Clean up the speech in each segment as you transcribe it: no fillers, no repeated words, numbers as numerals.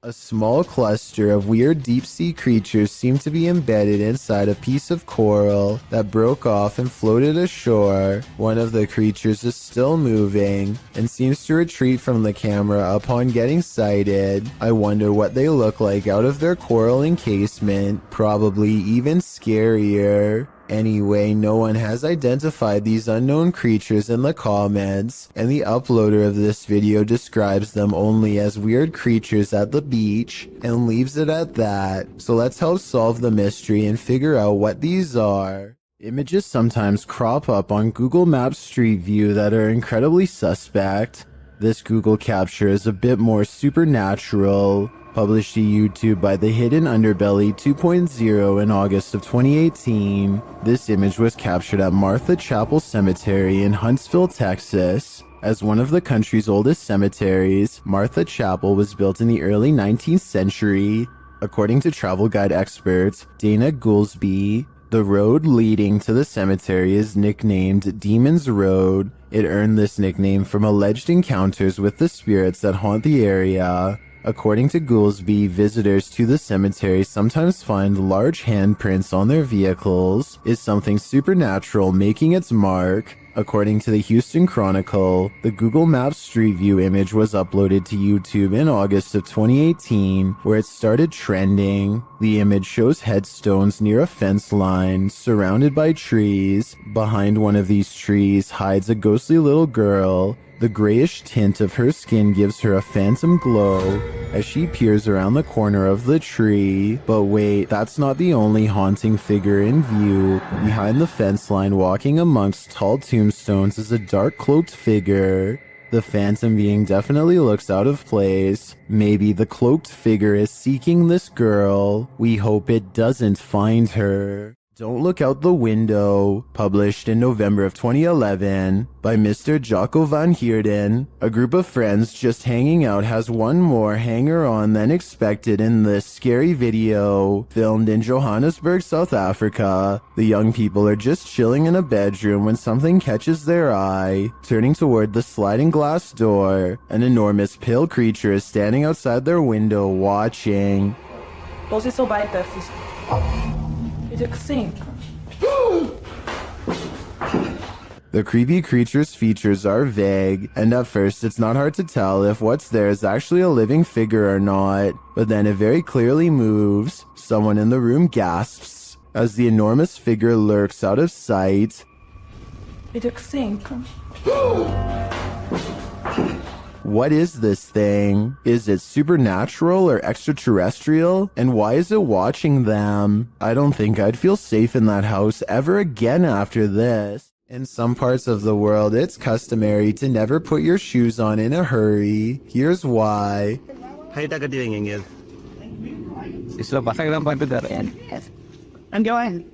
A small cluster of weird deep-sea creatures seem to be embedded inside a piece of coral that broke off and floated ashore. One of the creatures is still moving and seems to retreat from the camera upon getting sighted. I wonder what they look like out of their coral encasement, probably even scarier. Anyway, no one has identified these unknown creatures in the comments, and the uploader of this video describes them only as weird creatures at the beach and leaves it at that. So let's help solve the mystery and figure out what these are. Images sometimes crop up on Google Maps Street View that are incredibly suspect. This Google capture is a bit more supernatural. Published to YouTube by The Hidden Underbelly 2.0 in August of 2018. This image was captured at Martha Chapel Cemetery in Huntsville, Texas. As one of the country's oldest cemeteries, Martha Chapel was built in the early 19th century. According to travel guide expert Dana Goolsby, the road leading to the cemetery is nicknamed Demon's Road. It earned this nickname from alleged encounters with the spirits that haunt the area. According to Goolsby, visitors to the cemetery sometimes find large handprints on their vehicles. Is something supernatural making its mark? According to the Houston Chronicle, the Google Maps Street View image was uploaded to YouTube in August of 2018, where it started trending. The image shows headstones near a fence line, surrounded by trees. Behind one of these trees hides a ghostly little girl. The grayish tint of her skin gives her a phantom glow as she peers around the corner of the tree. But wait, that's not the only haunting figure in view. Behind the fence line, walking amongst tall tombstones, is a dark cloaked figure. The phantom being definitely looks out of place. Maybe the cloaked figure is seeking this girl. We hope it doesn't find her. Don't Look Out the Window, published in November of 2011 by Mr. Jocko van Heerden. A group of friends just hanging out has one more hanger-on than expected in this scary video, filmed in Johannesburg, South Africa. The young people are just chilling in a bedroom when something catches their eye. Turning toward the sliding glass door, an enormous pale creature is standing outside their window watching. Você só vai ter sim. The creepy creature's features are vague, and at first it's not hard to tell if what's there is actually a living figure or not, but then it very clearly moves. Someone in the room gasps as the enormous figure lurks out of sight. What is this thing? Is it supernatural or extraterrestrial? And why is it watching them? I don't think I'd feel safe in that house ever again after this. In some parts of the world, it's customary to never put your shoes on in a hurry. Here's why. I'm going.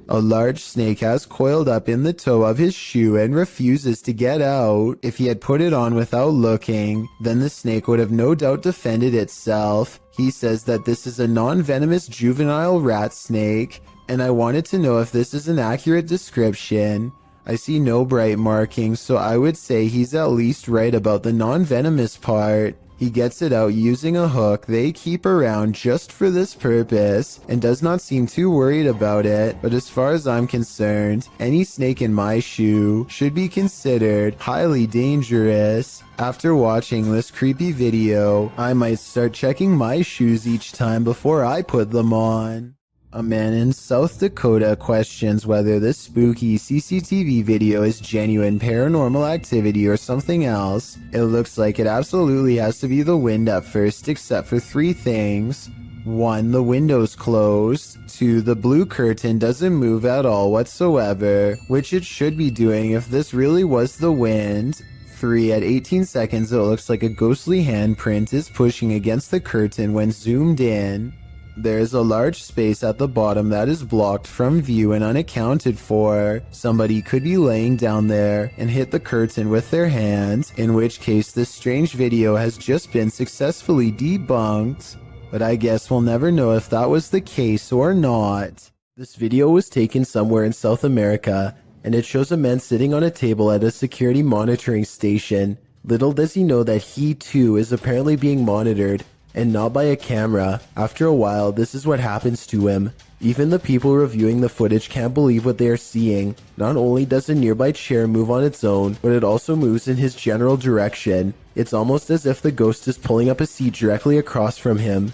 A large snake has coiled up in the toe of his shoe and refuses to get out. If he had put it on without looking, then the snake would have no doubt defended itself. He says that this is a non-venomous juvenile rat snake, and I wanted to know if this is an accurate description. I see no bright markings, so I would say he's at least right about the non-venomous part. He gets it out using a hook they keep around just for this purpose and does not seem too worried about it, but as far as I'm concerned, any snake in my shoe should be considered highly dangerous. After watching this creepy video, I might start checking my shoes each time before I put them on. A man in South Dakota questions whether this spooky CCTV video is genuine paranormal activity or something else. It looks like it absolutely has to be the wind at first, except for three things. 1. The window's closed. 2. The blue curtain doesn't move at all whatsoever, which it should be doing if this really was the wind. 3. At 18 seconds, it looks like a ghostly handprint is pushing against the curtain when zoomed in. There is a large space at the bottom that is blocked from view and unaccounted for. Somebody could be laying down there and hit the curtain with their hand, in which case this strange video has just been successfully debunked. But I guess we'll never know if that was the case or not. This video was taken somewhere in South America, and it shows a man sitting on a table at a security monitoring station. Little does he know that he too is apparently being monitored, and not by a camera. After a while, this is what happens to him. Even the people reviewing the footage can't believe what they are seeing. Not only does a nearby chair move on its own, but it also moves in his general direction. It's almost as if the ghost is pulling up a seat directly across from him.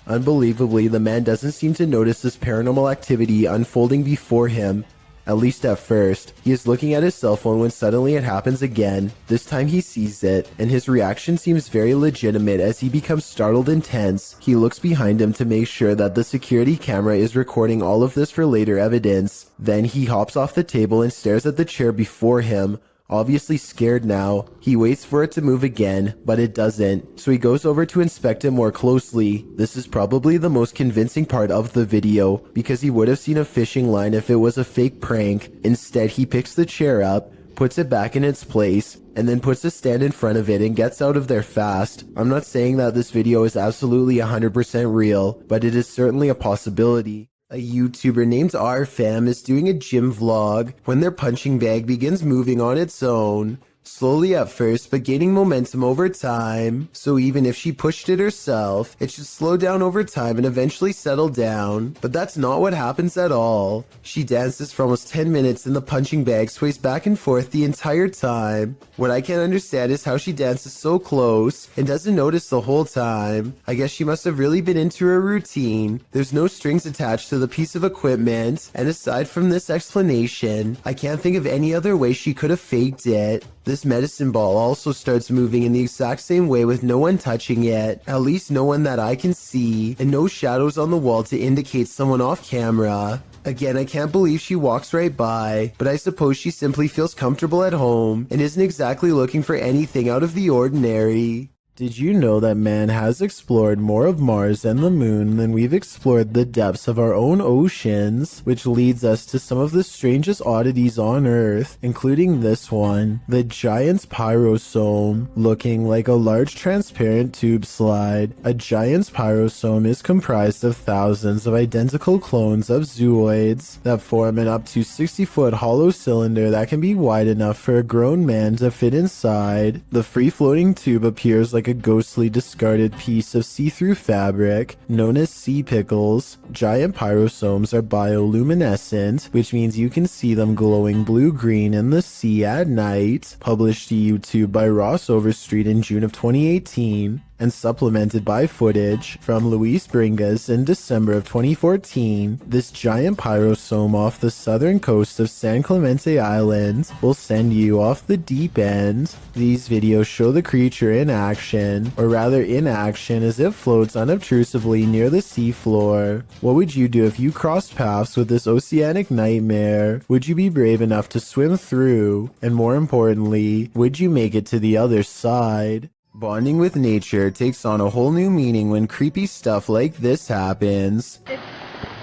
Unbelievably, the man doesn't seem to notice this paranormal activity unfolding before him. At least at first. He is looking at his cell phone when suddenly it happens again. This time he sees it, and his reaction seems very legitimate as he becomes startled and tense. He looks behind him to make sure that the security camera is recording all of this for later evidence. Then he hops off the table and stares at the chair before him. Obviously scared now. He waits for it to move again, but it doesn't, so he goes over to inspect it more closely. This is probably the most convincing part of the video, because he would have seen a fishing line if it was a fake prank. Instead, he picks the chair up, puts it back in its place, and then puts a stand in front of it and gets out of there fast. I'm not saying that this video is absolutely 100% real, but it is certainly a possibility. A YouTuber named RFam is doing a gym vlog when their punching bag begins moving on its own. Slowly at first, but gaining momentum over time. So even if she pushed it herself, it should slow down over time and eventually settle down. But that's not what happens at all. She dances for almost 10 minutes and the punching bag sways back and forth the entire time. What I can't understand is how she dances so close and doesn't notice the whole time. I guess she must have really been into her routine. There's no strings attached to the piece of equipment, and aside from this explanation, I can't think of any other way she could have faked it. This medicine ball also starts moving in the exact same way with no one touching it, at least no one that I can see, and no shadows on the wall to indicate someone off camera. Again, I can't believe she walks right by, but I suppose she simply feels comfortable at home and isn't exactly looking for anything out of the ordinary. Did you know that man has explored more of Mars and the moon than we've explored the depths of our own oceans? Which leads us to some of the strangest oddities on Earth, including this one, the giant's pyrosome, looking like a large transparent tube slide. A giant's pyrosome is comprised of thousands of identical clones of zooids that form an up to 60-foot hollow cylinder that can be wide enough for a grown man to fit inside. The free-floating tube appears like a ghostly discarded piece of see-through fabric known as sea pickles. Giant pyrosomes are bioluminescent, which means you can see them glowing blue-green in the sea at night. Published to YouTube by Ross Overstreet in June of 2018. And supplemented by footage from Luis Bringas in December of 2014, this giant pyrosome off the southern coast of San Clemente Island will send you off the deep end. These videos show the creature in action, or rather inaction as it floats unobtrusively near the seafloor. What would you do if you crossed paths with this oceanic nightmare? Would you be brave enough to swim through? And more importantly, would you make it to the other side? Bonding with nature takes on a whole new meaning when creepy stuff like this happens. It's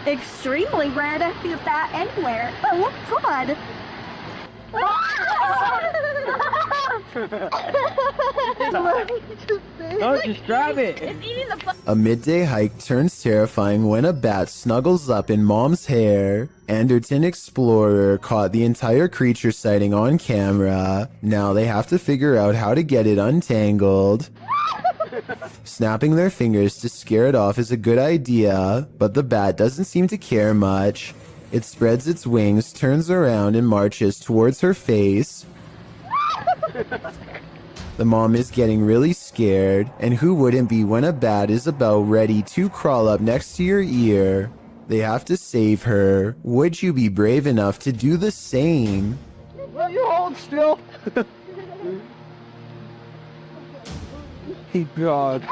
extremely rare to see that anywhere. Oh, God. No, just grab it. It's eating the A midday hike turns terrifying when a bat snuggles up in mom's hair. Anderton Explorer caught the entire creature sighting on camera. Now they have to figure out how to get it untangled. Snapping their fingers to scare it off is a good idea, but the bat doesn't seem to care much. It spreads its wings, turns around, and marches towards her face. The mom is getting really scared, and who wouldn't be when a bat is about ready to crawl up next to your ear? They have to save her. Would you be brave enough to do the same? Will you hold still? Hey, God.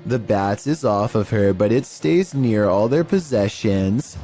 The bat is off of her, but it stays near all their possessions.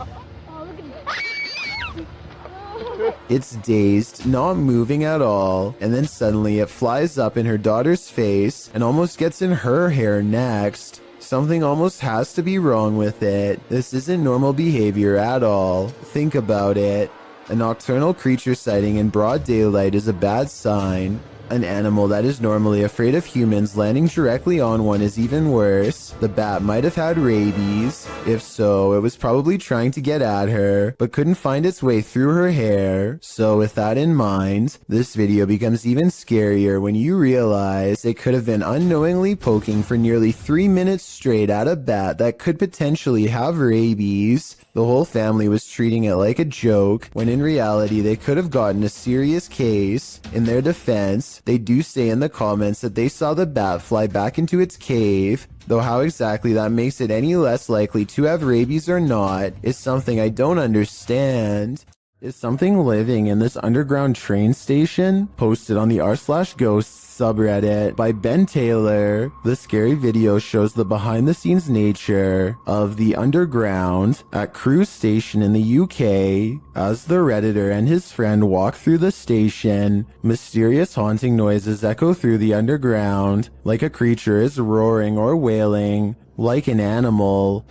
It's dazed, not moving at all, and then suddenly it flies up in her daughter's face and almost gets in her hair next. Something almost has to be wrong with it. This isn't normal behavior at all. Think about it. A nocturnal creature sighting in broad daylight is a bad sign. An animal that is normally afraid of humans landing directly on one is even worse. The bat might have had rabies. If so, it was probably trying to get at her, but couldn't find its way through her hair. So with that in mind, this video becomes even scarier when you realize it could have been unknowingly poking for nearly 3 minutes straight at a bat that could potentially have rabies. The whole family was treating it like a joke, when in reality they could have gotten a serious case. In their defense, they do say in the comments that they saw the bat fly back into its cave, though how exactly that makes it any less likely to have rabies or not is something I don't understand. Is something living in this underground train station? Posted on the r/ghosts subreddit by Ben Taylor. The scary video shows the behind-the-scenes nature of the underground at Crewe Station in the UK. As the Redditor and his friend walk through the station, mysterious haunting noises echo through the underground, like a creature is roaring or wailing, like an animal.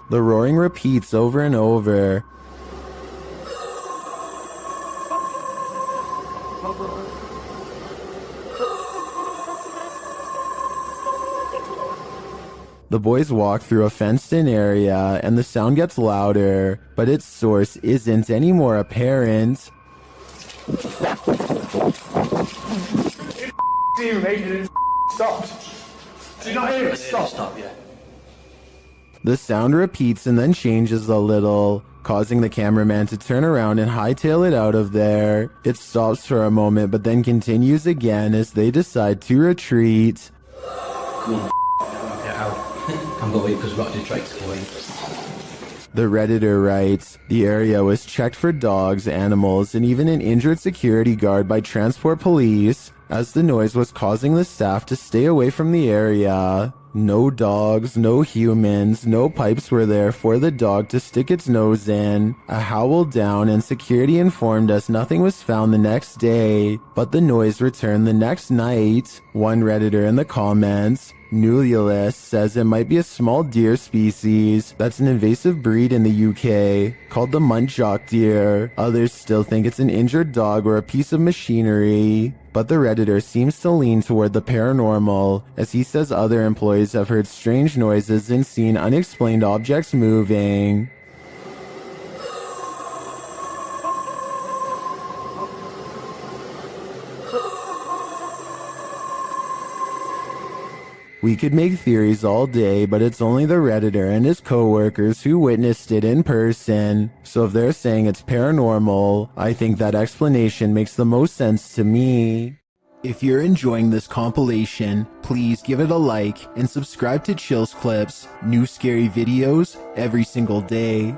The roaring repeats over and over. The boys walk through a fenced-in area, and the sound gets louder, but its source isn't any more apparent. Stopped. Did you not hear it? Stop. Yeah. The sound repeats and then changes a little, causing the cameraman to turn around and hightail it out of there. It stops for a moment, but then continues again as they decide to retreat. Come on, get out. I'm going because we've got to do tricks. The Redditor writes, the area was checked for dogs, animals, and even an injured security guard by transport police, as the noise was causing the staff to stay away from the area. No dogs, no humans, no pipes were there for the dog to stick its nose in. A howl down, and security informed us nothing was found the next day, but the noise returned the next night. One Redditor in the comments, Nululus, says it might be a small deer species that's an invasive breed in the UK, called the muntjac deer. Others still think it's an injured dog or a piece of machinery. But the Redditor seems to lean toward the paranormal, as he says other employees have heard strange noises and seen unexplained objects moving. We could make theories all day, but it's only the Redditor and his co-workers who witnessed it in person. So if they're saying it's paranormal, I think that explanation makes the most sense to me. If you're enjoying this compilation, please give it a like and subscribe to Chills Clips, new scary videos every single day.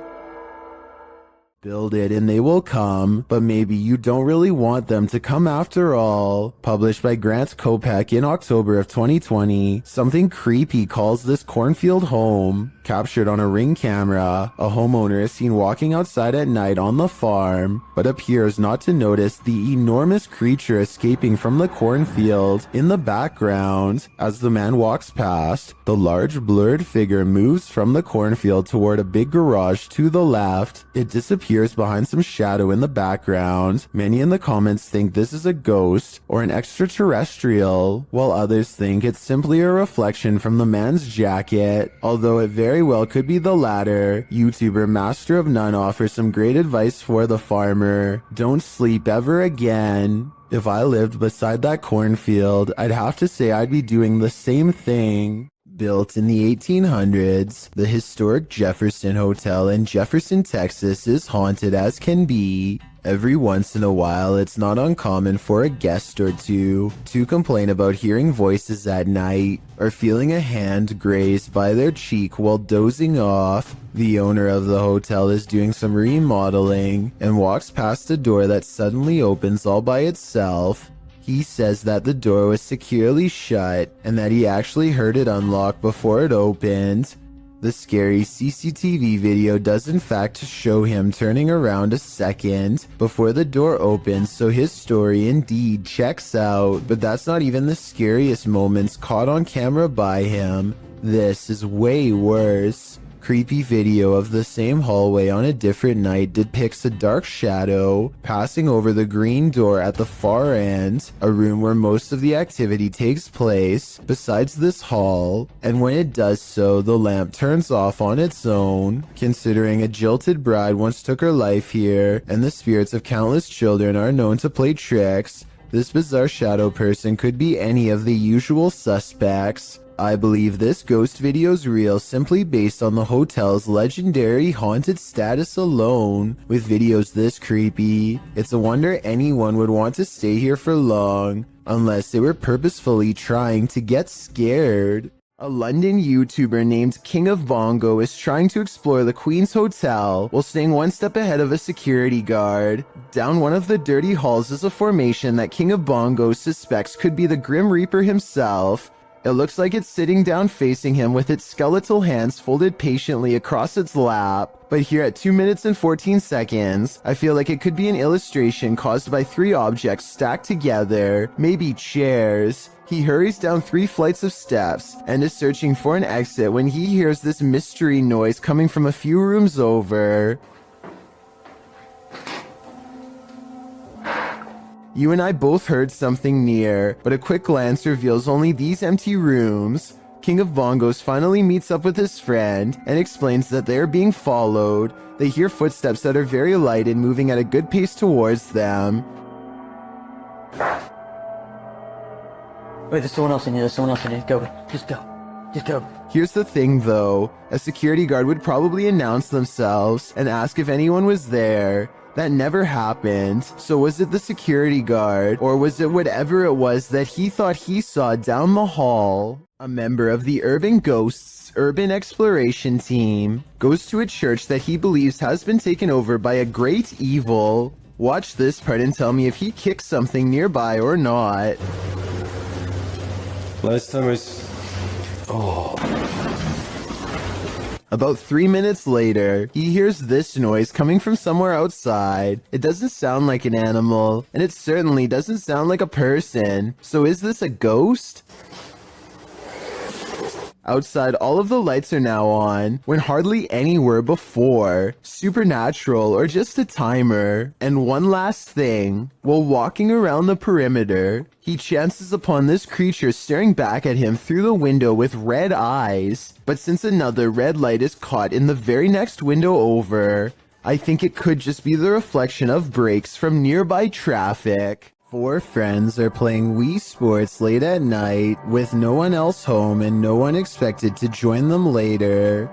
Build it and they will come, but maybe you don't really want them to come after all. Published by Grant Kopek in October of 2020, something creepy calls this cornfield home. Captured on a Ring camera, a homeowner is seen walking outside at night on the farm, but appears not to notice the enormous creature escaping from the cornfield in the background. As the man walks past, the large blurred figure moves from the cornfield toward a big garage to the left. It disappears behind some shadow in the background. Many in the comments think this is a ghost or an extraterrestrial, while others think it's simply a reflection from the man's jacket, although it very well could be the latter. YouTuber Master of None offers some great advice for the farmer. Don't sleep ever again. If I lived beside that cornfield, I'd have to say I'd be doing the same thing. Built in the 1800s, the historic Jefferson Hotel in Jefferson, Texas is haunted as can be. Every once in a while, it's not uncommon for a guest or two to complain about hearing voices at night or feeling a hand grazed by their cheek while dozing off. The owner of the hotel is doing some remodeling and walks past a door that suddenly opens all by itself. He says that the door was securely shut and that he actually heard it unlock before it opened. The scary CCTV video does in fact show him turning around a second before the door opens, so his story indeed checks out. But that's not even the scariest moments caught on camera by him. This is way worse. Creepy video of the same hallway on a different night depicts a dark shadow passing over the green door at the far end, a room where most of the activity takes place besides this hall, and when it does so, the lamp turns off on its own. Considering a jilted bride once took her life here, and the spirits of countless children are known to play tricks, this bizarre shadow person could be any of the usual suspects. I believe this ghost video's real simply based on the hotel's legendary haunted status alone. With videos this creepy, it's a wonder anyone would want to stay here for long, unless they were purposefully trying to get scared. A London YouTuber named King of Bongo is trying to explore the Queen's Hotel while staying one step ahead of a security guard. Down one of the dirty halls is a formation that King of Bongo suspects could be the Grim Reaper himself. It looks like it's sitting down facing him with its skeletal hands folded patiently across its lap. But here at 2 minutes and 14 seconds, I feel like it could be an illustration caused by 3 objects stacked together, maybe chairs. He hurries down 3 flights of steps and is searching for an exit when he hears this mystery noise coming from a few rooms over. You and I both heard something near, but a quick glance reveals only these empty rooms. King of Bongos finally meets up with his friend and explains that they are being followed. They hear footsteps that are very light and moving at a good pace towards them. Wait, there's someone else in here, Go, just go. Here's the thing though, a security guard would probably announce themselves and ask if anyone was there. That never happened. So was it the security guard, or was it whatever it was that he thought he saw down the hall? A member of the Urban Ghosts Urban Exploration Team goes to a church that he believes has been taken over by a great evil. Watch this part and tell me if he kicks something nearby or not. Last time About 3 minutes later, he hears this noise coming from somewhere outside. It doesn't sound like an animal, and it certainly doesn't sound like a person. So is this a ghost? Outside, all of the lights are now on, when hardly any were before. Supernatural or just a timer. And one last thing, while walking around the perimeter, he chances upon this creature staring back at him through the window with red eyes. But since another red light is caught in the very next window over, I think it could just be the reflection of brakes from nearby traffic. 4 friends are playing Wii Sports late at night with no one else home and no one expected to join them later.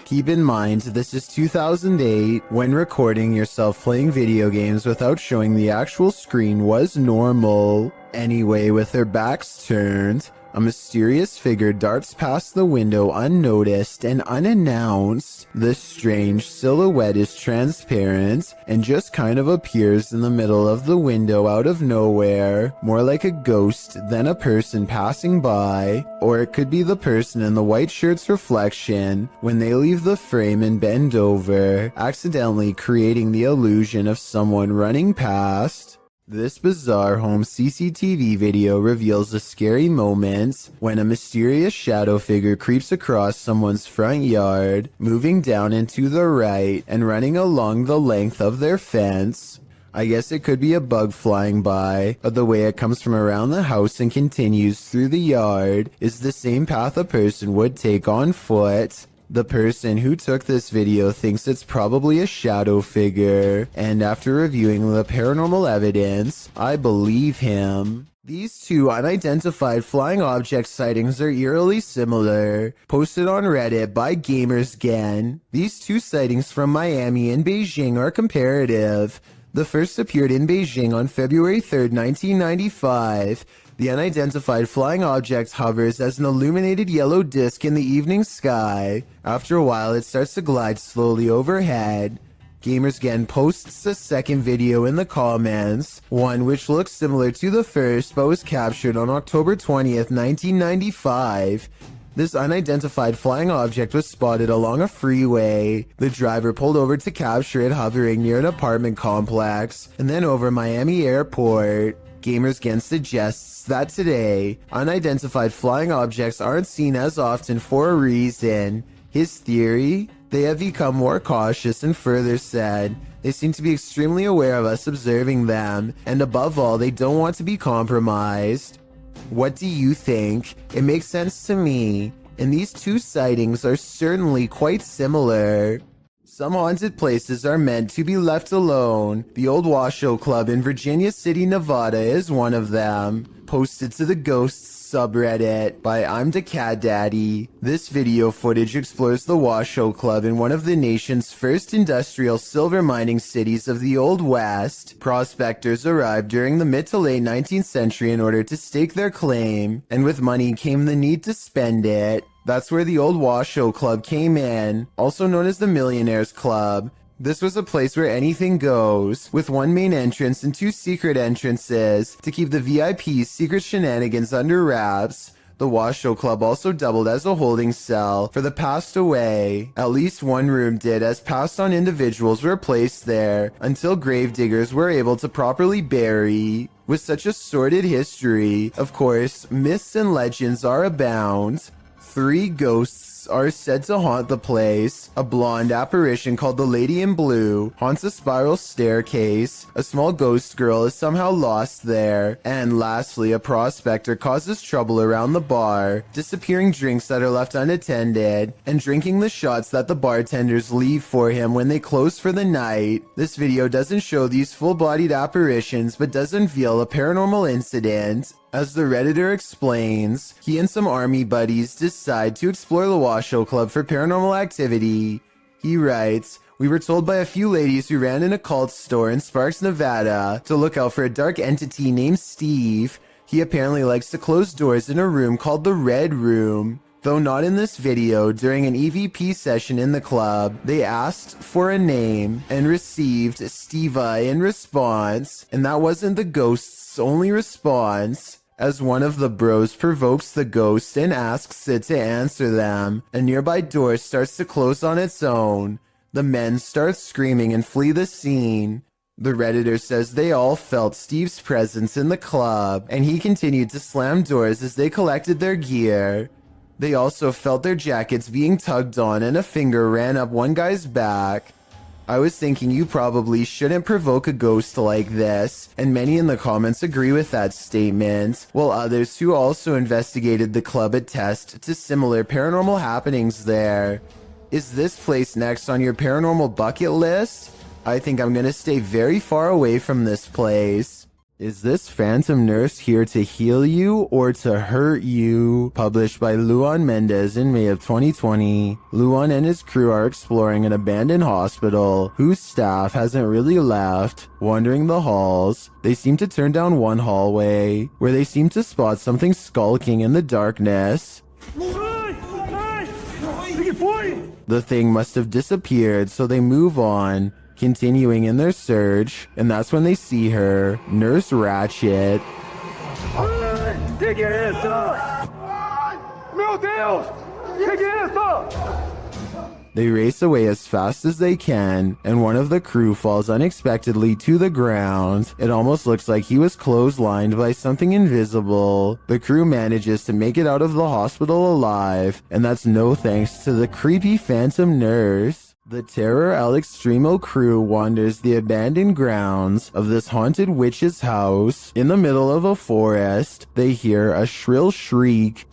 Keep in mind, this is 2008. When recording yourself playing video games without showing the actual screen was normal. Anyway, with their backs turned, a mysterious figure darts past the window unnoticed and unannounced. This strange silhouette is transparent and just kind of appears in the middle of the window out of nowhere, more like a ghost than a person passing by. Or it could be the person in the white shirt's reflection when they leave the frame and bend over, accidentally creating the illusion of someone running past. This bizarre home CCTV video reveals a scary moment when a mysterious shadow figure creeps across someone's front yard, moving down and to the right and running along the length of their fence. I guess it could be a bug flying by, but the way it comes from around the house and continues through the yard is the same path a person would take on foot. The person who took this video thinks it's probably a shadow figure, and after reviewing the paranormal evidence, I believe him. These 2 unidentified flying object sightings are eerily similar. Posted on Reddit by GamersGen, these 2 sightings from Miami and Beijing are comparative. The first appeared in Beijing on February 3rd, 1995. The unidentified flying object hovers as an illuminated yellow disc in the evening sky. After a while, it starts to glide slowly overhead. GamersGen posts a second video in the comments, one which looks similar to the first but was captured on October 20th, 1995. This unidentified flying object was spotted along a freeway. The driver pulled over to capture it hovering near an apartment complex and then over Miami Airport. Gamersgen suggests that today, unidentified flying objects aren't seen as often for a reason. His theory? They have become more cautious, and further said, they seem to be extremely aware of us observing them, and above all, they don't want to be compromised. What do you think? It makes sense to me, and these two sightings are certainly quite similar. Some haunted places are meant to be left alone. The Old Washoe Club in Virginia City, Nevada is one of them. Posted to the Ghosts subreddit by I'm the Cat Daddy. This video footage explores the Washoe Club in one of the nation's first industrial silver mining cities of the Old West. Prospectors arrived during the mid to late 19th century in order to stake their claim, and with money came the need to spend it. That's where the Old Washoe Club came in, also known as the Millionaires Club. This was a place where anything goes, with one main entrance and two secret entrances to keep the VIP's secret shenanigans under wraps. The Washoe Club also doubled as a holding cell for the passed away. At least one room did, as passed on individuals were placed there until gravediggers were able to properly bury. With such a sordid history, of course, myths and legends are abound. 3 ghosts are said to haunt the place. A blonde apparition called the Lady in Blue haunts a spiral staircase. A small ghost girl is somehow lost there. And lastly, a prospector causes trouble around the bar, disappearing drinks that are left unattended, and drinking the shots that the bartenders leave for him when they close for the night. This video doesn't show these full-bodied apparitions, but does unveil a paranormal incident. As the Redditor explains, he and some army buddies decide to explore the Washoe Club for paranormal activity. He writes, "We were told by a few ladies who ran an occult store in Sparks, Nevada, to look out for a dark entity named Steve. He apparently likes to close doors in a room called the Red Room." Though not in this video, during an EVP session in the club, they asked for a name and received Steva in response, and that wasn't the ghost's only response. As one of the bros provokes the ghost and asks it to answer them, a nearby door starts to close on its own. The men start screaming and flee the scene. The Redditor says they all felt Steve's presence in the club, and he continued to slam doors as they collected their gear. They also felt their jackets being tugged on, and a finger ran up one guy's back. I was thinking you probably shouldn't provoke a ghost like this, and many in the comments agree with that statement, while others who also investigated the club attest to similar paranormal happenings there. Is this place next on your paranormal bucket list? I think I'm gonna stay very far away from this place. Is this phantom nurse here to heal you or to hurt you? Published by Luan Mendez in May of 2020. Luan and his crew are exploring an abandoned hospital whose staff hasn't really left. Wandering the halls, they seem to turn down one hallway where they seem to spot something skulking in the darkness. The thing must have disappeared, so they move on, continuing in their search, and that's when they see her, Nurse Ratchet. Take your ass up! Meu Deus! Take your ass up! They race away as fast as they can, and one of the crew falls unexpectedly to the ground. It almost looks like he was clotheslined by something invisible. The crew manages to make it out of the hospital alive, and that's no thanks to the creepy phantom nurse. The Terror Al Extremo crew wanders the abandoned grounds of this haunted witch's house. In the middle of a forest, they hear a shrill shriek.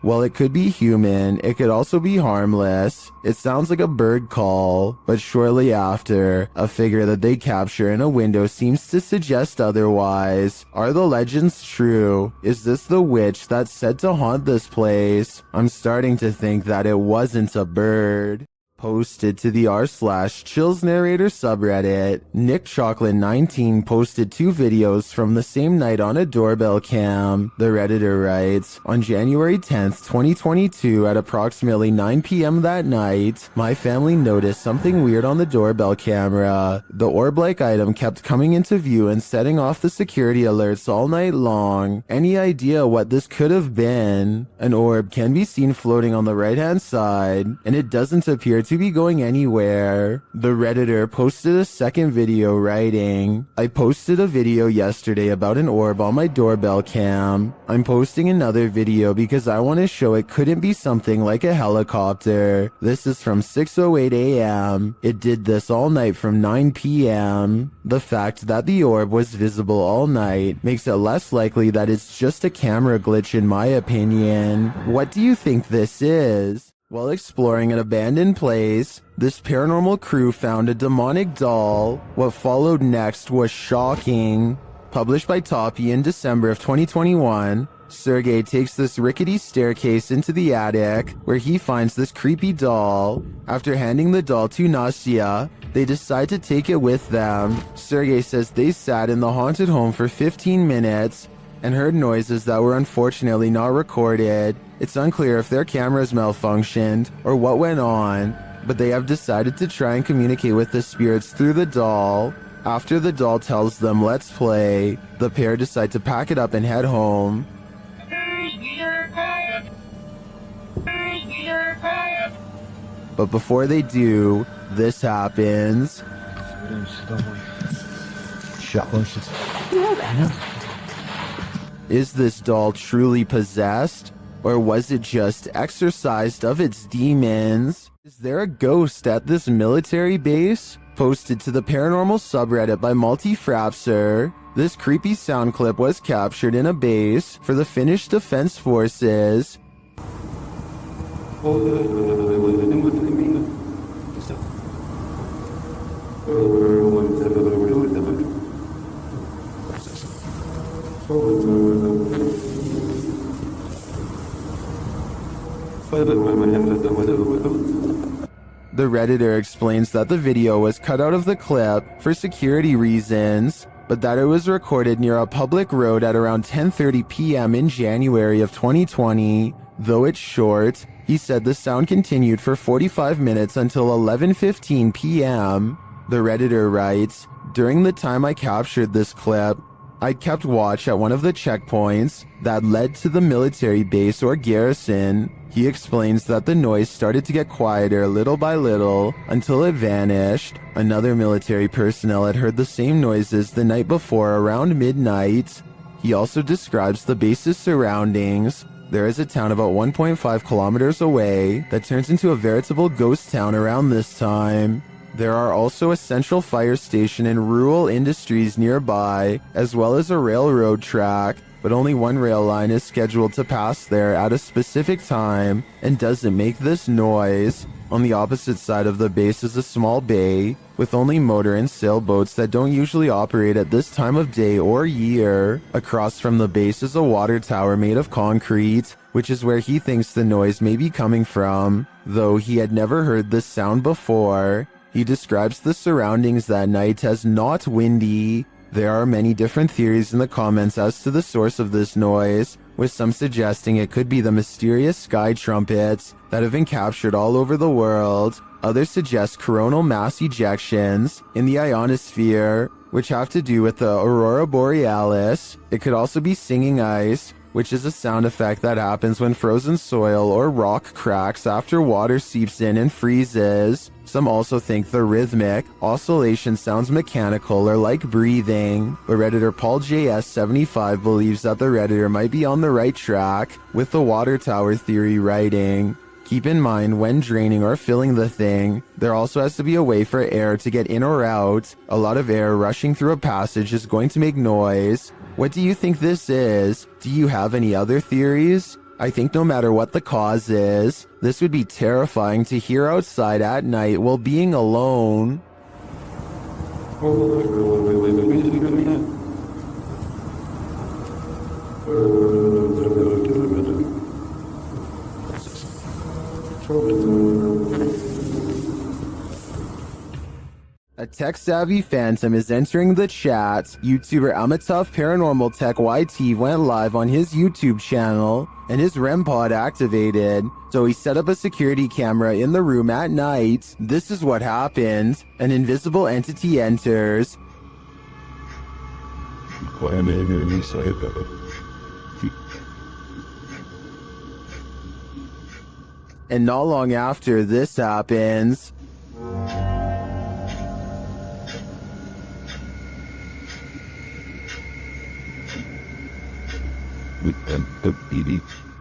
While it could be human, it could also be harmless. It sounds like a bird call, but shortly after, a figure that they capture in a window seems to suggest otherwise. Are the legends true? Is this the witch that's said to haunt this place? I'm starting to think that it wasn't a bird. Posted to the r/Chills Narrator subreddit, Nick Chocolate 19 posted 2 videos from the same night on a doorbell cam. The Redditor writes, on January 10th, 2022 at approximately 9 p.m. that night, my family noticed something weird on the doorbell camera. The orb-like item kept coming into view and setting off the security alerts all night long. Any idea what this could have been? An orb can be seen floating on the right-hand side, and it doesn't appear to be going anywhere. The Redditor posted a second video writing, I posted a video yesterday about an orb on my doorbell cam. I'm posting another video because I want to show it couldn't be something like a helicopter. This is from 6:08 a.m. It did this all night from 9 p.m. The fact that the orb was visible all night makes it less likely that it's just a camera glitch in my opinion. What do you think this is? While exploring an abandoned place, this paranormal crew found a demonic doll. What followed next was shocking. Published by Toppy in December of 2021, Sergey takes this rickety staircase into the attic, where he finds this creepy doll. After handing the doll to Nastya, they decide to take it with them. Sergey says they sat in the haunted home for 15 minutes and heard noises that were unfortunately not recorded. It's unclear if their cameras malfunctioned or what went on, but they have decided to try and communicate with the spirits through the doll. After the doll tells them let's play, the pair decide to pack it up and head home. But before they do, this happens. Is this doll truly possessed? Or was it just exorcised of its demons? Is there a ghost at this military base? Posted to the paranormal subreddit by Multifrapser, this creepy sound clip was captured in a base for the Finnish Defense Forces. The Redditor explains that the video was cut out of the clip for security reasons, but that it was recorded near a public road at around 10:30 p.m. in January of 2020. Though it's short, he said the sound continued for 45 minutes until 11:15 p.m. The Redditor writes, during the time I captured this clip, I kept watch at one of the checkpoints that led to the military base or garrison. He explains that the noise started to get quieter little by little until it vanished. Another military personnel had heard the same noises the night before around midnight. He also describes the base's surroundings. There is a town about 1.5 kilometers away that turns into a veritable ghost town around this time. There are also a central fire station and rural industries nearby, as well as a railroad track, but only one rail line is scheduled to pass there at a specific time and doesn't make this noise. On the opposite side of the base is a small bay with only motor and sailboats that don't usually operate at this time of day or year. Across from the base is a water tower made of concrete, which is where he thinks the noise may be coming from, though he had never heard this sound before. He describes the surroundings that night as not windy. There are many different theories in the comments as to the source of this noise, with some suggesting it could be the mysterious sky trumpets that have been captured all over the world. Others suggest coronal mass ejections in the ionosphere, which have to do with the aurora borealis. It could also be singing ice, which is a sound effect that happens when frozen soil or rock cracks after water seeps in and freezes. Some also think the rhythmic oscillation sounds mechanical or like breathing, but Redditor Paul JS75 believes that the Redditor might be on the right track with the water tower theory writing. Keep in mind, when draining or filling the thing, there also has to be a way for air to get in or out. A lot of air rushing through a passage is going to make noise. What do you think this is? Do you have any other theories? I think no matter what the cause is, this would be terrifying to hear outside at night while being alone. tech-savvy phantom is entering the chat. YouTuber Amitav Paranormal Tech YT went live on his YouTube channel, and his REM pod activated. So he set up a security camera in the room at night. This is what happened. An invisible entity enters. And not long after this happens,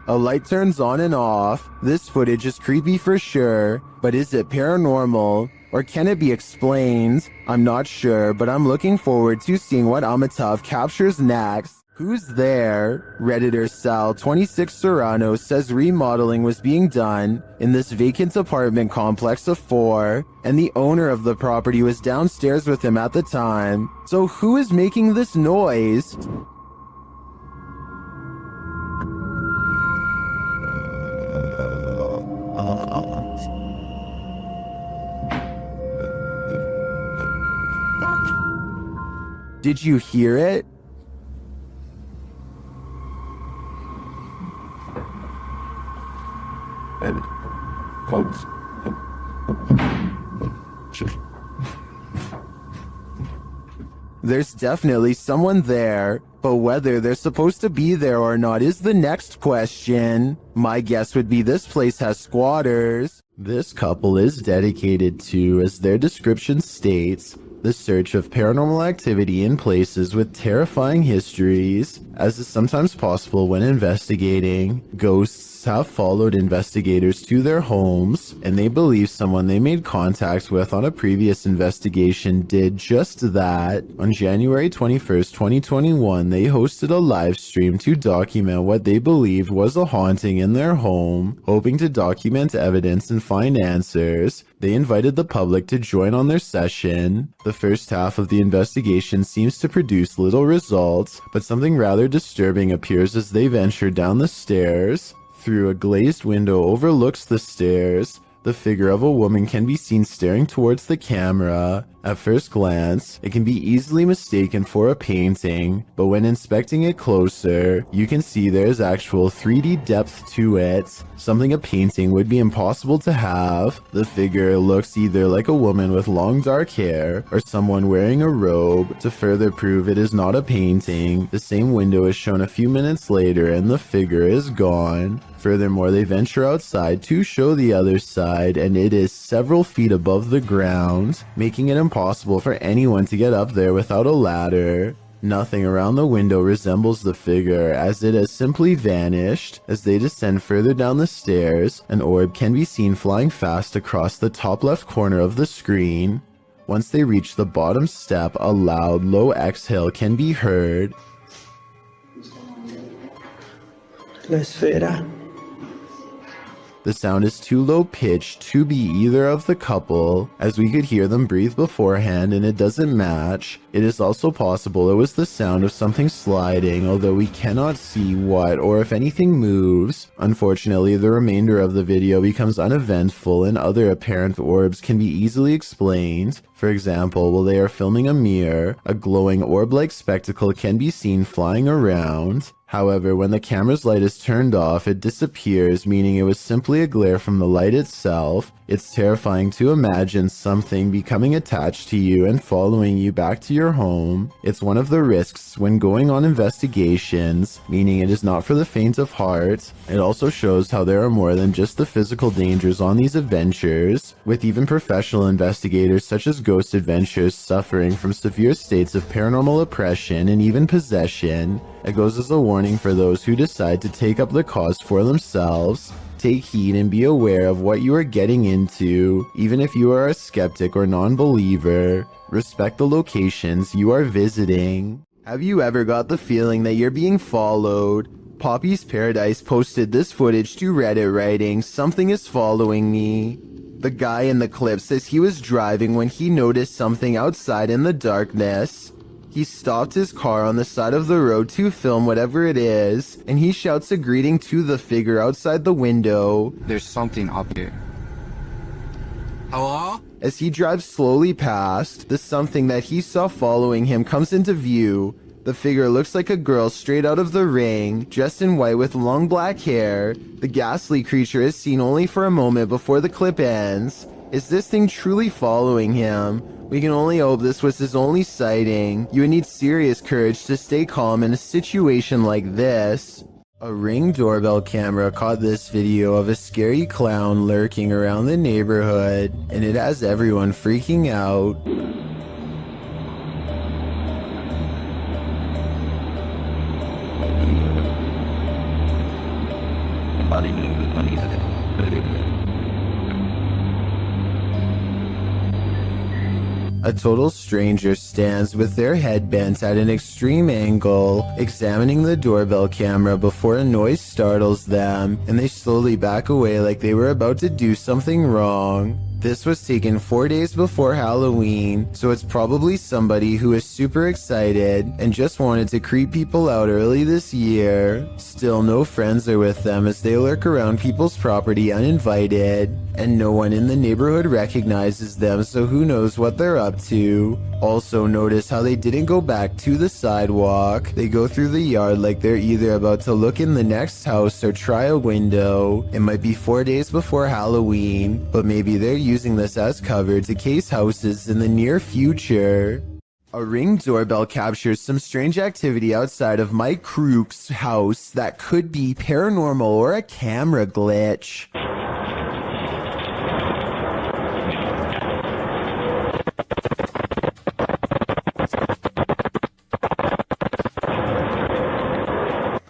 a light turns on and off. This footage is creepy for sure, but is it paranormal? Or can it be explained? I'm not sure, but I'm looking forward to seeing what Amitav captures next. Who's there? Redditor Sal26 Serrano says remodeling was being done in this vacant apartment complex of 4, and the owner of the property was downstairs with him at the time. So who is making this noise? Did you hear it? There's definitely someone there, but whether they're supposed to be there or not is the next question. My guess would be this place has squatters. This couple is dedicated to, as their description states, the search of paranormal activity in places with terrifying histories. As is sometimes possible when investigating, ghosts have followed investigators to their homes, and they believe someone they made contact with on a previous investigation did just that. On January 21st, 2021, they hosted a live stream to document what they believed was a haunting in their home, hoping to document evidence and find answers. They invited the public to join on their session. The first half of the investigation seems to produce little results, but something rather disturbing appears as they venture down the stairs. Through a glazed window overlooks the stairs, the figure of a woman can be seen staring towards the camera. At first glance, it can be easily mistaken for a painting, but when inspecting it closer, you can see there's actual 3D depth to it, something a painting would be impossible to have. The figure looks either like a woman with long dark hair, or someone wearing a robe. To further prove it is not a painting, the same window is shown a few minutes later and the figure is gone. Furthermore, they venture outside to show the other side, and it is several feet above the ground, making it impossible for anyone to get up there without a ladder. Nothing around the window resembles the figure, as it has simply vanished. As they descend further down the stairs, an orb can be seen flying fast across the top left corner of the screen. Once they reach the bottom step, a loud, low exhale can be heard. La esfera. The sound is too low pitched to be either of the couple, as we could hear them breathe beforehand and it doesn't match. It is also possible it was the sound of something sliding, although we cannot see what or if anything moves. Unfortunately, the remainder of the video becomes uneventful and other apparent orbs can be easily explained. For example, while they are filming a mirror, a glowing orb-like spectacle can be seen flying around. However, when the camera's light is turned off, it disappears, meaning it was simply a glare from the light itself. It's terrifying to imagine something becoming attached to you and following you back to your home. It's one of the risks when going on investigations, meaning it is not for the faint of heart. It also shows how there are more than just the physical dangers on these adventures, with even professional investigators such as Ghost Adventures suffering from severe states of paranormal oppression and even possession. It goes as a warning for those who decide to take up the cause for themselves. Take heed and be aware of what you are getting into, even if you are a skeptic or non-believer. Respect the locations you are visiting. Have you ever got the feeling that you're being followed? Poppy's Paradise posted this footage to Reddit writing, "Something is following me." The guy in the clip says he was driving when he noticed something outside in the darkness. He stopped his car on the side of the road to film whatever it is, and he shouts a greeting to the figure outside the window. There's something up here. Hello? As he drives slowly past, the something that he saw following him comes into view. The figure looks like a girl straight out of The Ring, dressed in white with long black hair. The ghastly creature is seen only for a moment before the clip ends. Is this thing truly following him? We can only hope this was his only sighting. You would need serious courage to stay calm in a situation like this. A Ring doorbell camera caught this video of a scary clown lurking around the neighborhood, and it has everyone freaking out. A total stranger stands with their head bent at an extreme angle, examining the doorbell camera before a noise startles them, and they slowly back away like they were about to do something wrong. This was taken 4 days before Halloween, so it's probably somebody who is super excited and just wanted to creep people out early this year. Still, no friends are with them as they lurk around people's property uninvited, and no one in the neighborhood recognizes them, so who knows what they're up to. Also, notice how they didn't go back to the sidewalk. They go through the yard like they're either about to look in the next house or try a window. It might be 4 days before Halloween, but maybe they're using this as cover to case houses in the near future. A Ring doorbell captures some strange activity outside of Mike Crook's house that could be paranormal or a camera glitch.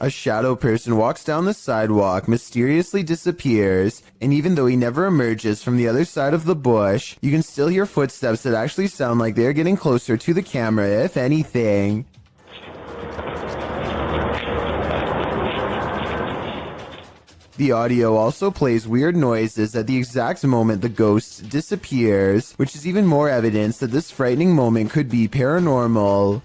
A shadow person walks down the sidewalk, mysteriously disappears, and even though he never emerges from the other side of the bush, you can still hear footsteps that actually sound like they're getting closer to the camera, if anything. The audio also plays weird noises at the exact moment the ghost disappears, which is even more evidence that this frightening moment could be paranormal.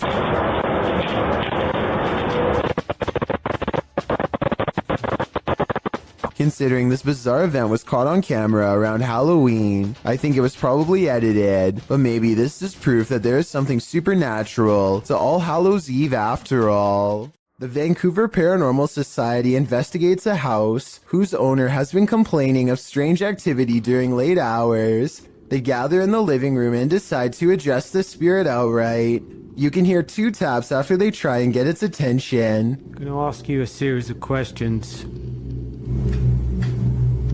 Considering this bizarre event was caught on camera around Halloween, I think it was probably edited, but maybe this is proof that there is something supernatural to All Hallows Eve after all. The Vancouver Paranormal Society investigates a house whose owner has been complaining of strange activity during late hours. They gather in the living room and decide to address the spirit outright. You can hear 2 taps after they try and get its attention. I'm gonna ask you a series of questions.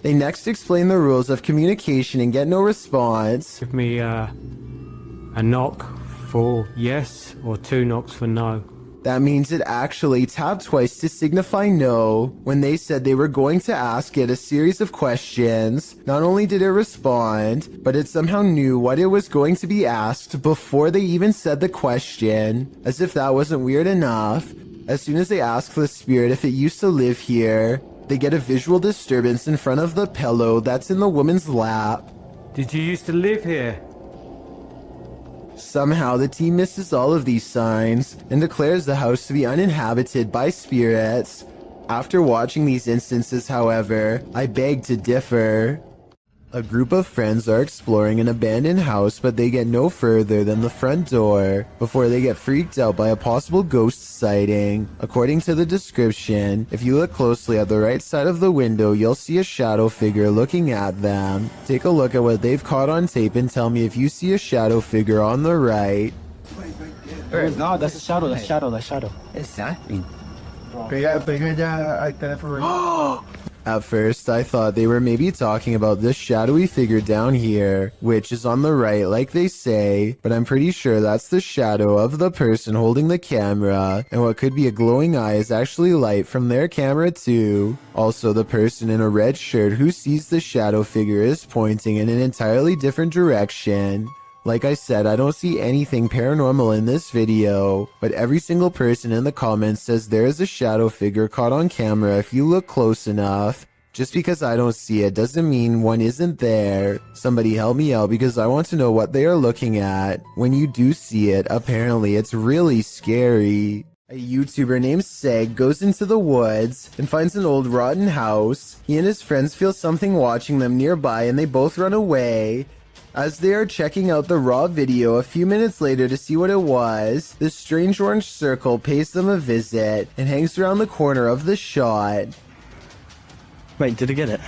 They next explain the rules of communication and get no response. Give me a knock for yes or 2 knocks for no. That means it actually tapped twice to signify no. When they said they were going to ask it a series of questions, not only did it respond, but it somehow knew what it was going to be asked before they even said the question. As if that wasn't weird enough, as soon as they ask the spirit if it used to live here, they get a visual disturbance in front of the pillow that's in the woman's lap. Did you used to live here? Somehow the team misses all of these signs and declares the house to be uninhabited by spirits. After watching these instances, however, I beg to differ. A group of friends are exploring an abandoned house, but they get no further than the front door before they get freaked out by a possible ghost sighting. According to the description, if you look closely at the right side of the window, you'll see a shadow figure looking at them. Take a look at what they've caught on tape and tell me if you see a shadow figure on the right. No, that's a shadow, that's shadow, that's shadow. Exactly. At first, I thought they were maybe talking about this shadowy figure down here, which is on the right like they say, but I'm pretty sure that's the shadow of the person holding the camera, and what could be a glowing eye is actually light from their camera too. Also, the person in a red shirt who sees the shadow figure is pointing in an entirely different direction. Like I said, I don't see anything paranormal in this video, but every single person in the comments says there is a shadow figure caught on camera if you look close enough. Just because I don't see it doesn't mean one isn't there. Somebody help me out because I want to know what they are looking at. When you do see it, apparently it's really scary. A YouTuber named Seg goes into the woods and finds an old rotten house. He and his friends feel something watching them nearby and they both run away. As they are checking out the raw video a few minutes later to see what it was, this strange orange circle pays them a visit and hangs around the corner of the shot. Wait, did I get it?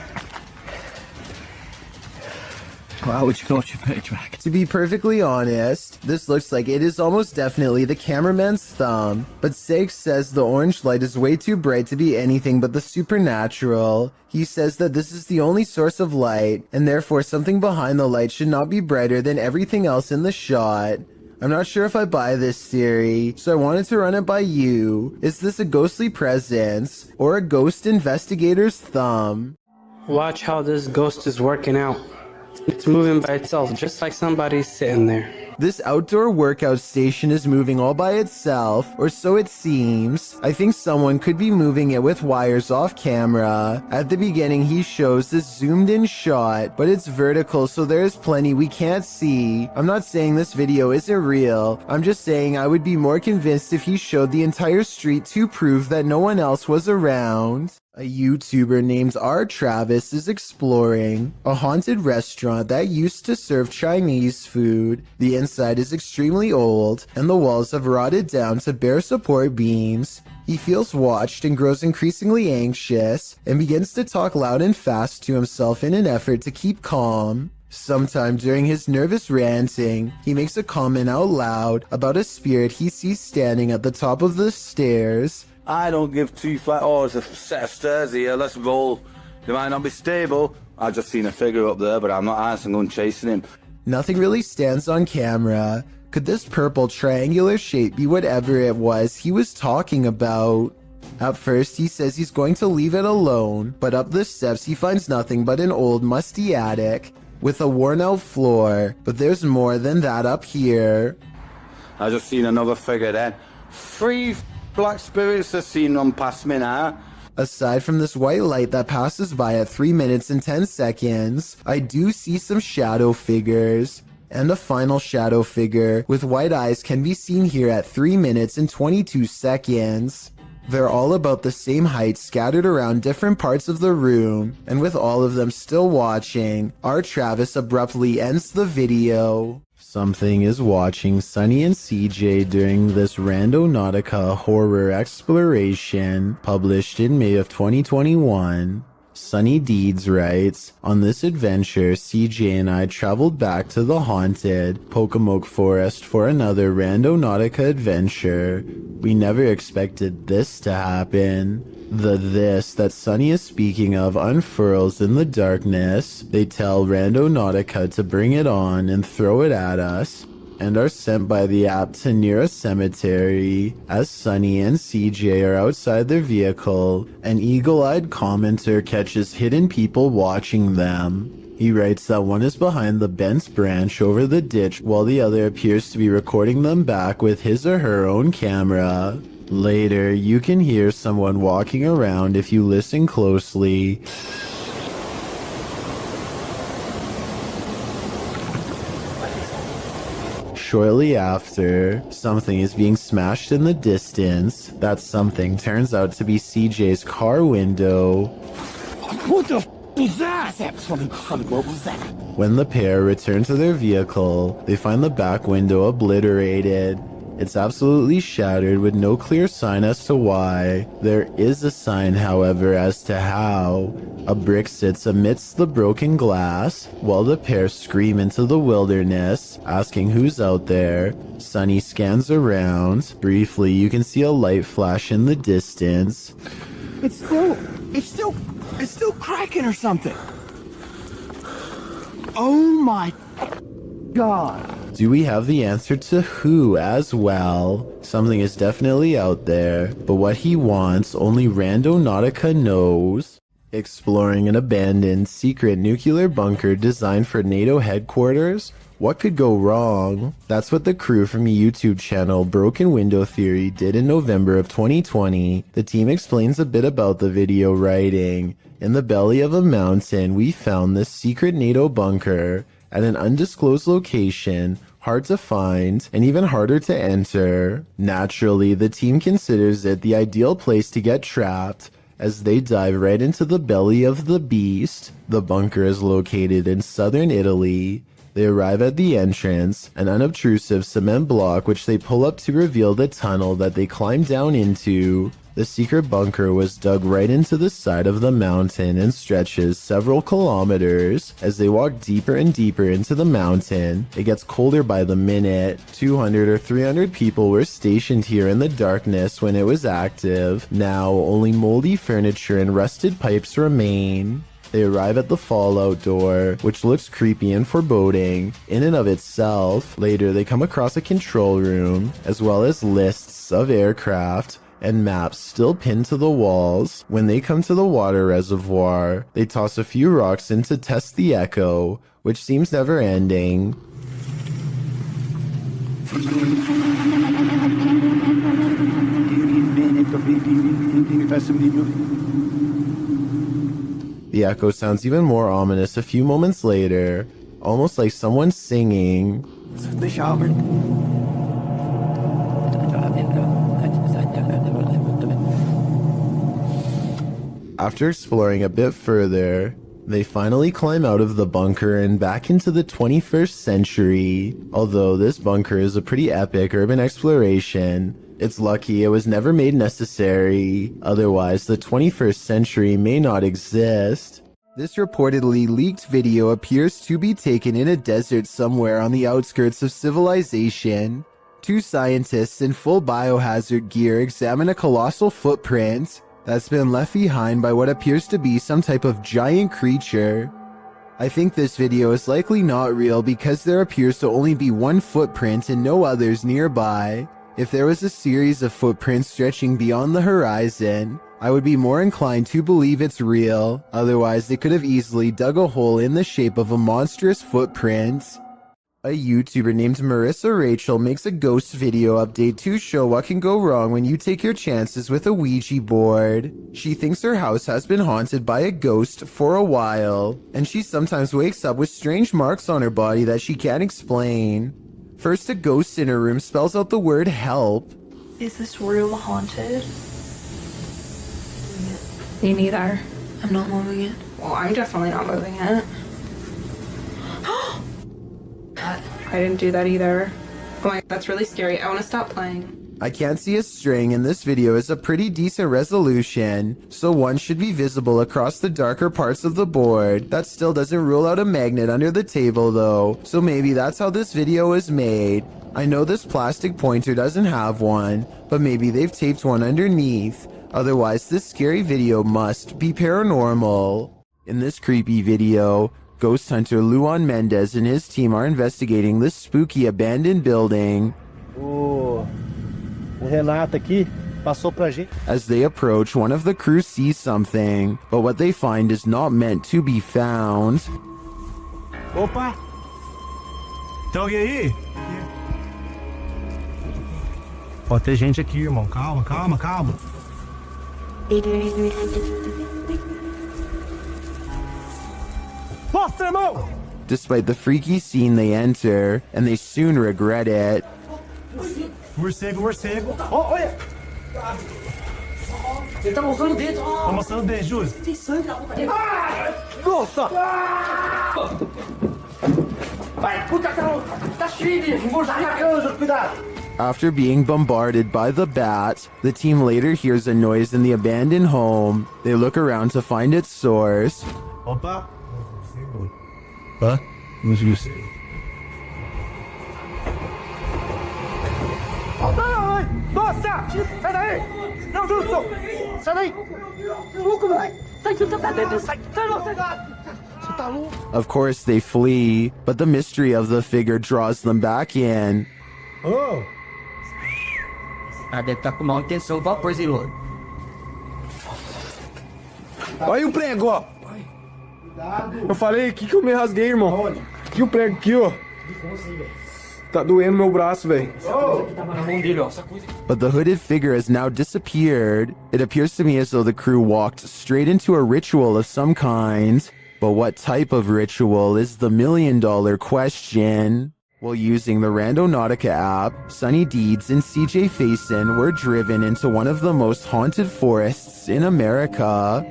Well, how would you launch your page back? To be perfectly honest, this looks like it is almost definitely the cameraman's thumb, but Sage says the orange light is way too bright to be anything but the supernatural. He says that this is the only source of light, and therefore something behind the light should not be brighter than everything else in the shot. I'm not sure if I buy this theory, so I wanted to run it by you. Is this a ghostly presence, or a ghost investigator's thumb? Watch how this ghost is working out. It's moving by itself, just like somebody's sitting there. This outdoor workout station is moving all by itself, or so it seems. I think someone could be moving it with wires off camera. At the beginning, he shows this zoomed in shot, but it's vertical, so there's plenty we can't see. I'm not saying this video isn't real. I'm just saying I would be more convinced if he showed the entire street to prove that no one else was around. A YouTuber named R. Travis is exploring a haunted restaurant that used to serve Chinese food. The inside is extremely old, and the walls have rotted down to bare support beams. He feels watched and grows increasingly anxious, and begins to talk loud and fast to himself in an effort to keep calm. Sometime during his nervous ranting, he makes a comment out loud about a spirit he sees standing at the top of the stairs. I don't give two flat. Oh, there's a set of stairs here. Let's roll. They might not be stable. I've just seen a figure up there, but I'm not answering on chasing him. Nothing really stands on camera. Could this purple triangular shape be whatever it was he was talking about? At first, he says he's going to leave it alone, but up the steps he finds nothing but an old, musty attic with a worn-out floor. But there's more than that up here. I just seen another figure then. Three black spirits have seen them pass me now. Aside from this white light that passes by at 3 minutes and 10 seconds, I do see some shadow figures. And a final shadow figure with white eyes can be seen here at 3 minutes and 22 seconds. They're all about the same height, scattered around different parts of the room, and with all of them still watching, R. Travis abruptly ends the video. Something is watching Sunny and CJ during this Randonautica horror exploration, published in May of 2021. Sunny Deeds writes, on this adventure, CJ and I traveled back to the haunted Pocomoke Forest for another Randonautica adventure. We never expected this to happen. The this that Sunny is speaking of unfurls in the darkness. They tell Randonautica to bring it on and throw it at us, and are sent by the app to near a cemetery. As Sunny and CJ are outside their vehicle, an eagle-eyed commenter catches hidden people watching them. He writes that one is behind the bent branch over the ditch while the other appears to be recording them back with his or her own camera. Later, you can hear someone walking around if you listen closely. Shortly after, something is being smashed in the distance. That something turns out to be CJ's car window. What the was that? What was that? When the pair return to their vehicle, they find the back window obliterated. It's absolutely shattered with no clear sign as to why. There is a sign, however, as to how. A brick sits amidst the broken glass, while the pair scream into the wilderness, asking who's out there. Sunny scans around. Briefly, you can see a light flash in the distance. It's still cracking or something. Oh my God. Do we have the answer to who as well? Something is definitely out there, but what he wants, only Randonautica knows. Exploring an abandoned, secret nuclear bunker designed for NATO headquarters? What could go wrong? That's what the crew from YouTube channel Broken Window Theory did in November of 2020. The team explains a bit about the video, writing, in the belly of a mountain, we found this secret NATO bunker at an undisclosed location, hard to find, and even harder to enter. Naturally, the team considers it the ideal place to get trapped, as they dive right into the belly of the beast. The bunker is located in southern Italy. They arrive at the entrance, an unobtrusive cement block which they pull up to reveal the tunnel that they climb down into. The secret bunker was dug right into the side of the mountain and stretches several kilometers. As they walk deeper and deeper into the mountain, it gets colder by the minute. 200 or 300 people were stationed here in the darkness when it was active. Now, only moldy furniture and rusted pipes remain. They arrive at the fallout door, which looks creepy and foreboding in and of itself. Later, they come across a control room, as well as lists of aircraft and maps still pinned to the walls. When they come to the water reservoir, they toss a few rocks in to test the echo, which seems never ending. The echo sounds even more ominous a few moments later, almost like someone singing. After exploring a bit further, they finally climb out of the bunker and back into the 21st century. Although this bunker is a pretty epic urban exploration, it's lucky it was never made necessary. Otherwise, the 21st century may not exist. This reportedly leaked video appears to be taken in a desert somewhere on the outskirts of civilization. Two scientists in full biohazard gear examine a colossal footprint that's been left behind by what appears to be some type of giant creature. I think this video is likely not real because there appears to only be one footprint and no others nearby. If there was a series of footprints stretching beyond the horizon, I would be more inclined to believe it's real. Otherwise, they could have easily dug a hole in the shape of a monstrous footprint. A YouTuber named Marissa Rachel makes a ghost video update to show what can go wrong when you take your chances with a Ouija board. She thinks her house has been haunted by a ghost for a while, and she sometimes wakes up with strange marks on her body that she can't explain. First, a ghost in her room spells out the word help. Is this room haunted? Me neither. I'm not moving it. Well, I'm definitely not moving it. I didn't do that either. Oh my, that's really scary. I want to stop playing. I can't see a string, and this video is a pretty decent resolution, so one should be visible across the darker parts of the board. That still doesn't rule out a magnet under the table though, so maybe that's how this video was made. I know this plastic pointer doesn't have one, but maybe they've taped one underneath. Otherwise, this scary video must be paranormal. In this creepy video, ghost hunter Luan Mendez and his team are investigating this spooky abandoned building. O Renato aqui passou pra gente. As they approach, one of the crew sees something, but what they find is not meant to be found. Opa! Tem alguém aí? Ó, tem gente aqui, irmão. Calma, calma, calma. Nossa, irmão! Despite the freaky scene they enter, and they soon regret it. Morcego, morcego. Ó, olha! Ele tá mostrando o dedo. Tá mostrando o dedo, Júlio. Tem sangue na boca dele. Nossa! Vai, puta, tá cheio de morcego. Cuidado. After being bombarded by the bat, the team later hears a noise in the abandoned home. They look around to find its source. Opa! Hã? Não justo. Nossa! Sai daí! Não, Justo! Sai daí! Louco, moleque. Sai, sai, você tá louco? Of course, they flee, but the mystery of the figure draws them back in. Oh! Ah, deve estar com mal intenção, qual coisa, Ilô? Olha o prego, ó! Eu falei, que eu me rasguei, irmão? Aqui o prego, aqui, ó. Tá doendo meu braço, velho. Tava na mão dele, ó. But the hooded figure has now disappeared. It appears to me as though the crew walked straight into a ritual of some kind. But what type of ritual is the million-dollar question? While using the Randonautica app, Sunny Deeds and CJ Faison were driven into one of the most haunted forests in America.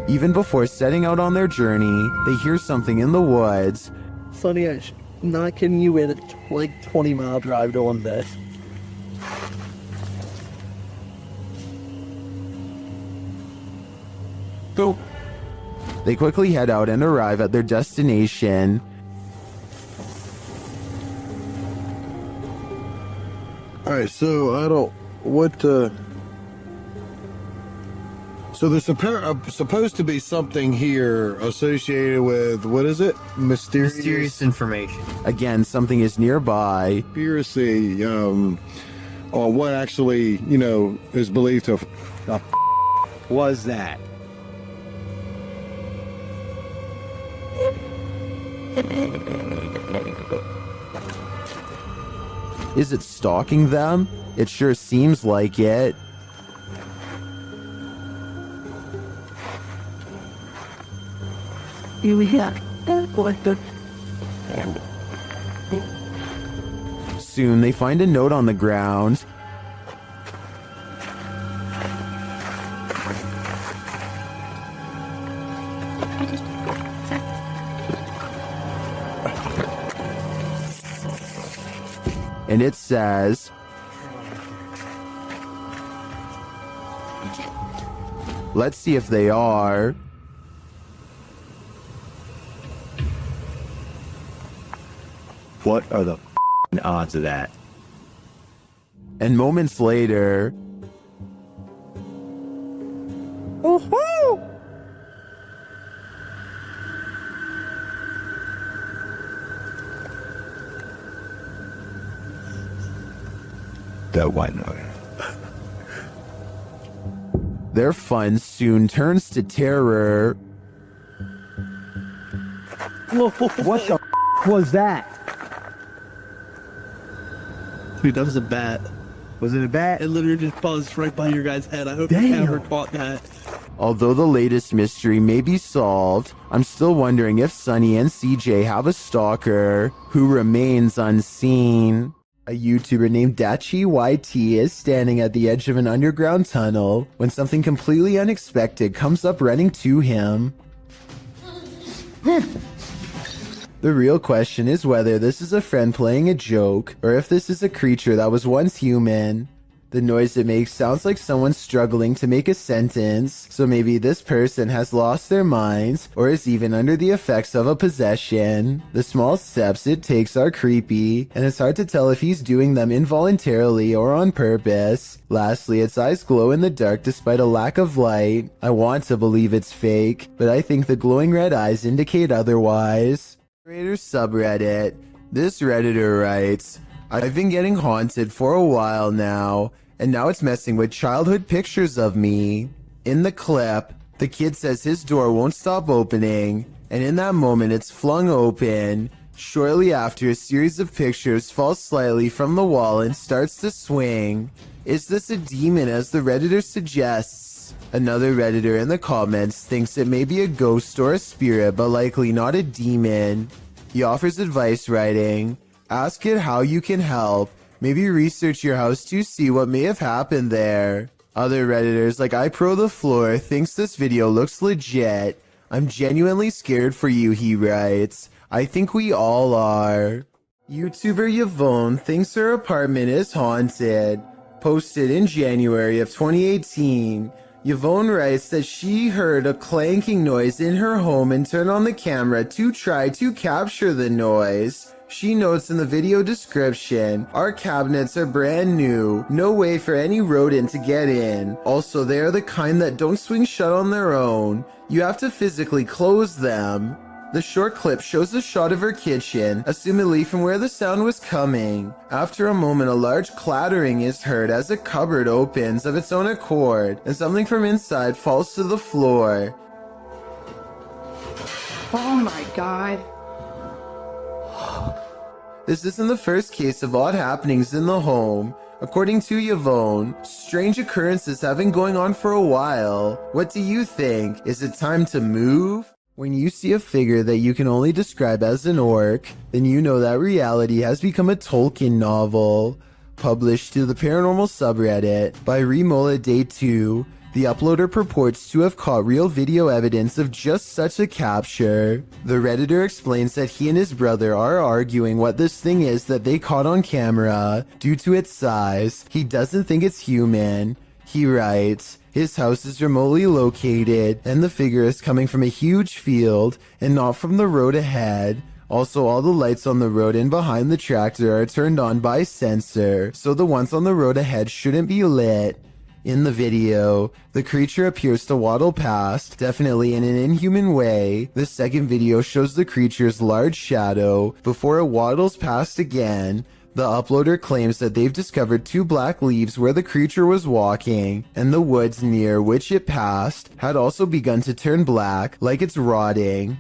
Even before setting out on their journey, they hear something in the woods. Sonny, I'm not kidding you, we had a 20-mile drive to one day. Go. They quickly head out and arrive at their destination. Alright, so so there's supposed to be something here associated with, what is it? Mysterious information. Again, something is nearby. Conspiracy, on what actually, is believed to Was that? Is it stalking them? It sure seems like it. Soon they find a note on the ground. And it says, let's see if they are. What are the odds of that? And moments later, That white noise. their fun soon turns to terror. What the was that? Dude, that was a bat. Was it a bat? It literally just buzzed right by your guy's head. I hope Damn. you never caught that. Although the latest mystery may be solved, I'm still wondering if Sunny and CJ have a stalker who remains unseen. A YouTuber named Dachi YT is standing at the edge of an underground tunnel when something completely unexpected comes up running to him. The real question is whether this is a friend playing a joke or if this is a creature that was once human. The noise it makes sounds like someone struggling to make a sentence, so maybe this person has lost their minds or is even under the effects of a possession. The small steps it takes are creepy, and it's hard to tell if he's doing them involuntarily or on purpose. Lastly, its eyes glow in the dark despite a lack of light. I want to believe it's fake, but I think the glowing red eyes indicate otherwise. Subreddit. This Redditor writes, I've been getting haunted for a while now, and now it's messing with childhood pictures of me. In the clip, the kid says his door won't stop opening, and in that moment it's flung open. Shortly after, a series of pictures falls slightly from the wall and starts to swing. Is this a demon as the Redditor suggests? Another Redditor in the comments thinks it may be a ghost or a spirit, but likely not a demon. He offers advice writing, ask it how you can help. Maybe research your house to see what may have happened there. Other Redditors like iProTheFloor thinks this video looks legit. I'm genuinely scared for you, he writes. I think we all are. YouTuber Yvonne thinks her apartment is haunted. Posted in January of 2018. Yvonne writes that she heard a clanking noise in her home and turned on the camera to try to capture the noise. She notes in the video description, our cabinets are brand new, no way for any rodent to get in. Also, they are the kind that don't swing shut on their own. You have to physically close them. The short clip shows a shot of her kitchen, assumedly from where the sound was coming. After a moment, a large clattering is heard as a cupboard opens of its own accord, and something from inside falls to the floor. Oh my god. This isn't the first case of odd happenings in the home. According to Yvonne, strange occurrences have been going on for a while. What do you think? Is it time to move? When you see a figure that you can only describe as an orc, then you know that reality has become a Tolkien novel. Published to the paranormal subreddit by Remola Day 2, The uploader purports to have caught real video evidence of just such a capture. The Redditor explains that he and his brother are arguing what this thing is that they caught on camera. Due to its size, he doesn't think it's human. He writes, his house is remotely located, and the figure is coming from a huge field and not from the road ahead. Also, all the lights on the road and behind the tractor are turned on by sensor, so the ones on the road ahead shouldn't be lit. In the video, the creature appears to waddle past, definitely in an inhuman way. The second video shows the creature's large shadow before it waddles past again. The uploader claims that they've discovered 2 black leaves where the creature was walking, and the woods near which it passed had also begun to turn black, like it's rotting.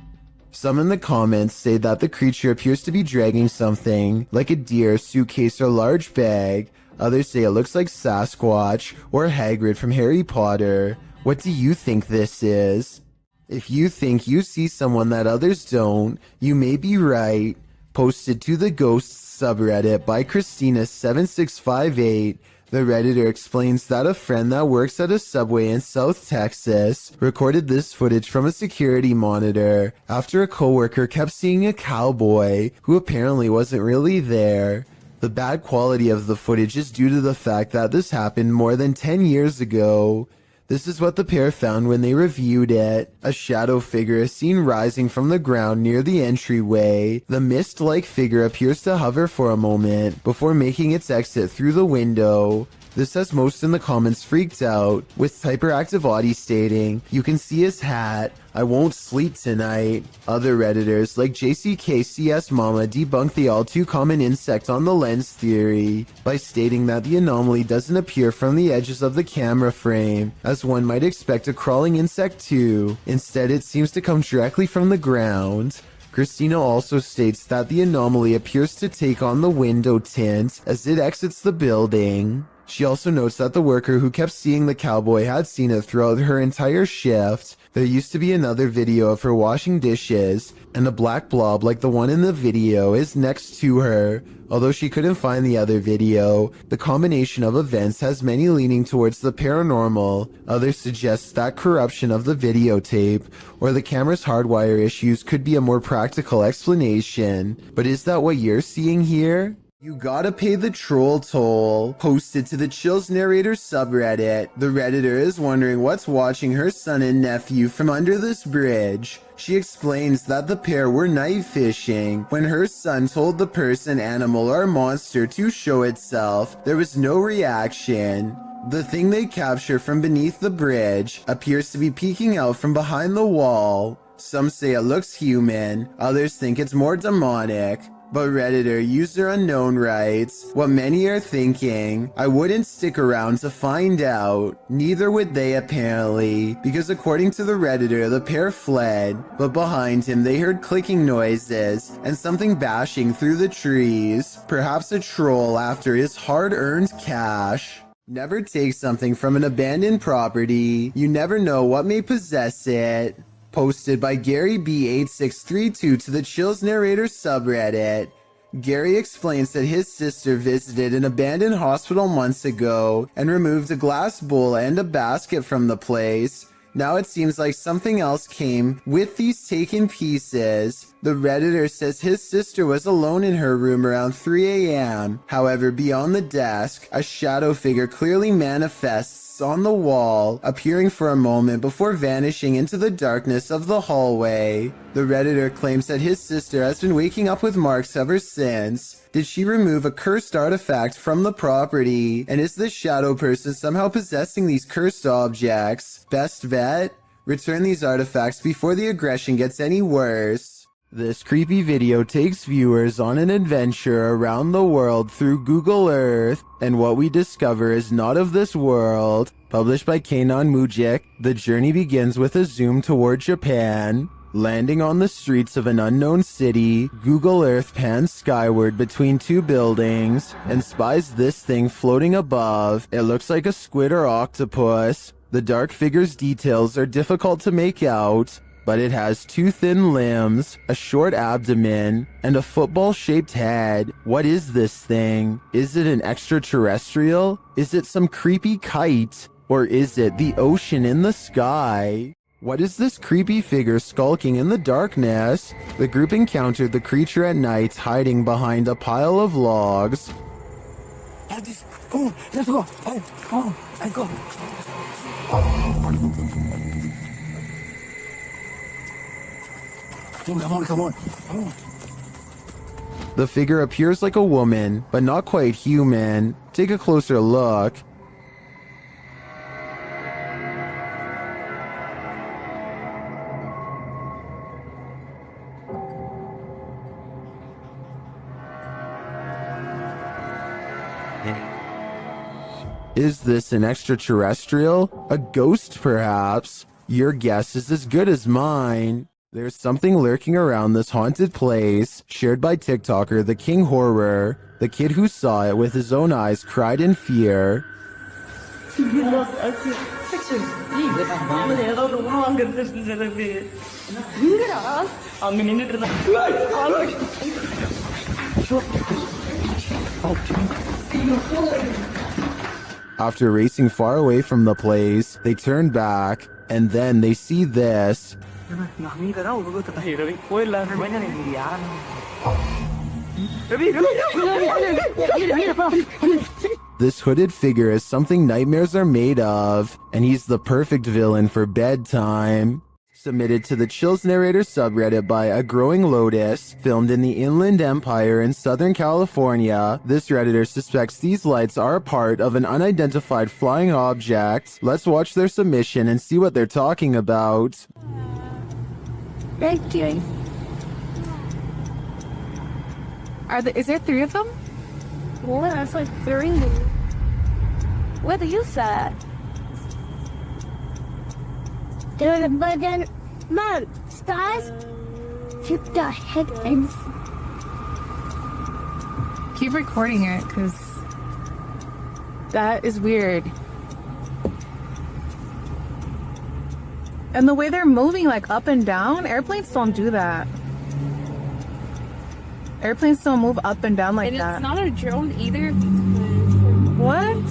Some in the comments say that the creature appears to be dragging something, like a deer, suitcase, or large bag. Others say it looks like Sasquatch or Hagrid from Harry Potter. What do you think this is? If you think you see someone that others don't, you may be right. Posted to the Ghosts subreddit by Christina7658, the Redditor explains that a friend that works at a Subway in South Texas recorded this footage from a security monitor after a coworker kept seeing a cowboy who apparently wasn't really there. The bad quality of the footage is due to the fact that this happened more than 10 years ago. This is what the pair found when they reviewed it. A shadow figure is seen rising from the ground near the entryway. The mist-like figure appears to hover for a moment before making its exit through the window. This has most in the comments freaked out, with Hyperactive Audie stating, "You can see his hat. I won't sleep tonight." Other Redditors like JCKCS Mama debunk the all too common insect on the lens theory by stating that the anomaly doesn't appear from the edges of the camera frame, as one might expect a crawling insect to. Instead, it seems to come directly from the ground. Christina also states that the anomaly appears to take on the window tint as it exits the building. She also notes that the worker who kept seeing the cowboy had seen it throughout her entire shift. There used to be another video of her washing dishes, and a black blob like the one in the video is next to her. Although she couldn't find the other video, the combination of events has many leaning towards the paranormal. Others suggest that corruption of the videotape or the camera's hardwire issues could be a more practical explanation. But is that what you're seeing here? You gotta pay the troll toll. Posted to the Chills Narrator subreddit, the Redditor is wondering what's watching her son and nephew from under this bridge. She explains that the pair were night fishing. When her son told the person, animal, or monster to show itself, there was no reaction. The thing they capture from beneath the bridge appears to be peeking out from behind the wall. Some say it looks human, others think it's more demonic. But Redditor user unknown writes, what many are thinking, I wouldn't stick around to find out. Neither would they apparently, because according to the Redditor, the pair fled, but behind him they heard clicking noises and something bashing through the trees. Perhaps a troll after his hard-earned cash. Never take something from an abandoned property. You never know what may possess it. Posted by Gary B8632 to the Chills Narrator subreddit. Gary explains that his sister visited an abandoned hospital months ago and removed a glass bowl and a basket from the place. Now it seems like something else came with these taken pieces. The Redditor says his sister was alone in her room around 3 a.m. However, beyond the desk, a shadow figure clearly manifests on the wall, appearing for a moment before vanishing into the darkness of the hallway. The Redditor claims that his sister has been waking up with marks ever since. Did she remove a cursed artifact from the property? And is this shadow person somehow possessing these cursed objects? Best bet? Return these artifacts before the aggression gets any worse. This creepy video takes viewers on an adventure around the world through Google Earth, and what we discover is not of this world. Published by Kanon Mujik, the journey begins with a zoom toward Japan. Landing on the streets of an unknown city, Google Earth pans skyward between 2 buildings and spies this thing floating above. It looks like a squid or octopus. The dark figure's details are difficult to make out, but it has 2 thin limbs, a short abdomen, and a football-shaped head. What is this thing? Is it an extraterrestrial? Is it some creepy kite? Or is it the ocean in the sky? What is this creepy figure skulking in the darkness? The group encountered the creature at night hiding behind a pile of logs. Come on, let's go. Come on, let's go. Come on. The figure appears like a woman, but not quite human. Take a closer look. Is this an extraterrestrial? A ghost, perhaps? Your guess is as good as mine. There's something lurking around this haunted place, shared by TikToker The King Horror. The kid who saw it with his own eyes cried in fear. After racing far away from the place, they turn back, and then they see this. This hooded figure is something nightmares are made of, and he's the perfect villain for bedtime. Submitted to the Chills Narrator subreddit by A Growing Lotus, filmed in the Inland Empire in Southern California, this redditor suspects these lights are a part of an unidentified flying object. Let's watch their submission and see what they're talking about. Thank you. Is there 3 of them? Well, that's like 3. What do you say? But then, Mom, stars keep the headings. Keep recording it, because that is weird. And the way they're moving, like, up and down, airplanes don't do that. Airplanes don't move up and down like that. It's not a drone either. What?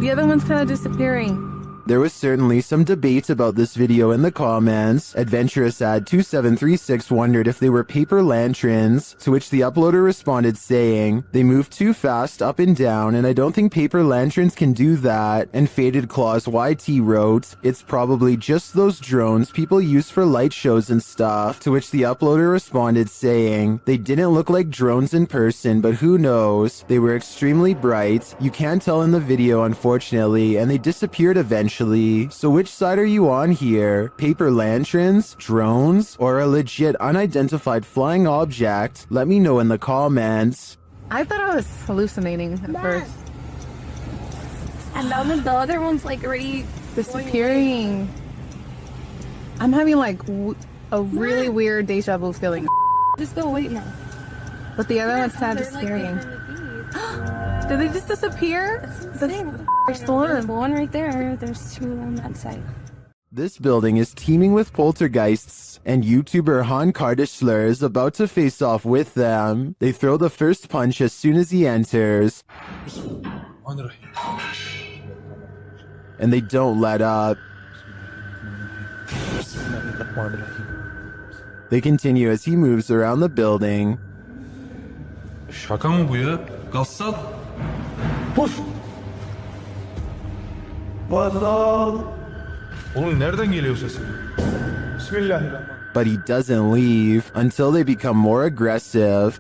The other one's kind of disappearing. There was certainly some debate about this video in the comments. Adventurous Ad 2736 wondered if they were paper lanterns, to which the uploader responded saying, "They move too fast up and down, and I don't think paper lanterns can do that." And Faded Claws YT wrote, "It's probably just those drones people use for light shows and stuff," to which the uploader responded saying, "They didn't look like drones in person, but who knows? They were extremely bright. You can't tell in the video, unfortunately, and they disappeared eventually. So which side are you on here? Paper lanterns, drones, or a legit unidentified flying object? Let me know in the comments." I thought I was hallucinating at first. And then the other one's like already Disappearing. I'm having like a really weird deja vu feeling. Just go wait now. But the other one's kind of disappearing. Did they just disappear? There's one right there. There's 2 on that side. This building is teeming with poltergeists, and YouTuber Han Kardashler is about to face off with them. They throw the first punch as soon as he enters, and they don't let up. They continue as he moves around the building. Şaka mı bu ya? Gassal. Puf! Vazal! Oğlum nereden geliyor sesin? Bismillahirrahmanirrahim. But he doesn't leave until they become more aggressive.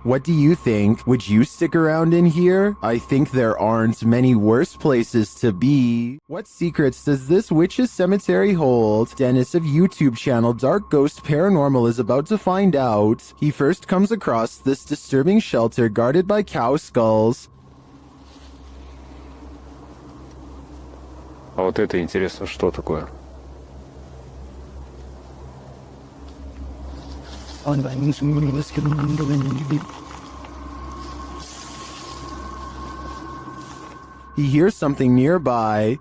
What do you think? Would you stick around in here? I think there aren't many worse places to be. What secrets does this witch's cemetery hold? Dennis of YouTube channel Dark Ghost Paranormal is about to find out. He first comes across this disturbing shelter guarded by cow skulls. А вот это интересно, что такое? He hears something nearby.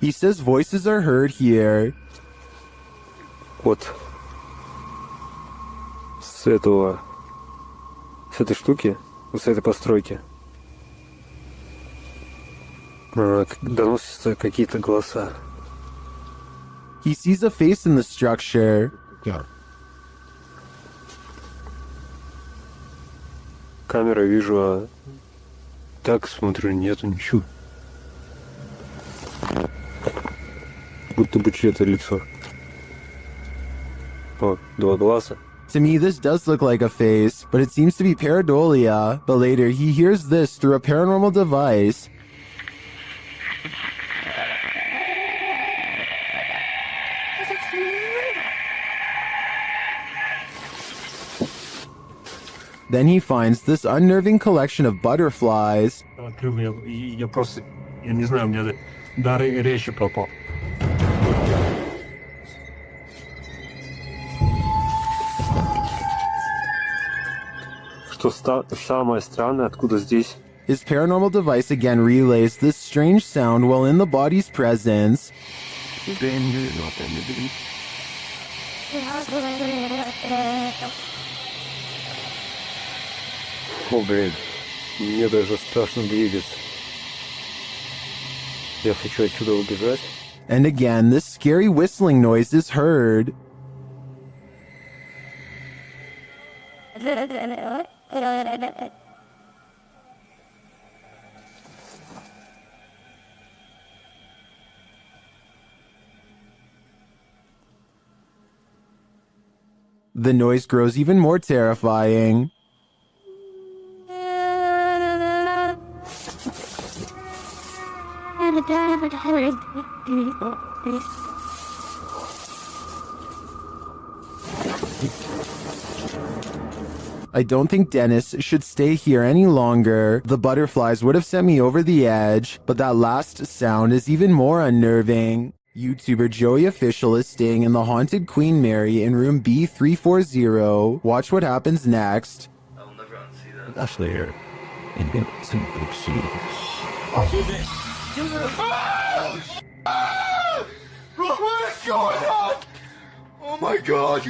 He says voices are heard here. Вот. С этой штуки, вот с этой постройки. Доносятся какие-то голоса. He sees a face in the structure. Камера вижу, а так смотрю, нету ничего. Будто бы чье-то лицо. О, два глаза. To me, this does look like a face, but it seems to be pareidolia. But later, he hears this through a paranormal device. Then he finds this unnerving collection of butterflies. Я просто, я не знаю, у меня дар речи пропал. Что самое странное, откуда здесь? His paranormal device again relays this strange sound while in the body's presence. О, блин, мне даже страшно двигаться. Я хочу отсюда убежать. And again, this scary whistling noise is heard. The noise grows even more terrifying. I don't think Dennis should stay here any longer. The butterflies would have sent me over the edge, but that last sound is even more unnerving. YouTuber Joey Official is staying in the haunted Queen Mary in room B340. Watch what happens next. Actually, here in some group C. What is going on? Oh my god.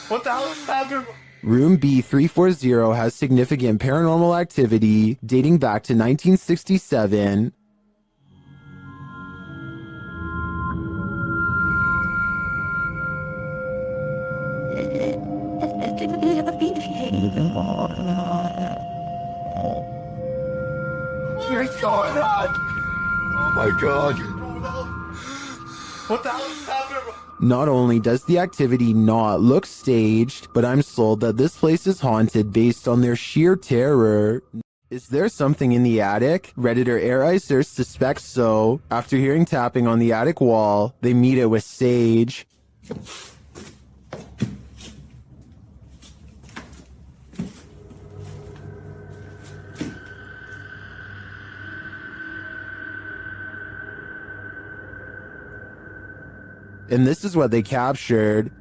What the hell is happening? Room B340 has significant paranormal activity dating back to 1967. What's going on? Oh my god. What the hell is happening? Not only does the activity not look staged, but I'm sold that this place is haunted based on their sheer terror. Is there something in the attic? Redditor Airicer suspects so. After hearing tapping on the attic wall, they meet it with Sage. And this is what they captured.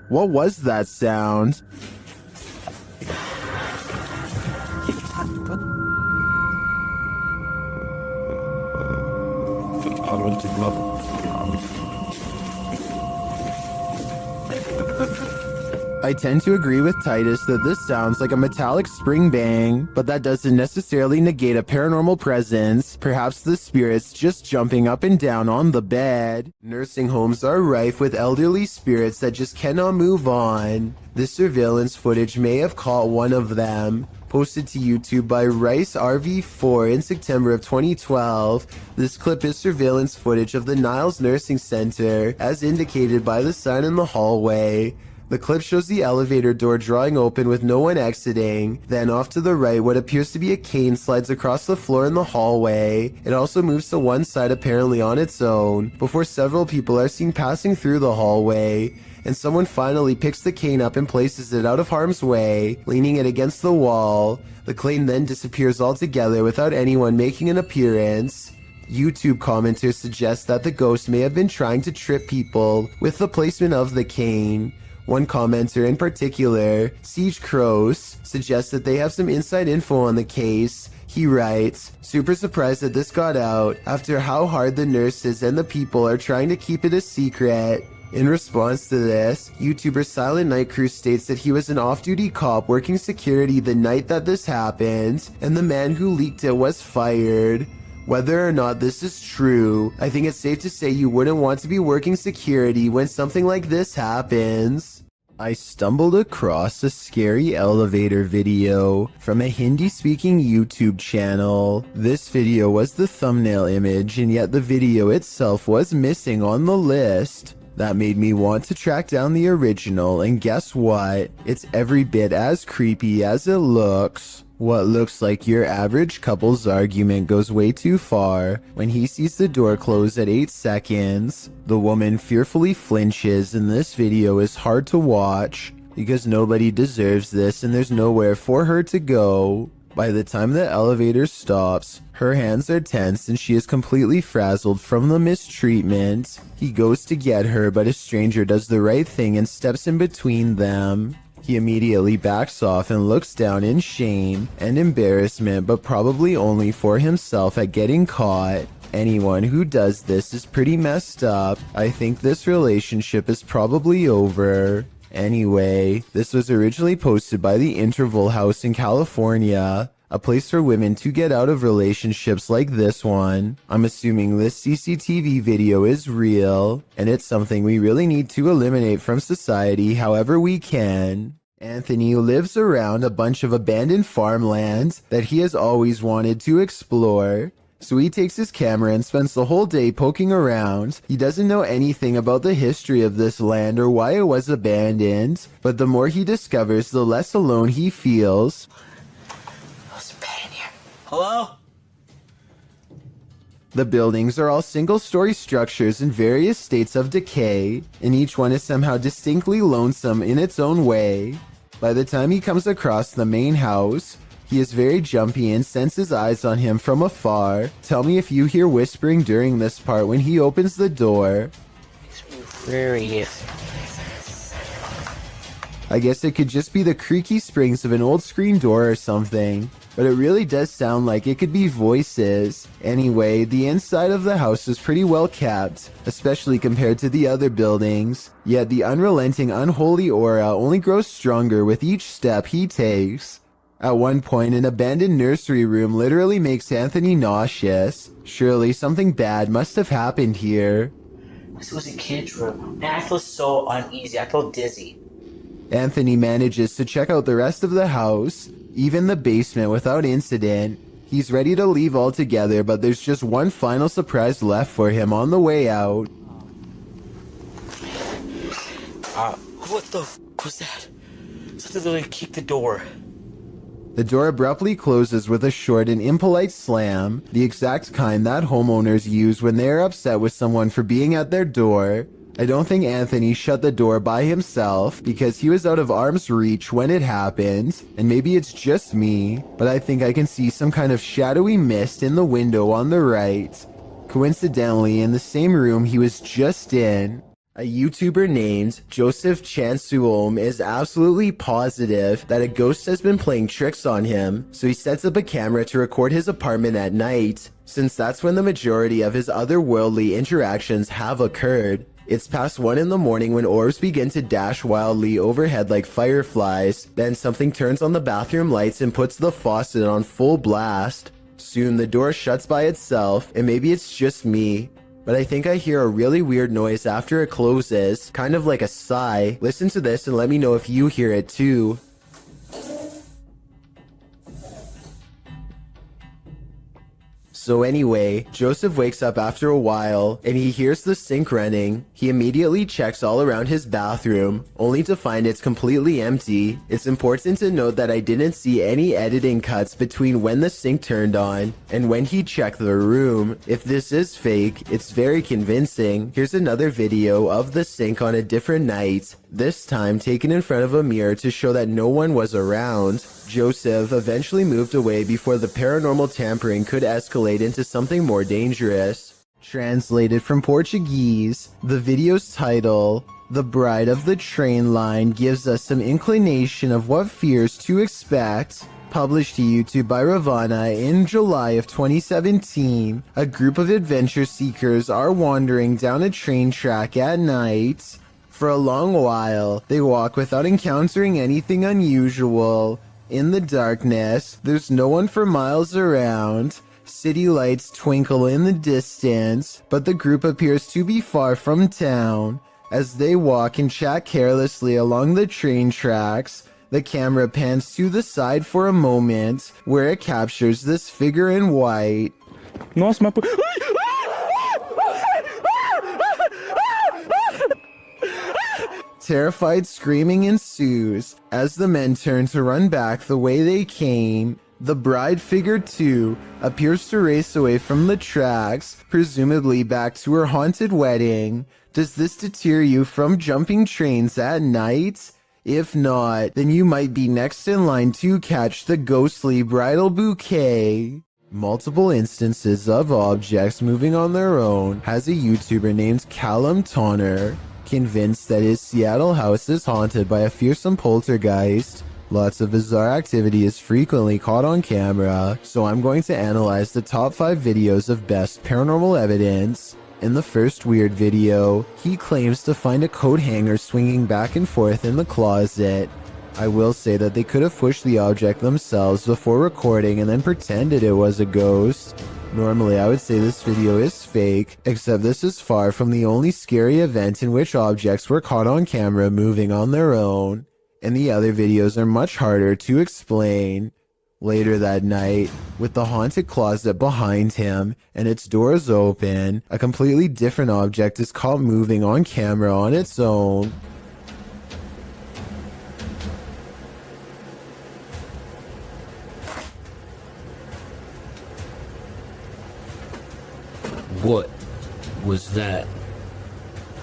What was that sound? I tend to agree with Titus that this sounds like a metallic spring bang, but that doesn't necessarily negate a paranormal presence. Perhaps the spirit's just jumping up and down on the bed. Nursing homes are rife with elderly spirits that just cannot move on. This surveillance footage may have caught one of them. Posted to YouTube by Rice RV4 in September of 2012, this clip is surveillance footage of the Niles Nursing Center, as indicated by the sign in the hallway. The clip shows the elevator door drawing open with no one exiting. Then off to the right, what appears to be a cane slides across the floor in the hallway. It also moves to one side apparently on its own, before several people are seen passing through the hallway. And someone finally picks the cane up and places it out of harm's way, leaning it against the wall. The cane then disappears altogether without anyone making an appearance. YouTube commenters suggest that the ghost may have been trying to trip people with the placement of the cane. One commenter in particular, Siege Crows, suggests that they have some inside info on the case. He writes, "Super surprised that this got out after how hard the nurses and the people are trying to keep it a secret." In response to this, YouTuber Silent Night Crew states that he was an off-duty cop working security the night that this happened, and the man who leaked it was fired. Whether or not this is true, I think it's safe to say you wouldn't want to be working security when something like this happens. I stumbled across a scary elevator video from a Hindi-speaking YouTube channel. This video was the thumbnail image, and yet the video itself was missing on the list. That made me want to track down the original, and guess what? It's every bit as creepy as it looks. What looks like your average couple's argument goes way too far when he sees the door close at 8 seconds. The woman fearfully flinches, and this video is hard to watch because nobody deserves this and there's nowhere for her to go. By the time the elevator stops, her hands are tense and she is completely frazzled from the mistreatment. He goes to get her, but a stranger does the right thing and steps in between them. He immediately backs off and looks down in shame and embarrassment, but probably only for himself at getting caught. Anyone who does this is pretty messed up. I think this relationship is probably over. Anyway, this was originally posted by the Interval House in California, a place for women to get out of relationships like this one. I'm assuming this CCTV video is real, and it's something we really need to eliminate from society however we can. Anthony lives around a bunch of abandoned farmlands that he has always wanted to explore. So he takes his camera and spends the whole day poking around. He doesn't know anything about the history of this land or why it was abandoned, but the more he discovers, the less alone he feels. Hello? The buildings are all single-story structures in various states of decay, and each one is somehow distinctly lonesome in its own way. By the time he comes across the main house, he is very jumpy and senses eyes on him from afar. Tell me if you hear whispering during this part when he opens the door. I guess it could just be the creaky springs of an old screen door or something, but it really does sound like it could be voices. Anyway, the inside of the house is pretty well kept, especially compared to the other buildings, yet the unrelenting unholy aura only grows stronger with each step he takes. At one point, an abandoned nursery room literally makes Anthony nauseous. Surely something bad must have happened here. This was a kid's room, and I feel so uneasy. I feel dizzy. Anthony manages to check out the rest of the house, even the basement, without incident. He's ready to leave altogether, but there's just one final surprise left for him on the way out. What the f was that? Something literally kicked the door. The door abruptly closes with a short and impolite slam, the exact kind that homeowners use when they are upset with someone for being at their door. I don't think Anthony shut the door by himself because he was out of arm's reach when it happened, and maybe it's just me, but I think I can see some kind of shadowy mist in the window on the right. Coincidentally, in the same room he was just in, a YouTuber named Joseph Chansuom is absolutely positive that a ghost has been playing tricks on him, so he sets up a camera to record his apartment at night, since that's when the majority of his otherworldly interactions have occurred. It's past 1 in the morning when orbs begin to dash wildly overhead like fireflies. Then something turns on the bathroom lights and puts the faucet on full blast. Soon the door shuts by itself, and maybe it's just me, but I think I hear a really weird noise after it closes, kind of like a sigh. Listen to this and let me know if you hear it too. So anyway, Joseph wakes up after a while, and he hears the sink running. He immediately checks all around his bathroom, only to find it's completely empty. It's important to note that I didn't see any editing cuts between when the sink turned on and when he checked the room. If this is fake, it's very convincing. Here's another video of the sink on a different night, this time taken in front of a mirror to show that no one was around. Joseph eventually moved away before the paranormal tampering could escalate escalate into something more dangerous. Translated from Portuguese, the video's title, The Bride of the Train Line, gives us some inclination of what fears to expect. Published to YouTube by Ravana in July of 2017, a group of adventure seekers are wandering down a train track at night. For a long while, they walk without encountering anything unusual. In the darkness, there's no one for miles around. City lights twinkle in the distance, but the group appears to be far from town. As they walk and chat carelessly along the train tracks, the camera pans to the side for a moment, where it captures this figure in white. Nossa, mas... Terrified screaming ensues as the men turn to run back the way they came. The bride figure, too, appears to race away from the tracks, presumably back to her haunted wedding. Does this deter you from jumping trains at night? If not, then you might be next in line to catch the ghostly bridal bouquet. Multiple instances of objects moving on their own has a YouTuber named Callum Tonner, convinced that his Seattle house is haunted by a fearsome poltergeist. Lots of bizarre activity is frequently caught on camera, so I'm going to analyze the top 5 videos of best paranormal evidence. In the first weird video, he claims to find a coat hanger swinging back and forth in the closet. I will say that they could have pushed the object themselves before recording and then pretended it was a ghost. Normally I would say this video is fake, except this is far from the only scary event in which objects were caught on camera moving on their own, and the other videos are much harder to explain. Later that night, with the haunted closet behind him and its doors open, a completely different object is caught moving on camera on its own. What was that?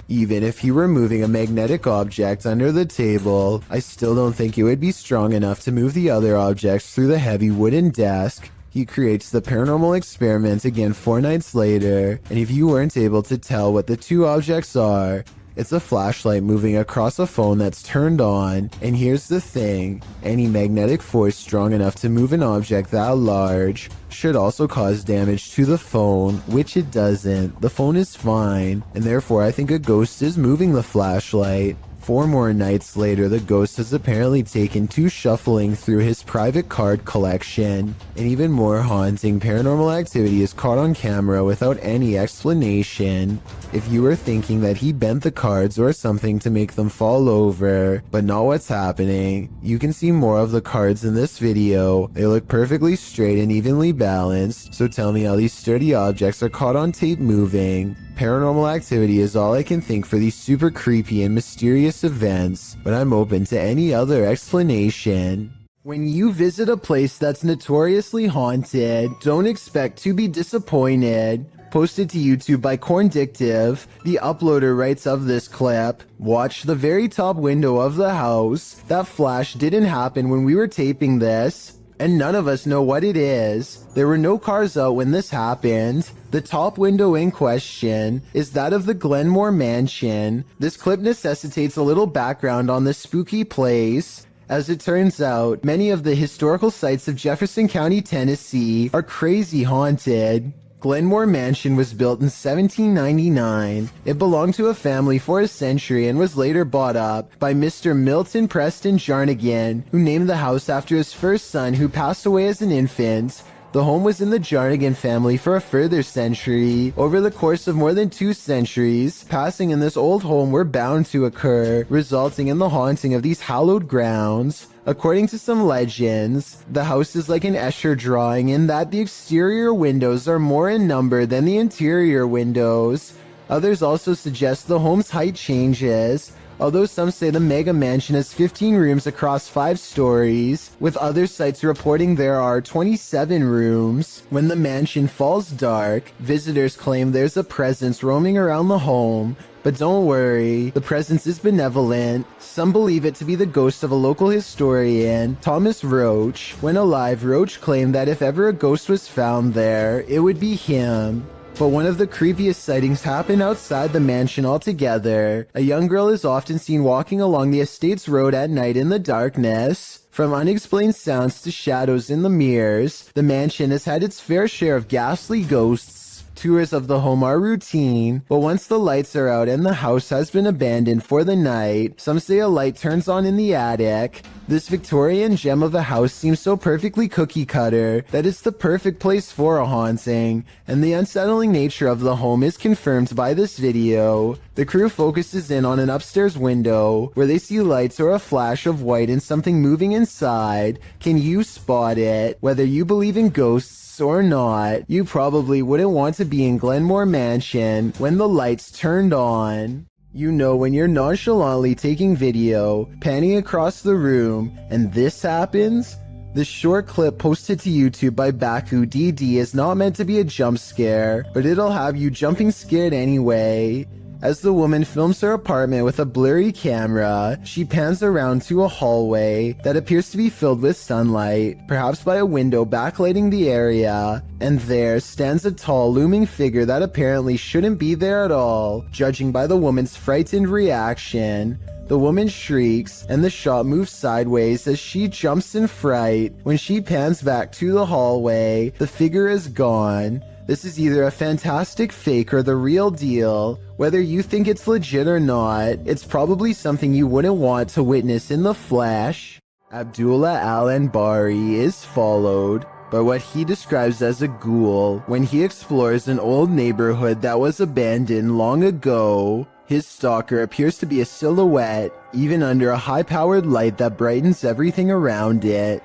Even if he were moving a magnetic object under the table, I still don't think it would be strong enough to move the other objects through the heavy wooden desk. He creates the paranormal experiment again 4 nights later, and if you weren't able to tell what the 2 objects are, it's a flashlight moving across a phone that's turned on. And here's the thing, any magnetic force strong enough to move an object that large should also cause damage to the phone, which it doesn't. The phone is fine, and therefore I think a ghost is moving the flashlight. 4 more nights later, the ghost has apparently taken to shuffling through his private card collection. And even more haunting paranormal activity is caught on camera without any explanation. If you were thinking that he bent the cards or something to make them fall over, but not what's happening, you can see more of the cards in this video. They look perfectly straight and evenly balanced, so tell me how these sturdy objects are caught on tape moving. Paranormal activity is all I can think for these super creepy and mysterious events, but I'm open to any other explanation. When you visit a place that's notoriously haunted, don't expect to be disappointed. Posted to YouTube by Corndictive, the uploader writes of this clip, "Watch the very top window of the house. That flash didn't happen when we were taping this, and none of us know what it is. There were no cars out when this happened. The top window in question is that of the Glenmore Mansion. This clip necessitates a little background on this spooky place. As it turns out, many of the historical sites of Jefferson County, Tennessee are crazy haunted. Glenmore Mansion was built in 1799. It belonged to a family for a century and was later bought up by Mr. Milton Preston Jarnigan, who named the house after his first son who passed away as an infant. The home was in the Jarnigan family for a further century. Over the course of more than 2 centuries, passing in this old home were bound to occur, resulting in the haunting of these hallowed grounds. According to some legends, the house is like an Escher drawing in that the exterior windows are more in number than the interior windows. Others also suggest the home's height changes. although some say the mega mansion has 15 rooms across 5 stories, with other sites reporting there are 27 rooms. When the mansion falls dark, visitors claim there's a presence roaming around the home. But don't worry, the presence is benevolent. Some believe it to be the ghost of a local historian, Thomas Roach. When alive, Roach claimed that if ever a ghost was found there, it would be him. But one of the creepiest sightings happened outside the mansion altogether. A young girl is often seen walking along the estate's road at night in the darkness. From unexplained sounds to shadows in the mirrors, the mansion has had its fair share of ghastly ghosts. Tours of the home are routine, but once the lights are out and the house has been abandoned for the night, some say a light turns on in the attic. This Victorian gem of a house seems so perfectly cookie cutter that it's the perfect place for a haunting, and the unsettling nature of the home is confirmed by this video. The crew focuses in on an upstairs window where they see lights or a flash of white and something moving inside. Can you spot it? Whether you believe in ghosts or not, you probably wouldn't want to be in Glenmore Mansion when the lights turned on. You know when you're nonchalantly taking video, panning across the room, and this happens? This short clip posted to YouTube by Baku DD is not meant to be a jump scare, but it'll have you jumping scared anyway. As the woman films her apartment with a blurry camera, she pans around to a hallway that appears to be filled with sunlight, perhaps by a window backlighting the area, and there stands a tall, looming figure that apparently shouldn't be there at all, judging by the woman's frightened reaction. The woman shrieks, and the shot moves sideways as she jumps in fright. When she pans back to the hallway, the figure is gone. This is either a fantastic fake or the real deal. Whether you think it's legit or not, it's probably something you wouldn't want to witness in the flesh. Abdullah Al-Anbari is followed by what he describes as a ghoul when he explores an old neighborhood that was abandoned long ago. His stalker appears to be a silhouette, even under a high-powered light that brightens everything around it.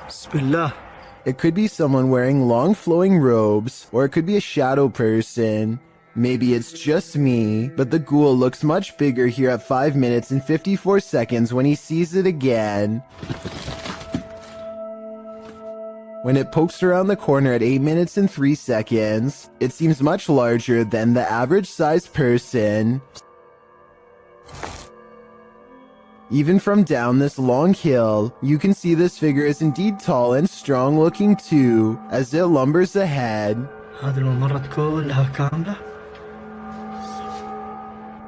Bismillah. It could be someone wearing long flowing robes, or it could be a shadow person. Maybe it's just me, but the ghoul looks much bigger here at 5 minutes and 54 seconds when he sees it again. When it pokes around the corner at 8 minutes and 3 seconds, it seems much larger than the average sized person. Even from down this long hill, you can see this figure is indeed tall and strong looking too, as it lumbers ahead.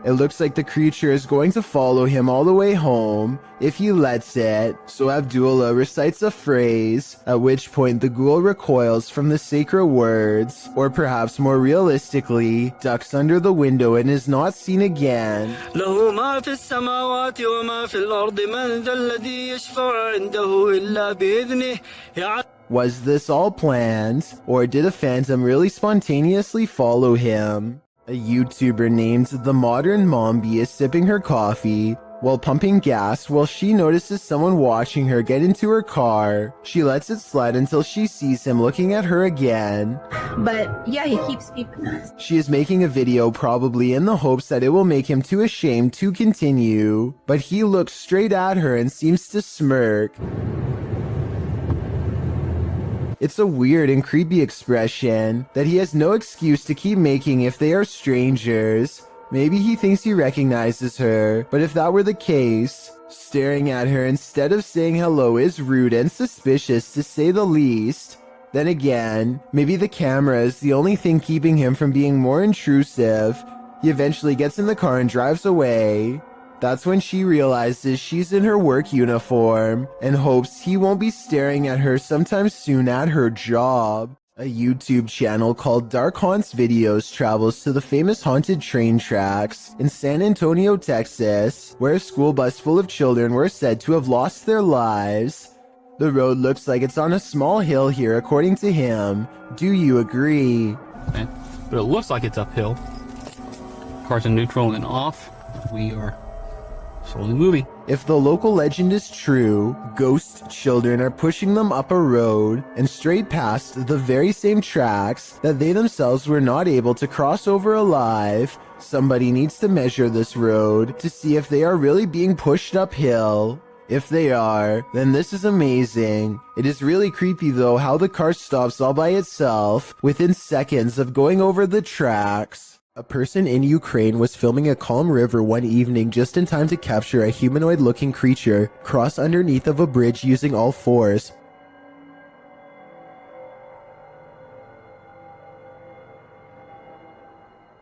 It looks like the creature is going to follow him all the way home, if he lets it, so Abdullah recites a phrase, at which point the ghoul recoils from the sacred words, or perhaps more realistically, ducks under the window and is not seen again. Was this all planned, or did a phantom really spontaneously follow him? A YouTuber named The Modern Mombi is sipping her coffee while pumping gas while she notices someone watching her get into her car. She lets it slide until she sees him looking at her again. But yeah, he keeps peeping us. She is making a video probably in the hopes that it will make him too ashamed to continue, but he looks straight at her and seems to smirk. It's a weird and creepy expression that he has no excuse to keep making if they are strangers. Maybe he thinks he recognizes her, but if that were the case, staring at her instead of saying hello is rude and suspicious to say the least. Then again, maybe the camera is the only thing keeping him from being more intrusive. He eventually gets in the car and drives away. That's when she realizes she's in her work uniform and hopes he won't be staring at her sometime soon at her job. A YouTube channel called Dark Haunts Videos travels to the famous haunted train tracks in San Antonio, Texas, where a school bus full of children were said to have lost their lives. The road looks like it's on a small hill here according to him. Do you agree? Okay. But it looks like it's uphill. Cars in neutral and off. We are Sold the movie. If the local legend is true, ghost children are pushing them up a road and straight past the very same tracks that they themselves were not able to cross over alive. Somebody needs to measure this road to see if they are really being pushed uphill. If they are, then this is amazing. It is really creepy though how the car stops all by itself within seconds of going over the tracks. A person in Ukraine was filming a calm river one evening just in time to capture a humanoid-looking creature cross underneath of a bridge using all fours.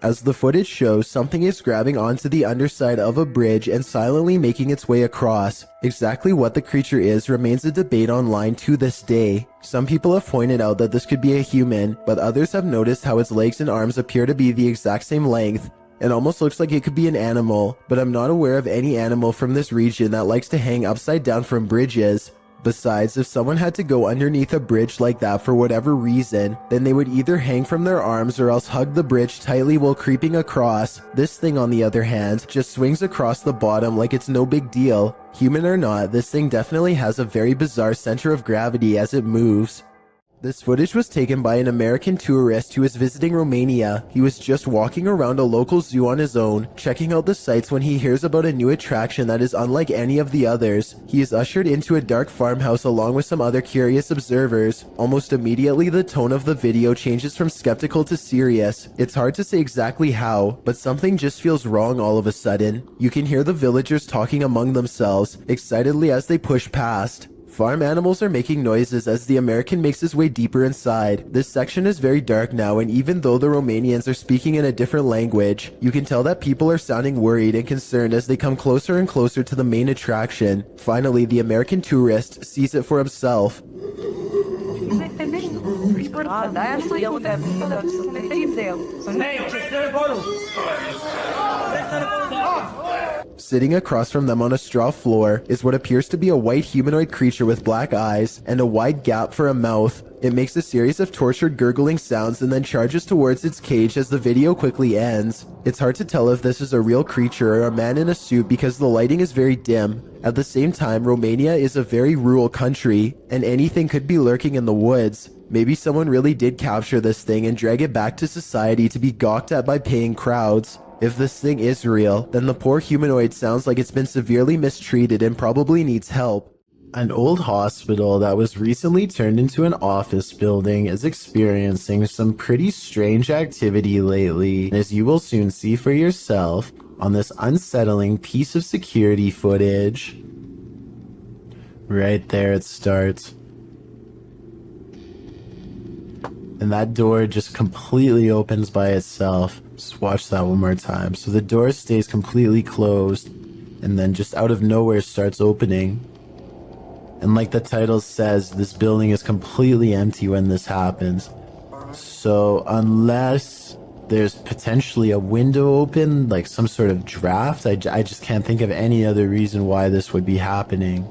As the footage shows, something is grabbing onto the underside of a bridge and silently making its way across. Exactly what the creature is remains a debate online to this day. Some people have pointed out that this could be a human, but others have noticed how its legs and arms appear to be the exact same length. It almost looks like it could be an animal, but I'm not aware of any animal from this region that likes to hang upside down from bridges. Besides, if someone had to go underneath a bridge like that for whatever reason, then they would either hang from their arms or else hug the bridge tightly while creeping across. This thing, on the other hand, just swings across the bottom like it's no big deal. Human or not, this thing definitely has a very bizarre center of gravity as it moves. This footage was taken by an American tourist who was visiting Romania. He was just walking around a local zoo on his own, checking out the sights when he hears about a new attraction that is unlike any of the others. He is ushered into a dark farmhouse along with some other curious observers. Almost immediately, the tone of the video changes from skeptical to serious. It's hard to say exactly how, but something just feels wrong all of a sudden. You can hear the villagers talking among themselves, excitedly as they push past. Farm animals are making noises as the American makes his way deeper inside. This section is very dark now, and even though the Romanians are speaking in a different language, you can tell that people are sounding worried and concerned as they come closer and closer to the main attraction. Finally, the American tourist sees it for himself. Sitting across from them on a straw floor is what appears to be a white humanoid creature with black eyes and a wide gap for a mouth. It makes a series of tortured gurgling sounds and then charges towards its cage as the video quickly ends. It's hard to tell if this is a real creature or a man in a suit because the lighting is very dim. At the same time, Romania is a very rural country, and anything could be lurking in the woods. Maybe someone really did capture this thing and drag it back to society to be gawked at by paying crowds. If this thing is real, then the poor humanoid sounds like it's been severely mistreated and probably needs help. An old hospital that was recently turned into an office building is experiencing some pretty strange activity lately, as you will soon see for yourself on this unsettling piece of security footage. Right there it starts. And that door just completely opens by itself. Just watch that one more time. So the door stays completely closed, and then just out of nowhere starts opening. And like the title says, this building is completely empty when this happens. So unless there's potentially a window open, like some sort of draft, I just can't think of any other reason why this would be happening.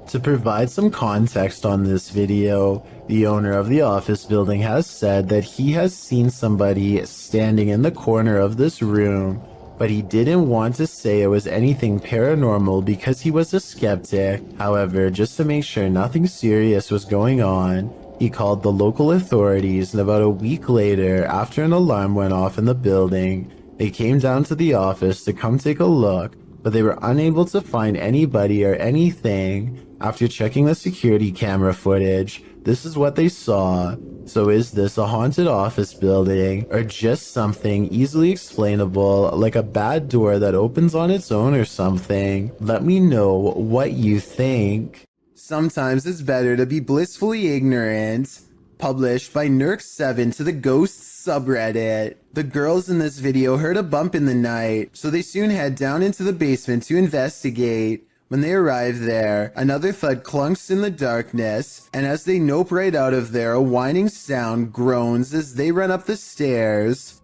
To provide some context on this video, the owner of the office building has said that he has seen somebody standing in the corner of this room, but he didn't want to say it was anything paranormal because he was a skeptic. However, just to make sure nothing serious was going on, he called the local authorities, and about a week later, after an alarm went off in the building, they came down to the office to come take a look, but they were unable to find anybody or anything. After checking the security camera footage, this is what they saw. So is this a haunted office building, or just something easily explainable, like a bad door that opens on its own or something? Let me know what you think. Sometimes it's better to be blissfully ignorant. Published by Nurk7 to the Ghosts subreddit. The girls in this video heard a bump in the night, so they soon head down into the basement to investigate. When they arrive there, another thud clunks in the darkness, and as they nope right out of there, a whining sound groans as they run up the stairs.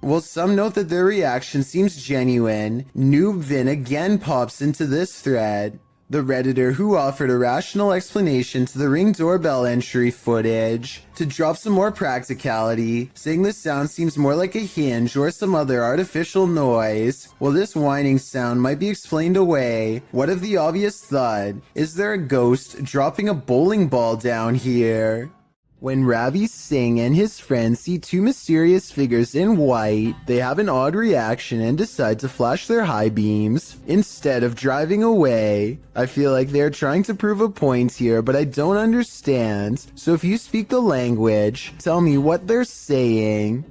While some note that their reaction seems genuine, Noob Vin again pops into this thread. The Redditor who offered a rational explanation to the Ring doorbell entry footage to drop some more practicality, saying the sound seems more like a hinge or some other artificial noise. While this whining sound might be explained away, what of the obvious thud? Is there a ghost dropping a bowling ball down here? When Ravi Singh and his friends see two mysterious figures in white, they have an odd reaction and decide to flash their high beams instead of driving away. I feel like they're trying to prove a point here, but I don't understand. So if you speak the language, tell me what they're saying.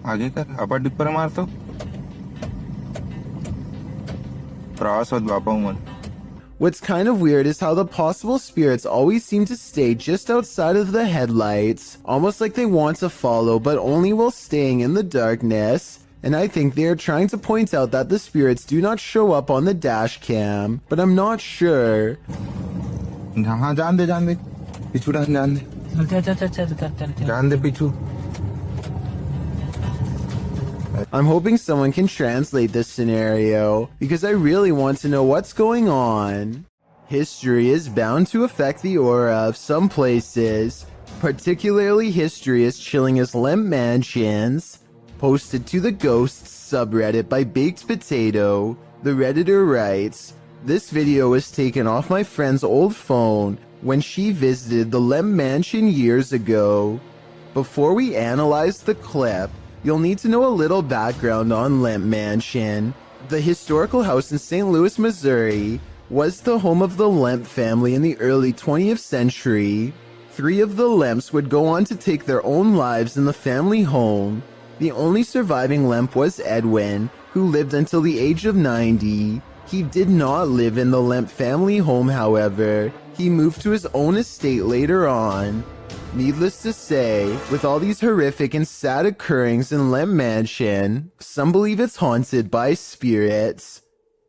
आगे कर अपर dipper मार तो प्रवास और बापा मन. What's kind of weird is how the possible spirits always seem to stay just outside of the headlights, almost like they want to follow, but only while staying in the darkness. And I think they are trying to point out that the spirits do not show up on the dash cam, but I'm not sure. हाँ जान दे पिछू जान दे पिछू. I'm hoping someone can translate this scenario, because I really want to know what's going on. History is bound to affect the aura of some places. Particularly history is chilling as Lemp Mansions. Posted to the Ghosts subreddit by Baked Potato, the Redditor writes, "This video was taken off my friend's old phone when she visited the Lemp Mansion years ago. Before we analyze the clip, you'll need to know a little background on Lemp Mansion. The historical house in St. Louis, Missouri, was the home of the Lemp family in the early 20th century. 3 of the Lemps would go on to take their own lives in the family home. The only surviving Lemp was Edwin, who lived until the age of 90. He did not live in the Lemp family home, however. He moved to his own estate later on. Needless to say, with all these horrific and sad occurrings in Lemp Mansion, some believe it's haunted by spirits.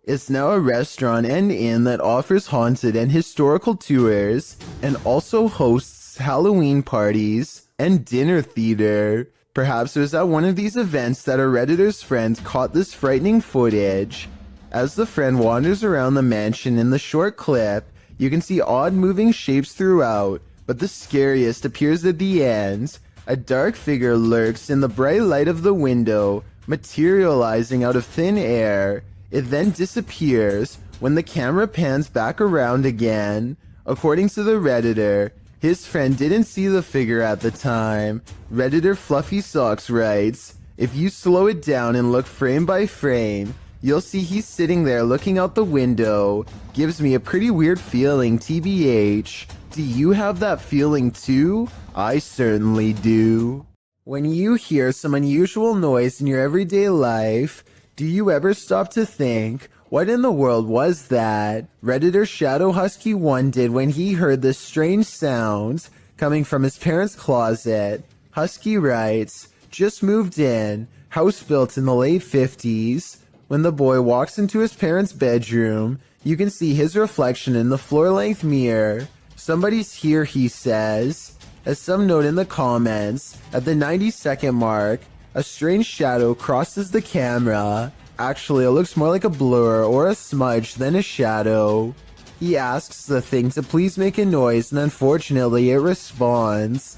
It's now a restaurant and inn that offers haunted and historical tours, and also hosts Halloween parties and dinner theater. Perhaps it was at one of these events that a Redditor's friend caught this frightening footage. As the friend wanders around the mansion in the short clip, you can see odd moving shapes throughout, but the scariest appears at the end. A dark figure lurks in the bright light of the window, materializing out of thin air. It then disappears when the camera pans back around again. According to the Redditor, his friend didn't see the figure at the time. Redditor Fluffy Socks writes, "If you slow it down and look frame by frame, you'll see he's sitting there looking out the window. Gives me a pretty weird feeling, TBH. Do you have that feeling too? I certainly do." When you hear some unusual noise in your everyday life, do you ever stop to think, what in the world was that? Redditor Shadow Husky 1 did when he heard this strange sound coming from his parents' closet. Husky writes, "Just moved in, house built in the late 50s. When the boy walks into his parents' bedroom, you can see his reflection in the floor-length mirror. Somebody's here," he says. As some note in the comments, at the 90-second mark, a strange shadow crosses the camera. Actually, it looks more like a blur or a smudge than a shadow. He asks the thing to please make a noise, and unfortunately it responds.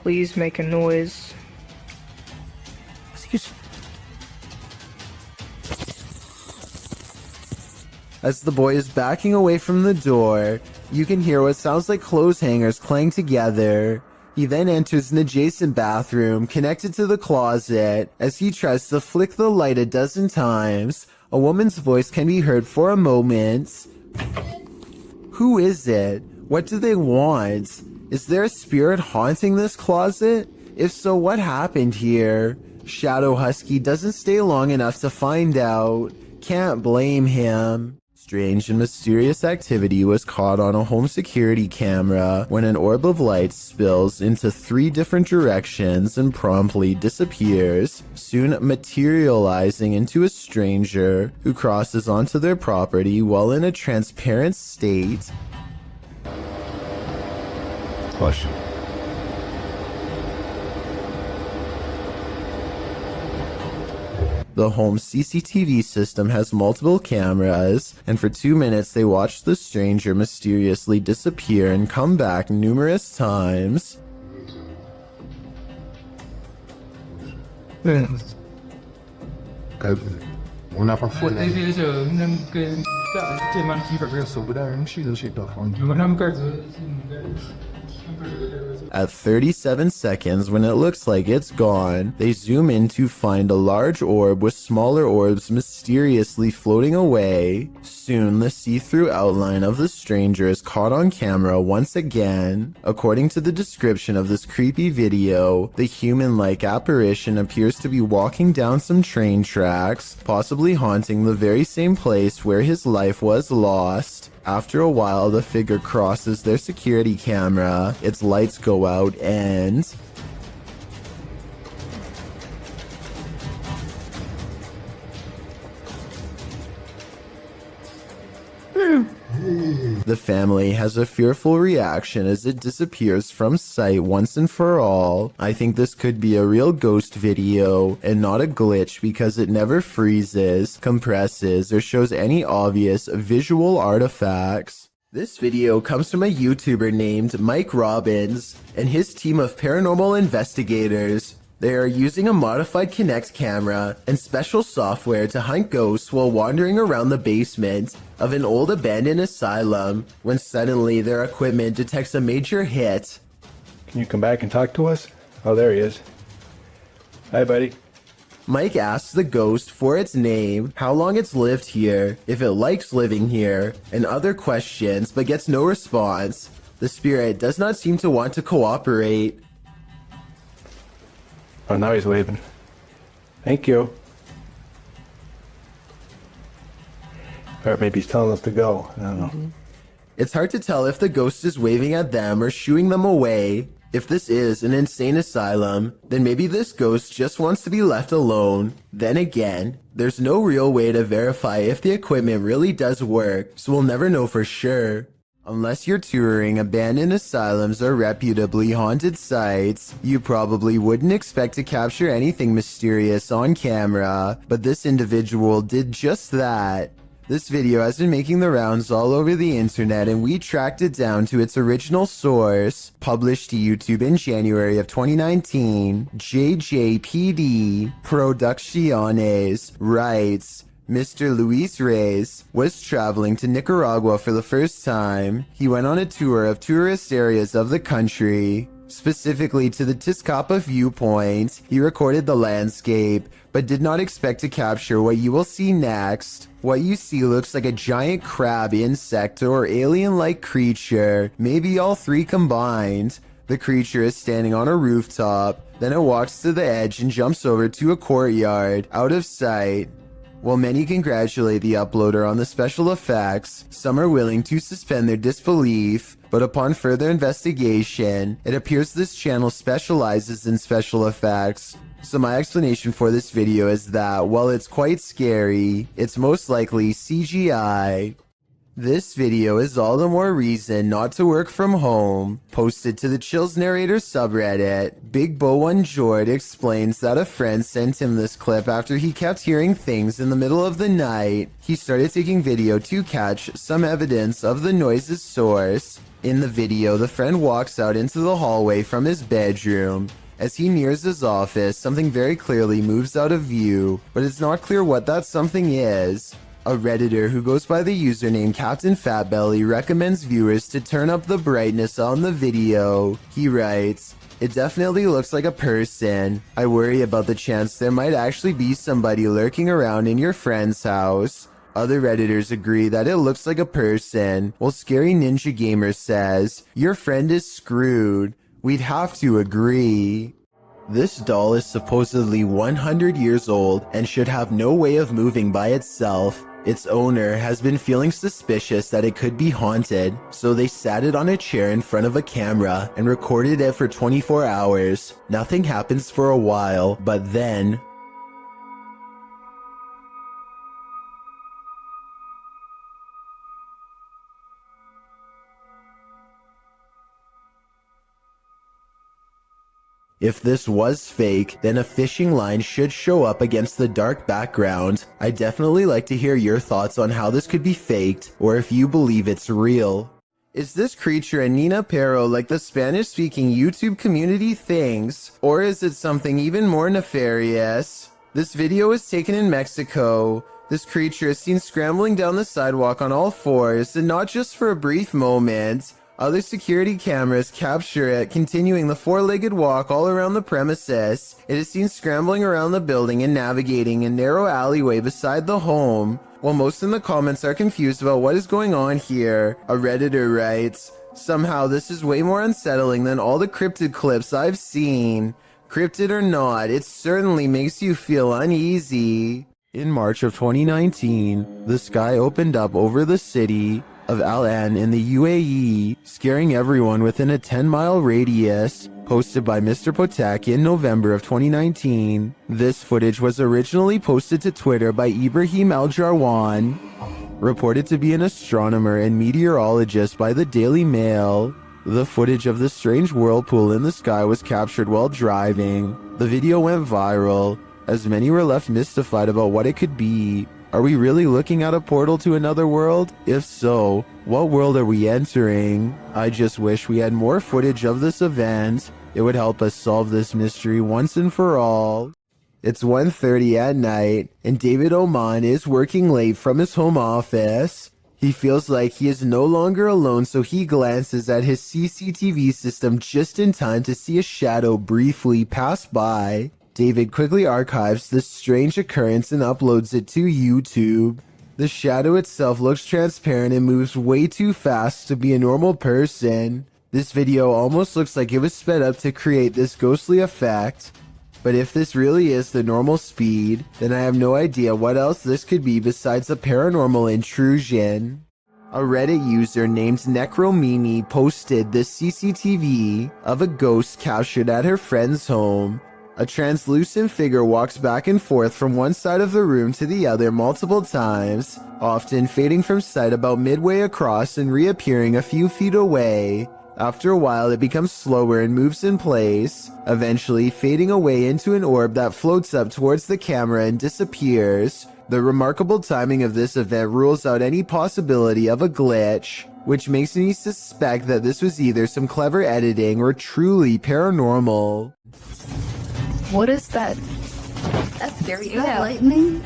Please make a noise. As the boy is backing away from the door, you can hear what sounds like clothes hangers clang together. He then enters an adjacent bathroom connected to the closet. As he tries to flick the light a dozen times, a woman's voice can be heard for a moment. Who is it? What do they want? Is there a spirit haunting this closet? If so, what happened here? Shadow Husky doesn't stay long enough to find out. Can't blame him. Strange and mysterious activity was caught on a home security camera when an orb of light spills into 3 different directions and promptly disappears, soon materializing into a stranger who crosses onto their property while in a transparent state. Question. The home CCTV system has multiple cameras, and for 2 minutes they watched the stranger mysteriously disappear and come back numerous times. On a parfois At 37 seconds, when it looks like it's gone, they zoom in to find a large orb with smaller orbs mysteriously floating away. Soon, the see-through outline of the stranger is caught on camera once again. According to the description of this creepy video, the human-like apparition appears to be walking down some train tracks, possibly haunting the very same place where his life was lost. After a while, the figure crosses their security camera, its lights go out, and the family has a fearful reaction as it disappears from sight once and for all. I think this could be a real ghost video and not a glitch because it never freezes, compresses, or shows any obvious visual artifacts. This video comes from a YouTuber named Mike Robbins and his team of paranormal investigators. They are using a modified Kinect camera and special software to hunt ghosts while wandering around the basement of an old abandoned asylum when suddenly their equipment detects a major hit. Can you come back and talk to us? Oh, there he is. Hi, buddy. Mike asks the ghost for its name, how long it's lived here, if it likes living here, and other questions, but gets no response. The spirit does not seem to want to cooperate. Oh, now he's waving. Thank you. Or maybe he's telling us to go. I don't know. It's hard to tell if the ghost is waving at them or shooing them away. If this is an insane asylum, then maybe this ghost just wants to be left alone. Then again, there's no real way to verify if the equipment really does work, so we'll never know for sure. Unless you're touring abandoned asylums or reputably haunted sites, you probably wouldn't expect to capture anything mysterious on camera, but this individual did just that. This video has been making the rounds all over the internet, and we tracked it down to its original source. Published to YouTube in January of 2019, JJPD Producciones writes, Mr. Luis Reyes was traveling to Nicaragua for the first time. He went on a tour of tourist areas of the country, specifically to the Tizcapa viewpoint. He recorded the landscape, but did not expect to capture what you will see next. What you see looks like a giant crab insect or alien-like creature, maybe all three combined. The creature is standing on a rooftop, then it walks to the edge and jumps over to a courtyard, out of sight. While many congratulate the uploader on the special effects, some are willing to suspend their disbelief, but upon further investigation, it appears this channel specializes in special effects. So my explanation for this video is that, while it's quite scary, it's most likely CGI. This video is all the more reason not to work from home. Posted to the Chills Narrator subreddit, Big Bo One Jord explains that a friend sent him this clip after he kept hearing things in the middle of the night. He started taking video to catch some evidence of the noise's source. In the video, the friend walks out into the hallway from his bedroom. As he nears his office, something very clearly moves out of view, but it's not clear what that something is. A Redditor who goes by the username Captain Fatbelly recommends viewers to turn up the brightness on the video. He writes, "It definitely looks like a person. I worry about the chance there might actually be somebody lurking around in your friend's house." Other Redditors agree that it looks like a person, while Scary Ninja Gamer says, "Your friend is screwed." We'd have to agree. This doll is supposedly 100 years old and should have no way of moving by itself. Its owner has been feeling suspicious that it could be haunted, so they sat it on a chair in front of a camera and recorded it for 24 hours. Nothing happens for a while, but then... If this was fake, then a fishing line should show up against the dark background. I'd definitely like to hear your thoughts on how this could be faked, or if you believe it's real. Is this creature a Nina Pero like the Spanish-speaking YouTube community thinks, or is it something even more nefarious? This video was taken in Mexico. This creature is seen scrambling down the sidewalk on all fours, and not just for a brief moment. Other security cameras capture it continuing the four-legged walk all around the premises. It is seen scrambling around the building and navigating a narrow alleyway beside the home. While most in the comments are confused about what is going on here, a Redditor writes, "Somehow this is way more unsettling than all the cryptid clips I've seen. Cryptid or not, it certainly makes you feel uneasy." In March of 2019, the sky opened up over the city of Al Ain in the UAE, scaring everyone within a 10-mile radius. Posted by Mr. Potak in November of 2019. This footage was originally posted to Twitter by Ibrahim Al-Jarwan, reported to be an astronomer and meteorologist by the Daily Mail. The footage of the strange whirlpool in the sky was captured while driving. The video went viral, as many were left mystified about what it could be. Are we really looking at a portal to another world? If so, what world are we entering? I just wish we had more footage of this event. It would help us solve this mystery once and for all. It's 1:30 at night, and David Oman is working late from his home office. He feels like he is no longer alone, so he glances at his CCTV system just in time to see a shadow briefly pass by. David quickly archives this strange occurrence and uploads it to YouTube. The shadow itself looks transparent and moves way too fast to be a normal person. This video almost looks like it was sped up to create this ghostly effect. But if this really is the normal speed, then I have no idea what else this could be besides a paranormal intrusion. A Reddit user named Necromimi posted this CCTV of a ghost captured at her friend's home. A translucent figure walks back and forth from one side of the room to the other multiple times, often fading from sight about midway across and reappearing a few feet away. After a while, it becomes slower and moves in place, eventually fading away into an orb that floats up towards the camera and disappears. The remarkable timing of this event rules out any possibility of a glitch, which makes me suspect that this was either some clever editing or truly paranormal. What is that? That's scary. Is that lightning?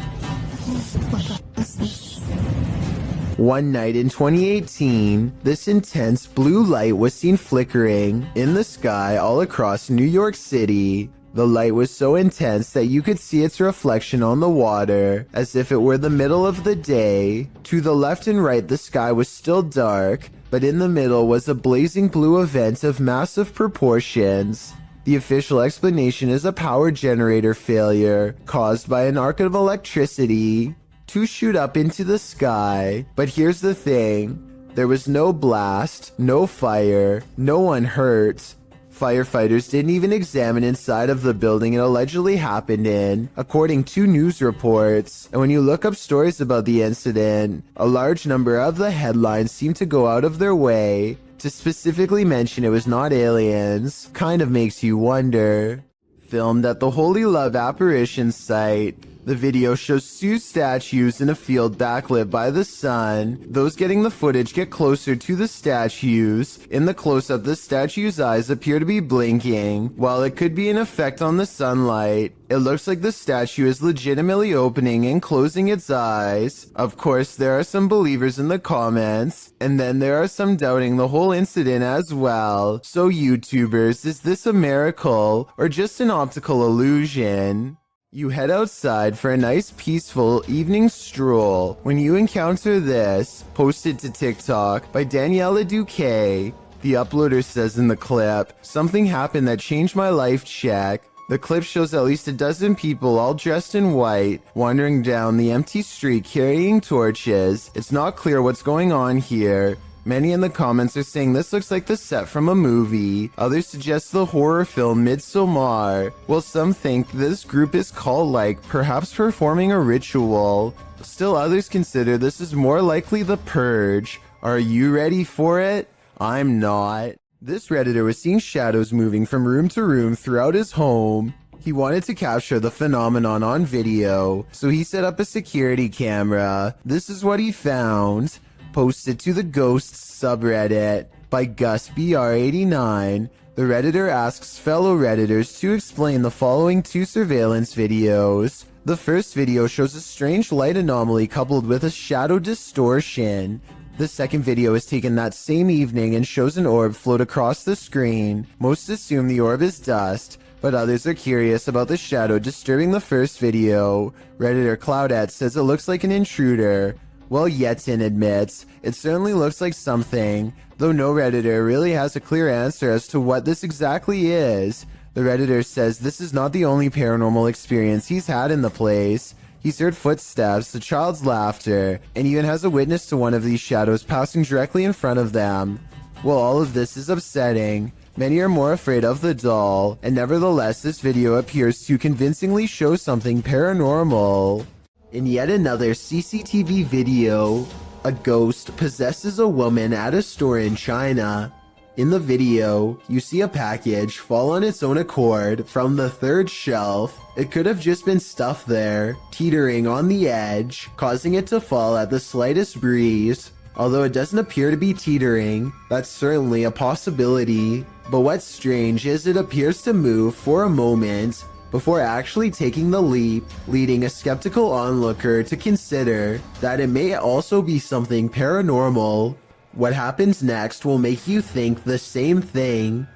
One night in 2018, this intense blue light was seen flickering in the sky all across New York City. The light was so intense that you could see its reflection on the water, as if it were the middle of the day. To the left and right, the sky was still dark, but in the middle was a blazing blue event of massive proportions. The official explanation is a power generator failure caused by an arc of electricity to shoot up into the sky. But here's the thing, there was no blast, no fire, no one hurt. Firefighters didn't even examine inside of the building it allegedly happened in, according to news reports. And when you look up stories about the incident, a large number of the headlines seem to go out of their way to specifically mention it was not aliens. Kind of makes you wonder. Filmed at the Holy Love Apparition site, the video shows two statues in a field backlit by the sun. Those getting the footage get closer to the statues. In the close-up, the statue's eyes appear to be blinking. While it could be an effect on the sunlight, it looks like the statue is legitimately opening and closing its eyes. Of course, there are some believers in the comments, and then there are some doubting the whole incident as well. So YouTubers, is this a miracle or just an optical illusion? You head outside for a nice peaceful evening stroll when you encounter this, posted to TikTok by Daniela Duque. The uploader says in the clip, "Something happened that changed my life, check." The clip shows at least a dozen people all dressed in white, wandering down the empty street carrying torches. It's not clear what's going on here. Many in the comments are saying this looks like the set from a movie. Others suggest the horror film Midsommar. While some think this group is cult-like, perhaps performing a ritual. Still others consider this is more likely the Purge. Are you ready for it? I'm not. This Redditor was seeing shadows moving from room to room throughout his home. He wanted to capture the phenomenon on video, so he set up a security camera. This is what he found. Posted to the Ghosts subreddit by GusBR89. The Redditor asks fellow Redditors to explain the following two surveillance videos. The first video shows a strange light anomaly coupled with a shadow distortion. The second video is taken that same evening and shows an orb float across the screen. Most assume the orb is dust, but others are curious about the shadow disturbing the first video. Redditor Cloudette says it looks like an intruder, while Yetin admits it certainly looks like something, though no Redditor really has a clear answer as to what this exactly is. The Redditor says this is not the only paranormal experience he's had in the place. He's heard footsteps, a child's laughter, and even has a witness to one of these shadows passing directly in front of them. While all of this is upsetting, many are more afraid of the doll, and nevertheless this video appears to convincingly show something paranormal. In yet another CCTV video, a ghost possesses a woman at a store in China. In the video, you see a package fall on its own accord from the third shelf. It could have just been stuff there, teetering on the edge, causing it to fall at the slightest breeze. Although it doesn't appear to be teetering, that's certainly a possibility. But what's strange is it appears to move for a moment before actually taking the leap, leading a skeptical onlooker to consider that it may also be something paranormal. What happens next will make you think the same thing.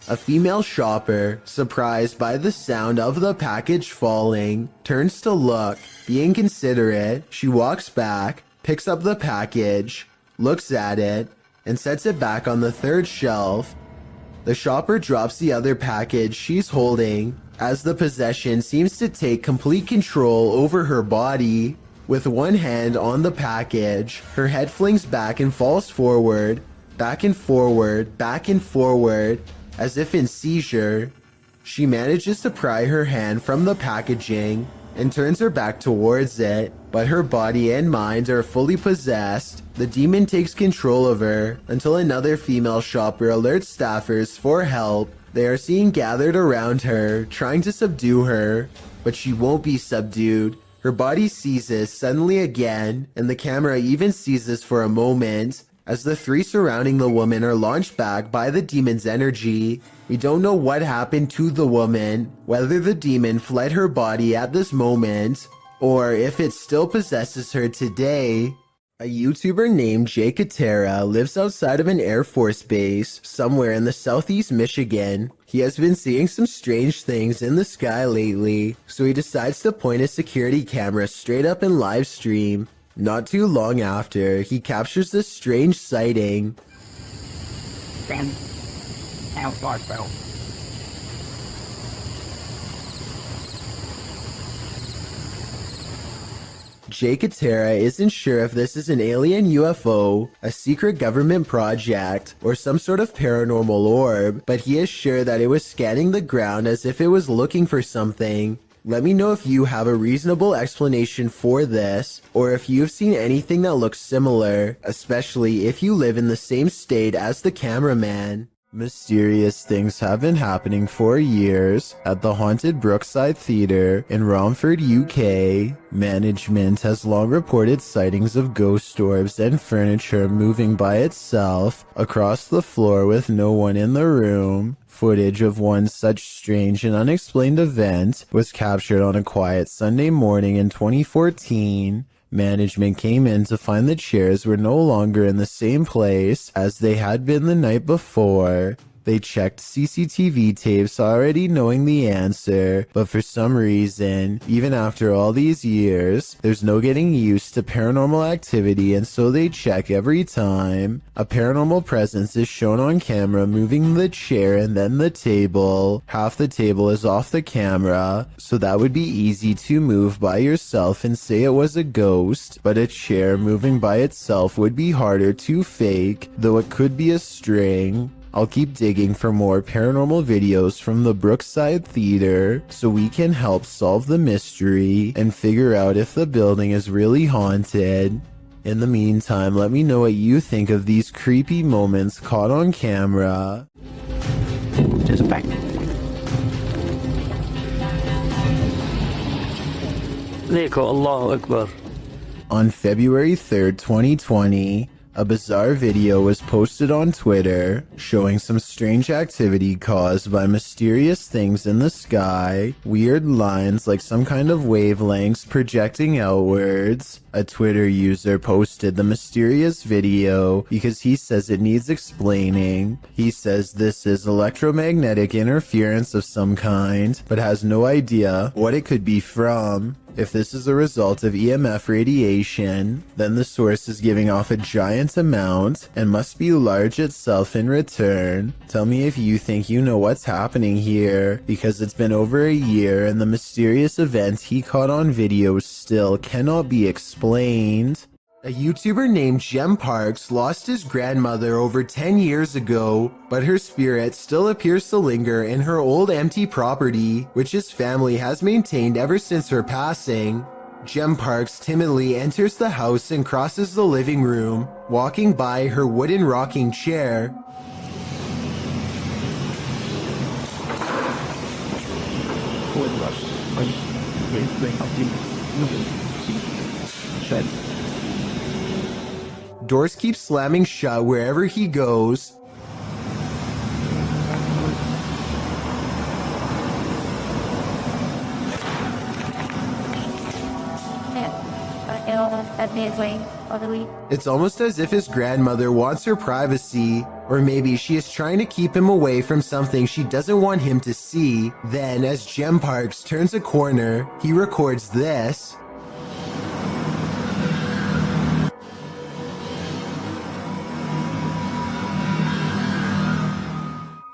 A female shopper, surprised by the sound of the package falling, turns to look. Being considerate, she walks back, picks up the package, looks at it, and sets it back on the third shelf. The shopper drops the other package she's holding, as the possession seems to take complete control over her body. With one hand on the package, her head flings back and falls forward, back and forward, back and forward, as if in seizure. She manages to pry her hand from the packaging and turns her back towards it, but her body and mind are fully possessed. The demon takes control of her until another female shopper alerts staffers for help. They are seen gathered around her, trying to subdue her, but she won't be subdued. Her body seizes suddenly again, and the camera even seizes for a moment, as the three surrounding the woman are launched back by the demon's energy. We don't know what happened to the woman, whether the demon fled her body at this moment, or if it still possesses her today. A YouTuber named Jay Katera lives outside of an Air Force base somewhere in the southeast Michigan. He has been seeing some strange things in the sky lately, so he decides to point his security camera straight up and live stream. Not too long after, he captures this strange sighting. Jay Katera isn't sure if this is an alien UFO, a secret government project, or some sort of paranormal orb, but he is sure that it was scanning the ground as if it was looking for something. Let me know if you have a reasonable explanation for this, or if you've seen anything that looks similar, especially if you live in the same state as the cameraman. Mysterious things have been happening for years at the haunted Brookside Theatre in Romford, UK. Management has long reported sightings of ghost orbs and furniture moving by itself across the floor with no one in the room. Footage of one such strange and unexplained event was captured on a quiet Sunday morning in 2014. Management came in to find the chairs were no longer in the same place as they had been the night before. They checked CCTV tapes already knowing the answer, but for some reason, even after all these years, there's no getting used to paranormal activity, and so they check every time. A paranormal presence is shown on camera moving the chair and then the table. Half the table is off the camera, so that would be easy to move by yourself and say it was a ghost, but a chair moving by itself would be harder to fake, though it could be a string. I'll keep digging for more paranormal videos from the Brookside Theatre so we can help solve the mystery and figure out if the building is really haunted. In the meantime, let me know what you think of these creepy moments caught on camera. Just back. Allahu Akbar. On February 3rd, 2020, a bizarre video was posted on Twitter showing some strange activity caused by mysterious things in the sky, weird lines like some kind of wavelengths projecting outwards. A Twitter user posted the mysterious video because he says it needs explaining. He says this is electromagnetic interference of some kind, but has no idea what it could be from. If this is a result of EMF radiation, then the source is giving off a giant amount and must be large itself in return. Tell me if you think you know what's happening here, because it's been over a year and the mysterious event he caught on video still cannot be explained. A YouTuber named Gem Parks lost his grandmother over 10 years ago, but her spirit still appears to linger in her old empty property, which his family has maintained ever since her passing. Gem Parks timidly enters the house and crosses the living room, walking by her wooden rocking chair. Doors keep slamming shut wherever he goes. It's almost as if his grandmother wants her privacy, or maybe she is trying to keep him away from something she doesn't want him to see. Then, as Gem Parks turns a corner, he records this.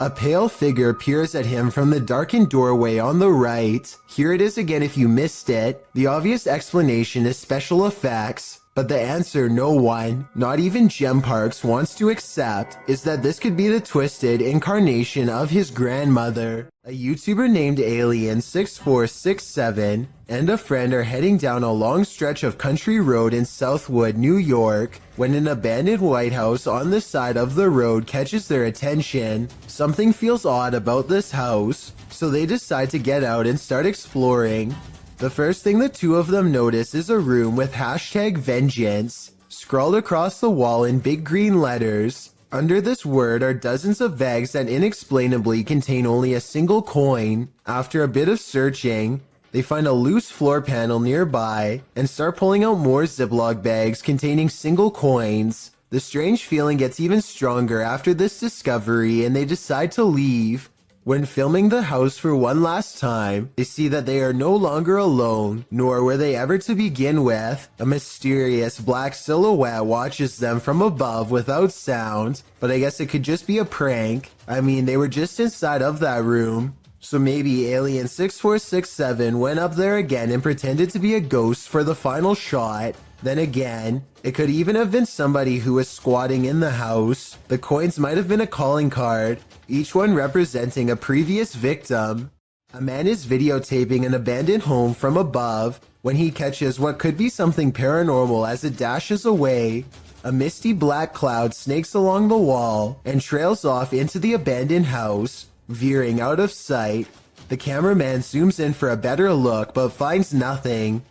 A pale figure peers at him from the darkened doorway on the right. Here it is again if you missed it. The obvious explanation is special effects, but the answer no one, not even Gem Parks, wants to accept is that this could be the twisted incarnation of his grandmother. A YouTuber named Alien6467 and a friend are heading down a long stretch of country road in Southwood, New York, when an abandoned White House on the side of the road catches their attention. Something feels odd about this house, so they decide to get out and start exploring. The first thing the two of them notice is a room with #vengeance scrawled across the wall in big green letters. Under this word are dozens of bags that inexplainably contain only a single coin. After a bit of searching, they find a loose floor panel nearby and start pulling out more Ziploc bags containing single coins. The strange feeling gets even stronger after this discovery and they decide to leave. When filming the house for one last time, they see that they are no longer alone, nor were they ever to begin with. A mysterious black silhouette watches them from above without sound, but I guess it could just be a prank. I mean, they were just inside of that room. So maybe Alien6467 went up there again and pretended to be a ghost for the final shot. Then again, it could even have been somebody who was squatting in the house. The coins might have been a calling card, each one representing a previous victim. A man is videotaping an abandoned home from above when he catches what could be something paranormal as it dashes away. A misty black cloud snakes along the wall and trails off into the abandoned house, veering out of sight. The cameraman zooms in for a better look but finds nothing.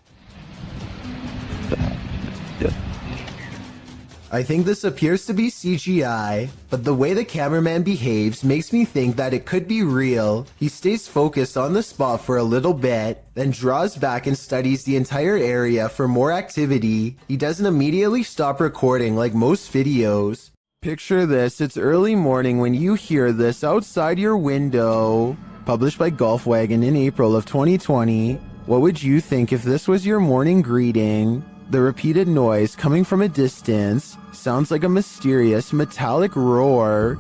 I think this appears to be CGI, but the way the cameraman behaves makes me think that it could be real. He stays focused on the spot for a little bit, then draws back and studies the entire area for more activity. He doesn't immediately stop recording like most videos. Picture this, it's early morning when you hear this outside your window. Published by Golfwagon in April of 2020. What would you think if this was your morning greeting? The repeated noise coming from a distance sounds like a mysterious metallic roar.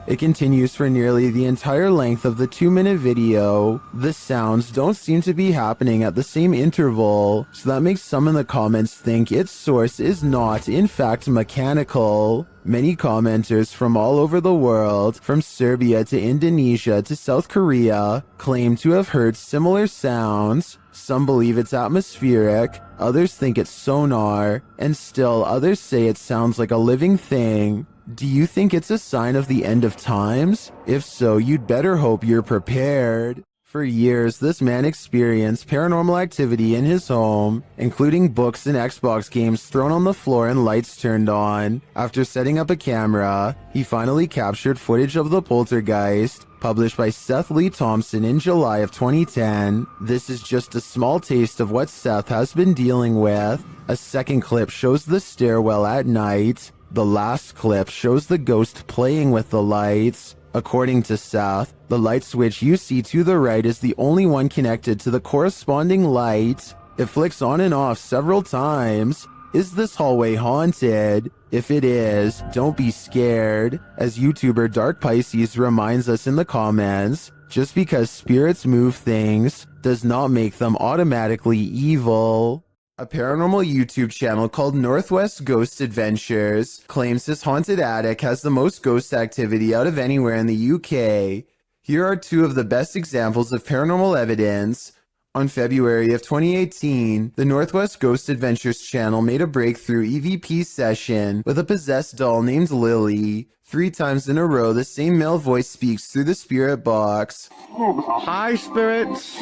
It continues for nearly the entire length of the 2-minute video. The sounds don't seem to be happening at the same interval, so that makes some in the comments think its source is not, in fact, mechanical. Many commenters from all over the world, from Serbia to Indonesia to South Korea, claim to have heard similar sounds. Some believe it's atmospheric, others think it's sonar, and still others say it sounds like a living thing. Do you think it's a sign of the end of times? If so, you'd better hope you're prepared. For years, this man experienced paranormal activity in his home, including books and Xbox games thrown on the floor and lights turned on. After setting up a camera, he finally captured footage of the poltergeist, published by Seth Lee Thompson in July of 2010. This is just a small taste of what Seth has been dealing with. A second clip shows the stairwell at night. The last clip shows the ghost playing with the lights. According to Seth, the light switch you see to the right is the only one connected to the corresponding light. It flicks on and off several times. Is this hallway haunted? If it is, don't be scared. As YouTuber Dark Pisces reminds us in the comments, just because spirits move things does not make them automatically evil. A paranormal YouTube channel called Northwest Ghost Adventures claims his haunted attic has the most ghost activity out of anywhere in the UK. Here are two of the best examples of paranormal evidence. On February of 2018, the Northwest Ghost Adventures channel made a breakthrough EVP session with a possessed doll named Lily. 3 times in a row, the same male voice speaks through the spirit box. Hi, spirits.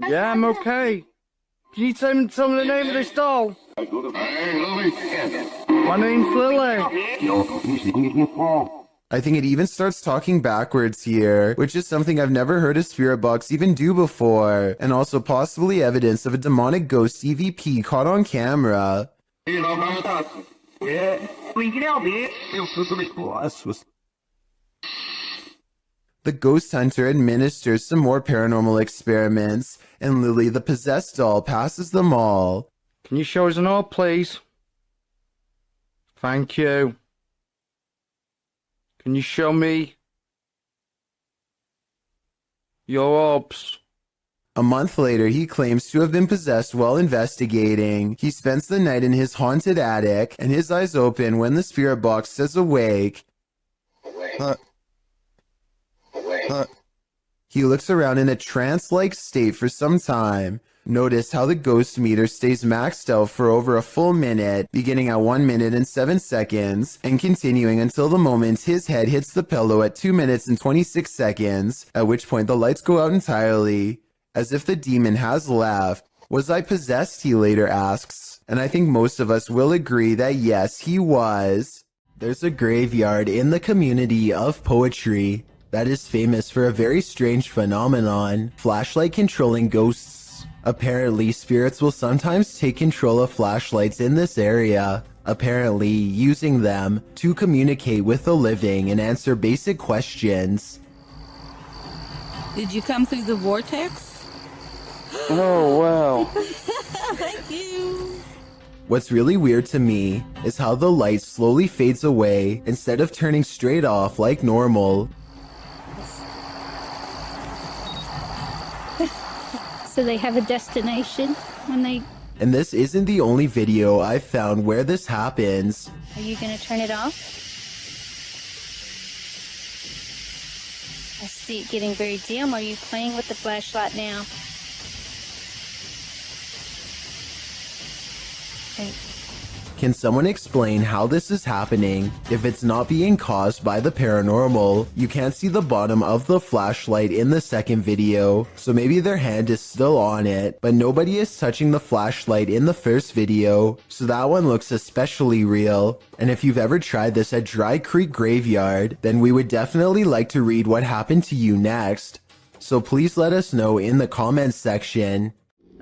Yeah, I'm okay. Can you tell me the name of this doll? My name's Lily. I think it even starts talking backwards here, which is something I've never heard a spirit box even do before, and also possibly evidence of a demonic ghost EVP caught on camera. The ghost hunter administers some more paranormal experiments, and Lily, the possessed doll, passes them all. Can you show us an orb, please? Thank you. Can you show me your orbs? A month later, he claims to have been possessed while investigating. He spends the night in his haunted attic, and his eyes open when the spirit box says awake. He looks around in a trance-like state for some time. Notice how the ghost meter stays maxed out for over a full minute, beginning at 1 minute and 7 seconds, and continuing until the moment his head hits the pillow at 2 minutes and 26 seconds, at which point the lights go out entirely. As if the demon has left. Was I possessed, he later asks, and I think most of us will agree that yes, he was. There's a graveyard in the community of poetry that is famous for a very strange phenomenon, flashlight controlling ghosts. Apparently, spirits will sometimes take control of flashlights in this area, apparently using them to communicate with the living and answer basic questions. Did you come through the vortex? Oh, wow. Thank you. What's really weird to me is how the light slowly fades away instead of turning straight off like normal. So they have a destination when they... And this isn't the only video I've found where this happens. Are you gonna turn it off? I see it getting very dim. Are you playing with the flashlight now? Okay. Can someone explain how this is happening? If it's not being caused by the paranormal, you can't see the bottom of the flashlight in the second video, so maybe their hand is still on it, but nobody is touching the flashlight in the first video, so that one looks especially real. And if you've ever tried this at Dry Creek Graveyard, then we would definitely like to read what happened to you next. So please let us know in the comments section.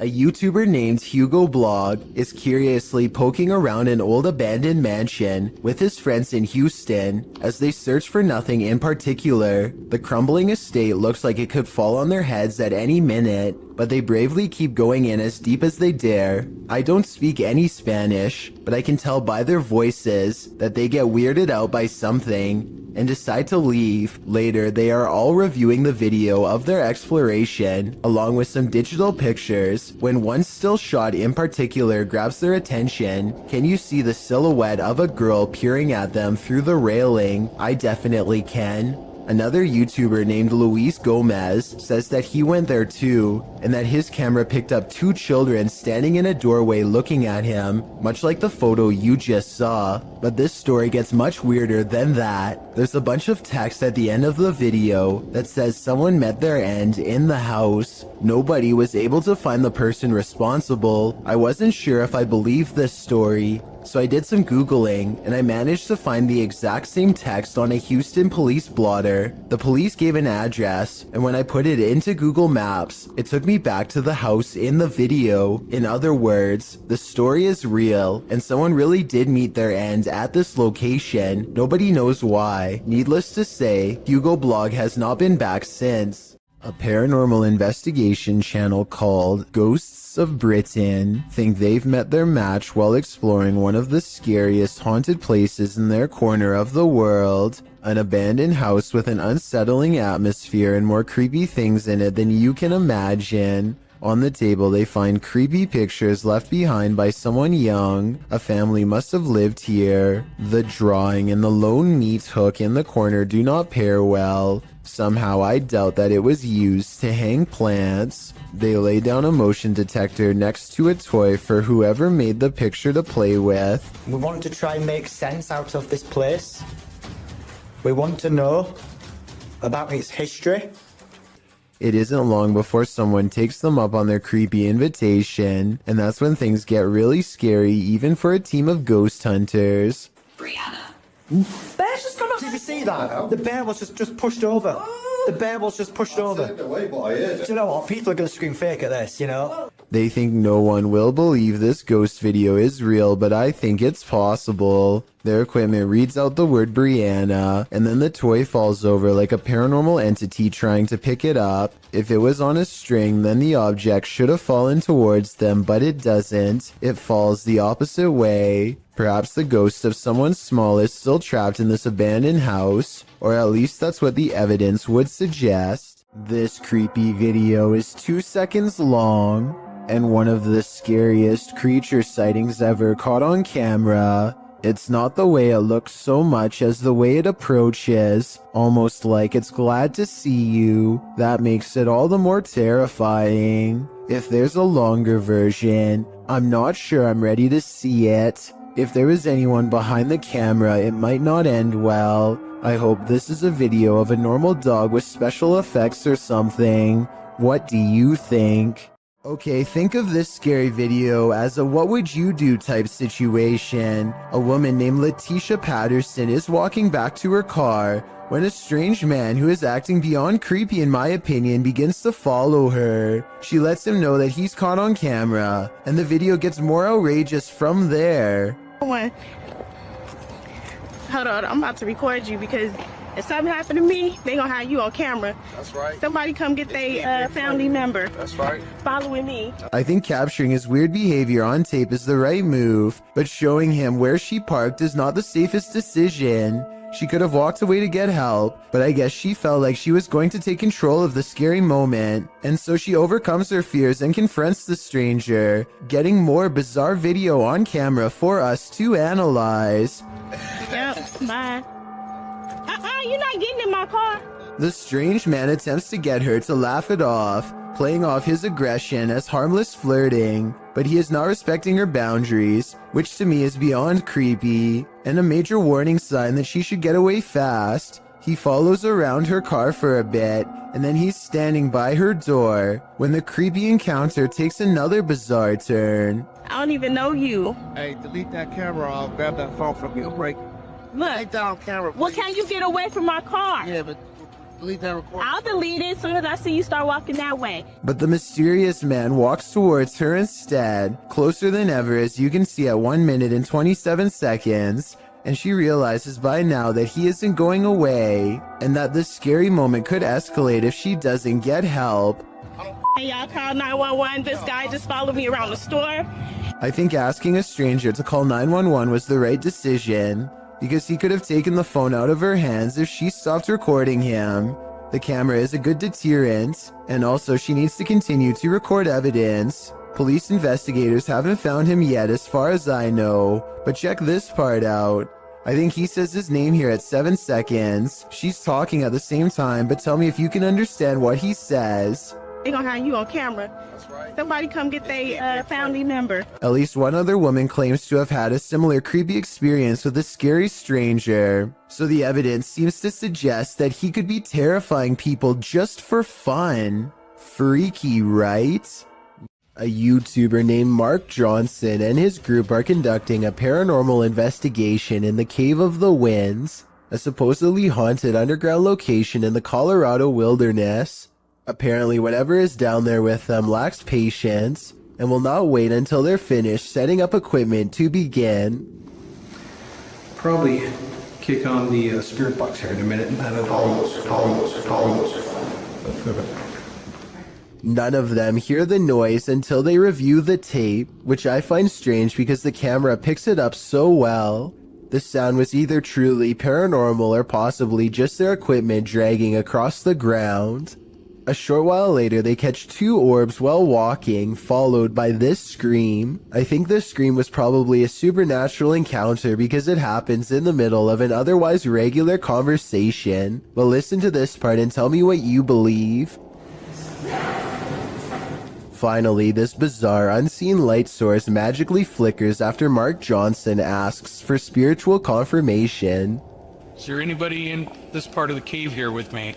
A YouTuber named Hugo Blog is curiously poking around an old abandoned mansion with his friends in Houston as they search for nothing in particular. The crumbling estate looks like it could fall on their heads at any minute, but they bravely keep going in as deep as they dare. I don't speak any Spanish, but I can tell by their voices that they get weirded out by something and decide to leave. Later, they are all reviewing the video of their exploration, along with some digital pictures, when one still shot in particular grabs their attention. Can you see the silhouette of a girl peering at them through the railing? I definitely can. Another YouTuber named Luis Gomez says that he went there too, and that his camera picked up 2 children standing in a doorway looking at him, much like the photo you just saw. But this story gets much weirder than that. There's a bunch of text at the end of the video that says someone met their end in the house. Nobody was able to find the person responsible. I wasn't sure if I believed this story, so I did some Googling, and I managed to find the exact same text on a Houston police blotter. The police gave an address, and when I put it into Google Maps, it took me back to the house in the video. In other words, the story is real, and someone really did meet their end at this location. Nobody knows why. Needless to say, Hugo Blog has not been back since. A paranormal investigation channel called Ghosts of Britain think they've met their match while exploring one of the scariest haunted places in their corner of the world. An abandoned house with an unsettling atmosphere and more creepy things in it than you can imagine. On the table, they find creepy pictures left behind by someone young. A family must have lived here. The drawing and the lone meat hook in the corner do not pair well. Somehow I doubt that it was used to hang plants. They lay down a motion detector next to a toy for whoever made the picture to play with. We want to try and make sense out of this place. We want to know about its history. It isn't long before someone takes them up on their creepy invitation, and that's when things get really scary even for a team of ghost hunters. Bear's just gone up. Did you see that? The bear was just pushed over. The bear was just pushed over. Do you know what? People are going to scream fake at this, you know? They think no one will believe this ghost video is real, but I think it's possible. Their equipment reads out the word Brianna, and then the toy falls over like a paranormal entity trying to pick it up. If it was on a string, then the object should have fallen towards them, but it doesn't. It falls the opposite way. Perhaps the ghost of someone small is still trapped in this abandoned house, or at least that's what the evidence would suggest. This creepy video is 2 seconds long, and one of the scariest creature sightings ever caught on camera. It's not the way it looks so much as the way it approaches, almost like it's glad to see you. That makes it all the more terrifying. If there's a longer version, I'm not sure I'm ready to see it. If there is anyone behind the camera, it might not end well. I hope this is a video of a normal dog with special effects or something. What do you think? Okay, think of this scary video as a what would you do type situation. A woman named Letitia Patterson is walking back to her car when a strange man who is acting beyond creepy in my opinion begins to follow her. She lets him know that he's caught on camera, and the video gets more outrageous from there. Hold on, I'm about to record you because if something happened to me, they gonna have you on camera. That's right. Somebody come get their family member. That's right. Following me. I think capturing his weird behavior on tape is the right move, but showing him where she parked is not the safest decision. She could have walked away to get help, but I guess she felt like she was going to take control of the scary moment, and so she overcomes her fears and confronts the stranger, getting more bizarre video on camera for us to analyze. Yep, bye. You're not getting in my car. The strange man attempts to get her to laugh it off, playing off his aggression as harmless flirting, but he is not respecting her boundaries, which to me is beyond creepy, and a major warning sign that she should get away fast. He follows around her car for a bit, and then he's standing by her door, when the creepy encounter takes another bizarre turn. I don't even know you. Hey, delete that camera. I'll grab that phone from you. Break. Look, down camera. well, can you get away from my car? Yeah, but delete that recording. I'll delete it as soon as I see you start walking that way. But the mysterious man walks towards her instead, closer than ever as you can see at 1 minute and 27 seconds, and she realizes by now that he isn't going away, and that this scary moment could escalate if she doesn't get help. Hey, y'all, call 911. This guy just followed me around the store. I think asking a stranger to call 911 was the right decision, because he could have taken the phone out of her hands if she stopped recording him. The camera is a good deterrent, and also she needs to continue to record evidence. Police investigators haven't found him yet as far as I know, but check this part out. I think he says his name here at 7 seconds. She's talking at the same time, but tell me if you can understand what he says. They gonna have you on camera. That's right. Somebody come get their family number. At least one other woman claims to have had a similar creepy experience with a scary stranger. So the evidence seems to suggest that he could be terrifying people just for fun. Freaky, right? A YouTuber named Mark Johnson and his group are conducting a paranormal investigation in the Cave of the Winds, a supposedly haunted underground location in the Colorado wilderness. Apparently, whatever is down there with them lacks patience and will not wait until they're finished setting up equipment to begin. Probably kick on the spirit box here in a minute and have it None of them hear the noise until they review the tape, which I find strange because the camera picks it up so well. The sound was either truly paranormal or possibly just their equipment dragging across the ground. A short while later, they catch 2 orbs while walking, followed by this scream. I think this scream was probably a supernatural encounter because it happens in the middle of an otherwise regular conversation. But listen to this part and tell me what you believe. Finally, this bizarre unseen light source magically flickers after Mark Johnson asks for spiritual confirmation. Is there anybody in this part of the cave here with me?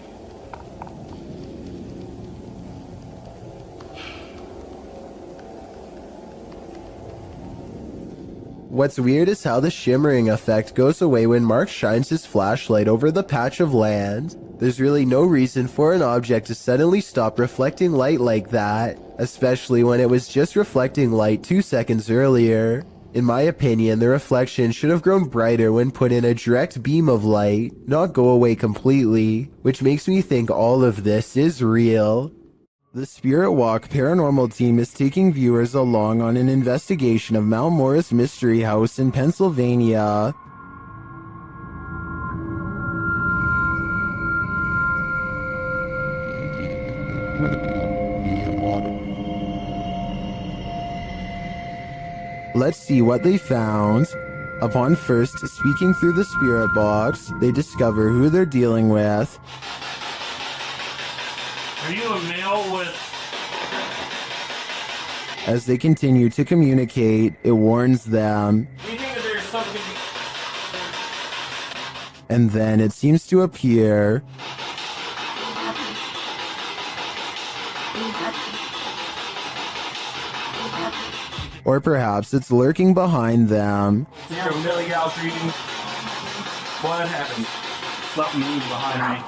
What's weird is how the shimmering effect goes away when Mark shines his flashlight over the patch of land. There's really no reason for an object to suddenly stop reflecting light like that, especially when it was just reflecting light 2 seconds earlier. In my opinion, the reflection should have grown brighter when put in a direct beam of light, not go away completely, which makes me think all of this is real. The Spirit Walk paranormal team is taking viewers along on an investigation of Mount Morris Mystery House in Pennsylvania. Let's see what they found. Upon first speaking through the spirit box, they discover who they're dealing with. Are you a male with... As they continue to communicate, it warns them. Do you think that there's something... And then it seems to appear. Or perhaps it's lurking behind them. You're a Millie Gal's reading. What happened? Something moved behind me.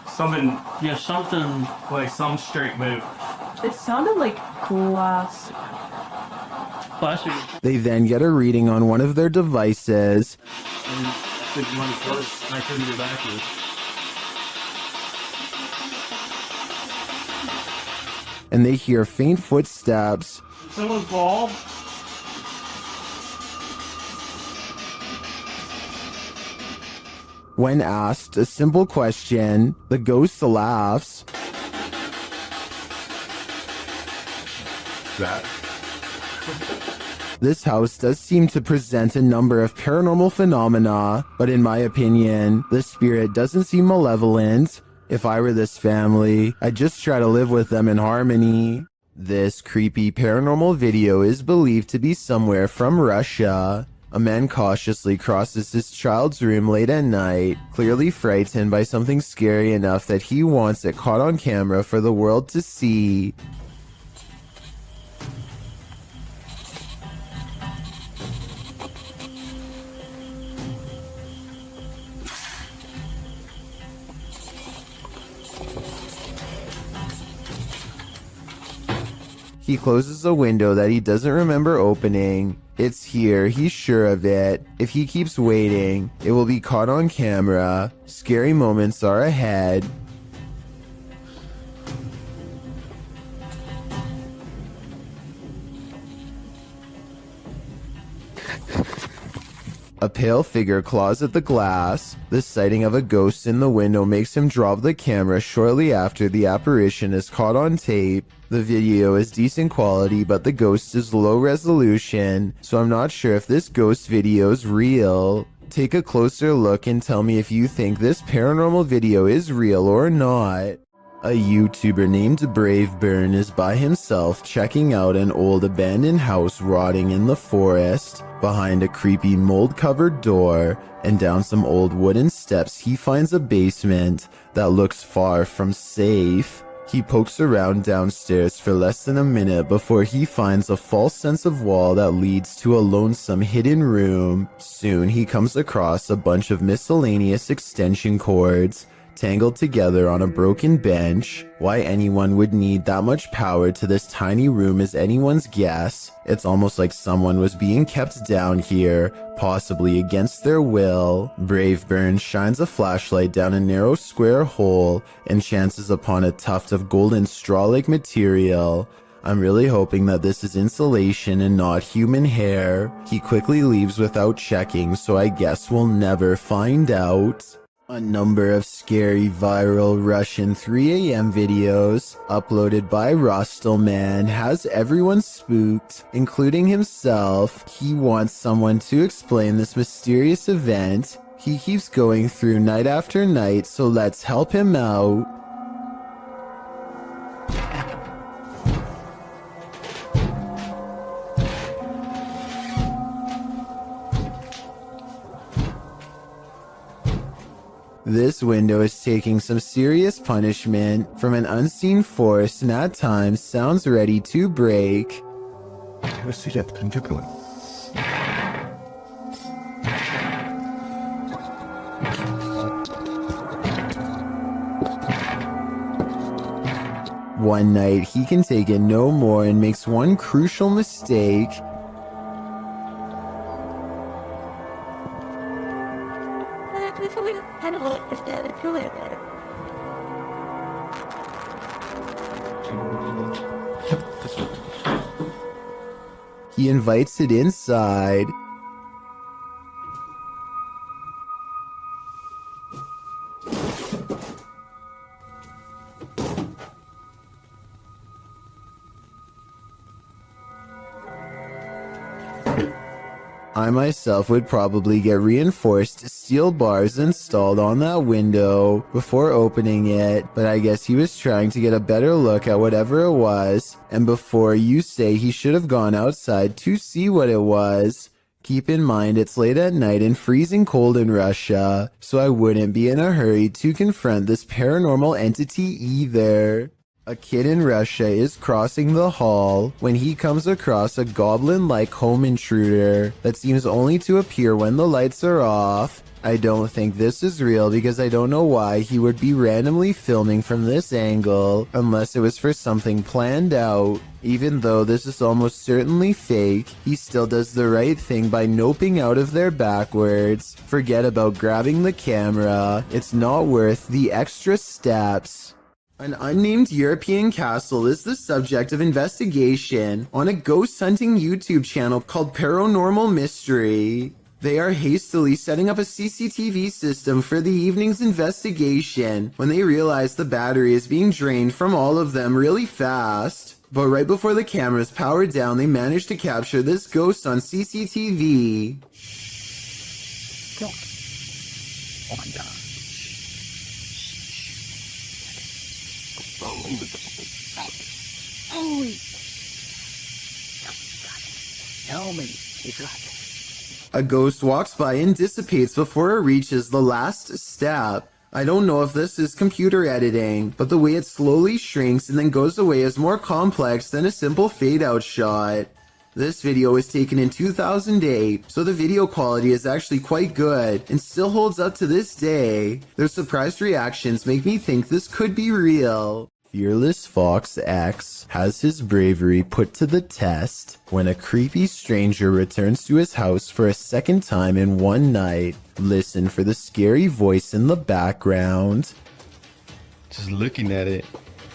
Something, yeah, something like some straight move. It sounded like glass. They then get a reading on one of their devices. And I couldn't get back to it. And they hear faint footsteps. Someone's bald. When asked a simple question, the ghost laughs. That. This house does seem to present a number of paranormal phenomena, but in my opinion, the spirit doesn't seem malevolent. If I were this family, I'd just try to live with them in harmony. This creepy paranormal video is believed to be somewhere from Russia. A man cautiously crosses his child's room late at night, clearly frightened by something scary enough that he wants it caught on camera for the world to see. He closes a window that he doesn't remember opening. It's here, he's sure of it. If he keeps waiting, it will be caught on camera. Scary moments are ahead. A pale figure claws at the glass. The sighting of a ghost in the window makes him drop the camera shortly after the apparition is caught on tape. The video is decent quality, but the ghost is low resolution, so I'm not sure if this ghost video is real. Take a closer look and tell me if you think this paranormal video is real or not. A YouTuber named Braveburn is by himself checking out an old abandoned house rotting in the forest. Behind a creepy mold-covered door and down some old wooden steps, he finds a basement that looks far from safe. He pokes around downstairs for less than a minute before he finds a false sense of wall that leads to a lonesome hidden room. Soon he comes across a bunch of miscellaneous extension cords tangled together on a broken bench. Why anyone would need that much power to this tiny room is anyone's guess. It's almost like someone was being kept down here, possibly against their will. Braveburn shines a flashlight down a narrow square hole and chances upon a tuft of golden straw-like material. I'm really hoping that this is insulation and not human hair. He quickly leaves without checking, so I guess we'll never find out. A number of scary viral Russian 3 a.m. videos uploaded by Rostelman has everyone spooked, including himself. He wants someone to explain this mysterious event. He keeps going through night after night, so let's help him out. This window is taking some serious punishment from an unseen force and at times sounds ready to break. One night he can take it no more and makes one crucial mistake. He invites it inside. I myself would probably get reinforced steel bars installed on that window before opening it, but I guess he was trying to get a better look at whatever it was, and before you say he should have gone outside to see what it was, keep in mind it's late at night and freezing cold in Russia, so I wouldn't be in a hurry to confront this paranormal entity either. A kid in Russia is crossing the hall when he comes across a goblin-like home intruder that seems only to appear when the lights are off. I don't think this is real because I don't know why he would be randomly filming from this angle unless it was for something planned out. Even though this is almost certainly fake, he still does the right thing by noping out of there backwards. Forget about grabbing the camera. It's not worth the extra steps. An unnamed European castle is the subject of investigation on a ghost hunting YouTube channel called Paranormal Mystery. They are hastily setting up a CCTV system for the evening's investigation when they realize the battery is being drained from all of them really fast. But right before the cameras power down, they manage to capture this ghost on CCTV. Oh my god. Holy. Tell me. He's got it. A ghost walks by and dissipates before it reaches the last step. I don't know if this is computer editing, but the way it slowly shrinks and then goes away is more complex than a simple fade-out shot. This video was taken in 2008, so the video quality is actually quite good and still holds up to this day. Their surprised reactions make me think this could be real. Fearless Fox X has his bravery put to the test when a creepy stranger returns to his house for a second time in one night. Listen for the scary voice in the background. Just looking at it,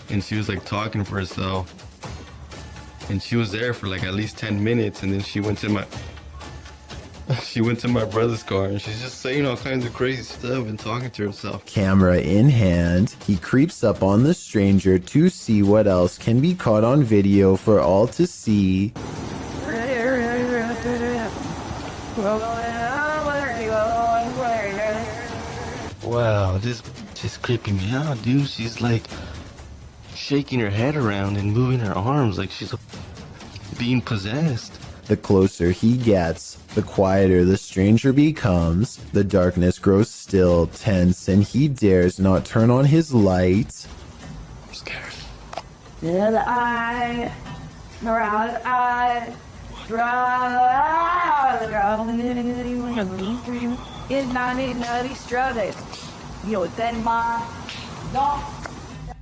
and she was like talking for herself. And she was there for like at least 10 minutes, and then she went to my brother's car, and she's just saying all kinds of crazy stuff and talking to herself. Camera in hand, he creeps up on the stranger to see what else can be caught on video for all to see. Wow, this is creeping me out, dude. She's like shaking her head around and moving her arms like she's being possessed. The closer he gets, the quieter the stranger becomes. The darkness grows still, tense, and he dares not turn on his light. I'm scared.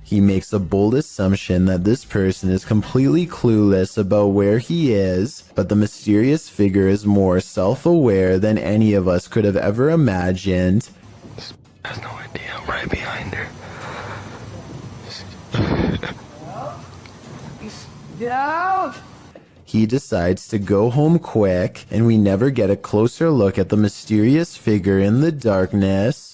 He makes a bold assumption that this person is completely clueless about where he is, but the mysterious figure is more self-aware than any of us could have ever imagined. Has no idea I'm right behind her. He decides to go home quick, and we never get a closer look at the mysterious figure in the darkness.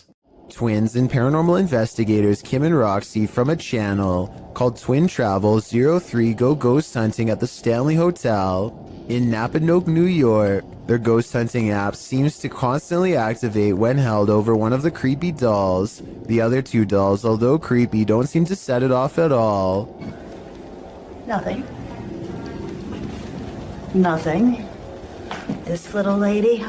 Twins and paranormal investigators Kim and Roxy from a channel called Twin Travel 03 go ghost hunting at the Stanley Hotel in Napanoke, New York. Their ghost hunting app seems to constantly activate when held over one of the creepy dolls. The other two dolls, although creepy, don't seem to set it off at all. Nothing. Nothing. This little lady.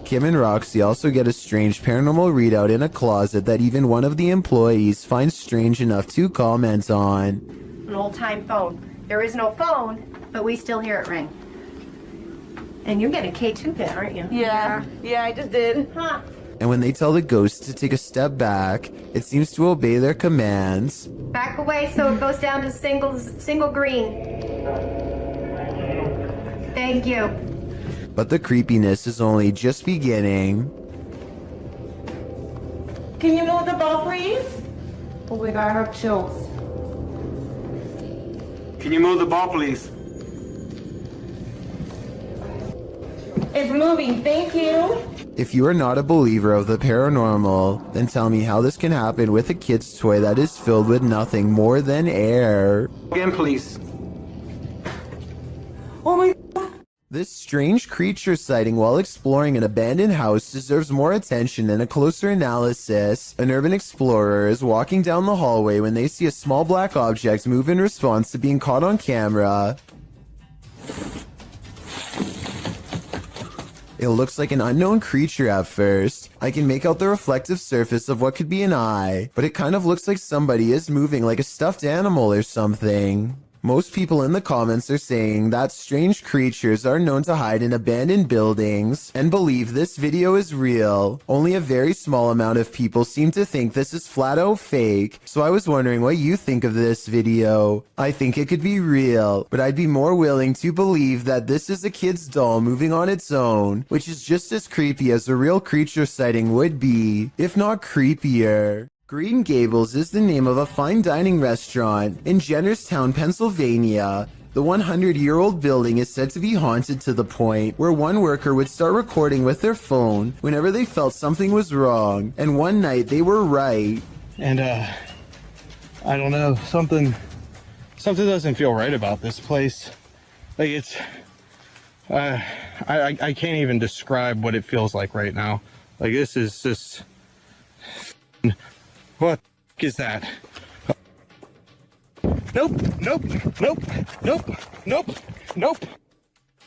Kim and Roxy also get a strange paranormal readout in a closet that even one of the employees finds strange enough to comment on. An old-time phone. There is no phone, but we still hear it ring. And you're getting K2 pin, aren't you? Yeah, I just did. Huh. And when they tell the ghost to take a step back, it seems to obey their commands. Back away so it goes down to single green. Thank you. But the creepiness is only just beginning. Can you move the ball, please? Oh, we got her chills. Can you move the ball, please? It's moving, thank you. If you are not a believer of the paranormal, then tell me how this can happen with a kid's toy that is filled with nothing more than air. Again, please. Oh my. This strange creature sighting while exploring an abandoned house deserves more attention than a closer analysis. An urban explorer is walking down the hallway when they see a small black object move in response to being caught on camera. It looks like an unknown creature at first. I can make out the reflective surface of what could be an eye, but it kind of looks like somebody is moving like a stuffed animal or something. Most people in the comments are saying that strange creatures are known to hide in abandoned buildings and believe this video is real. Only a very small amount of people seem to think this is flat out fake, so I was wondering what you think of this video. I think it could be real, but I'd be more willing to believe that this is a kid's doll moving on its own, which is just as creepy as a real creature sighting would be, if not creepier. Green Gables is the name of a fine dining restaurant in Jennerstown, Pennsylvania. The 100-year-old building is said to be haunted to the point where one worker would start recording with their phone whenever they felt something was wrong, and one night they were right. And I don't know, something doesn't feel right about this place. Like it's I can't even describe what it feels like right now. Like this is just, what is that? Nope.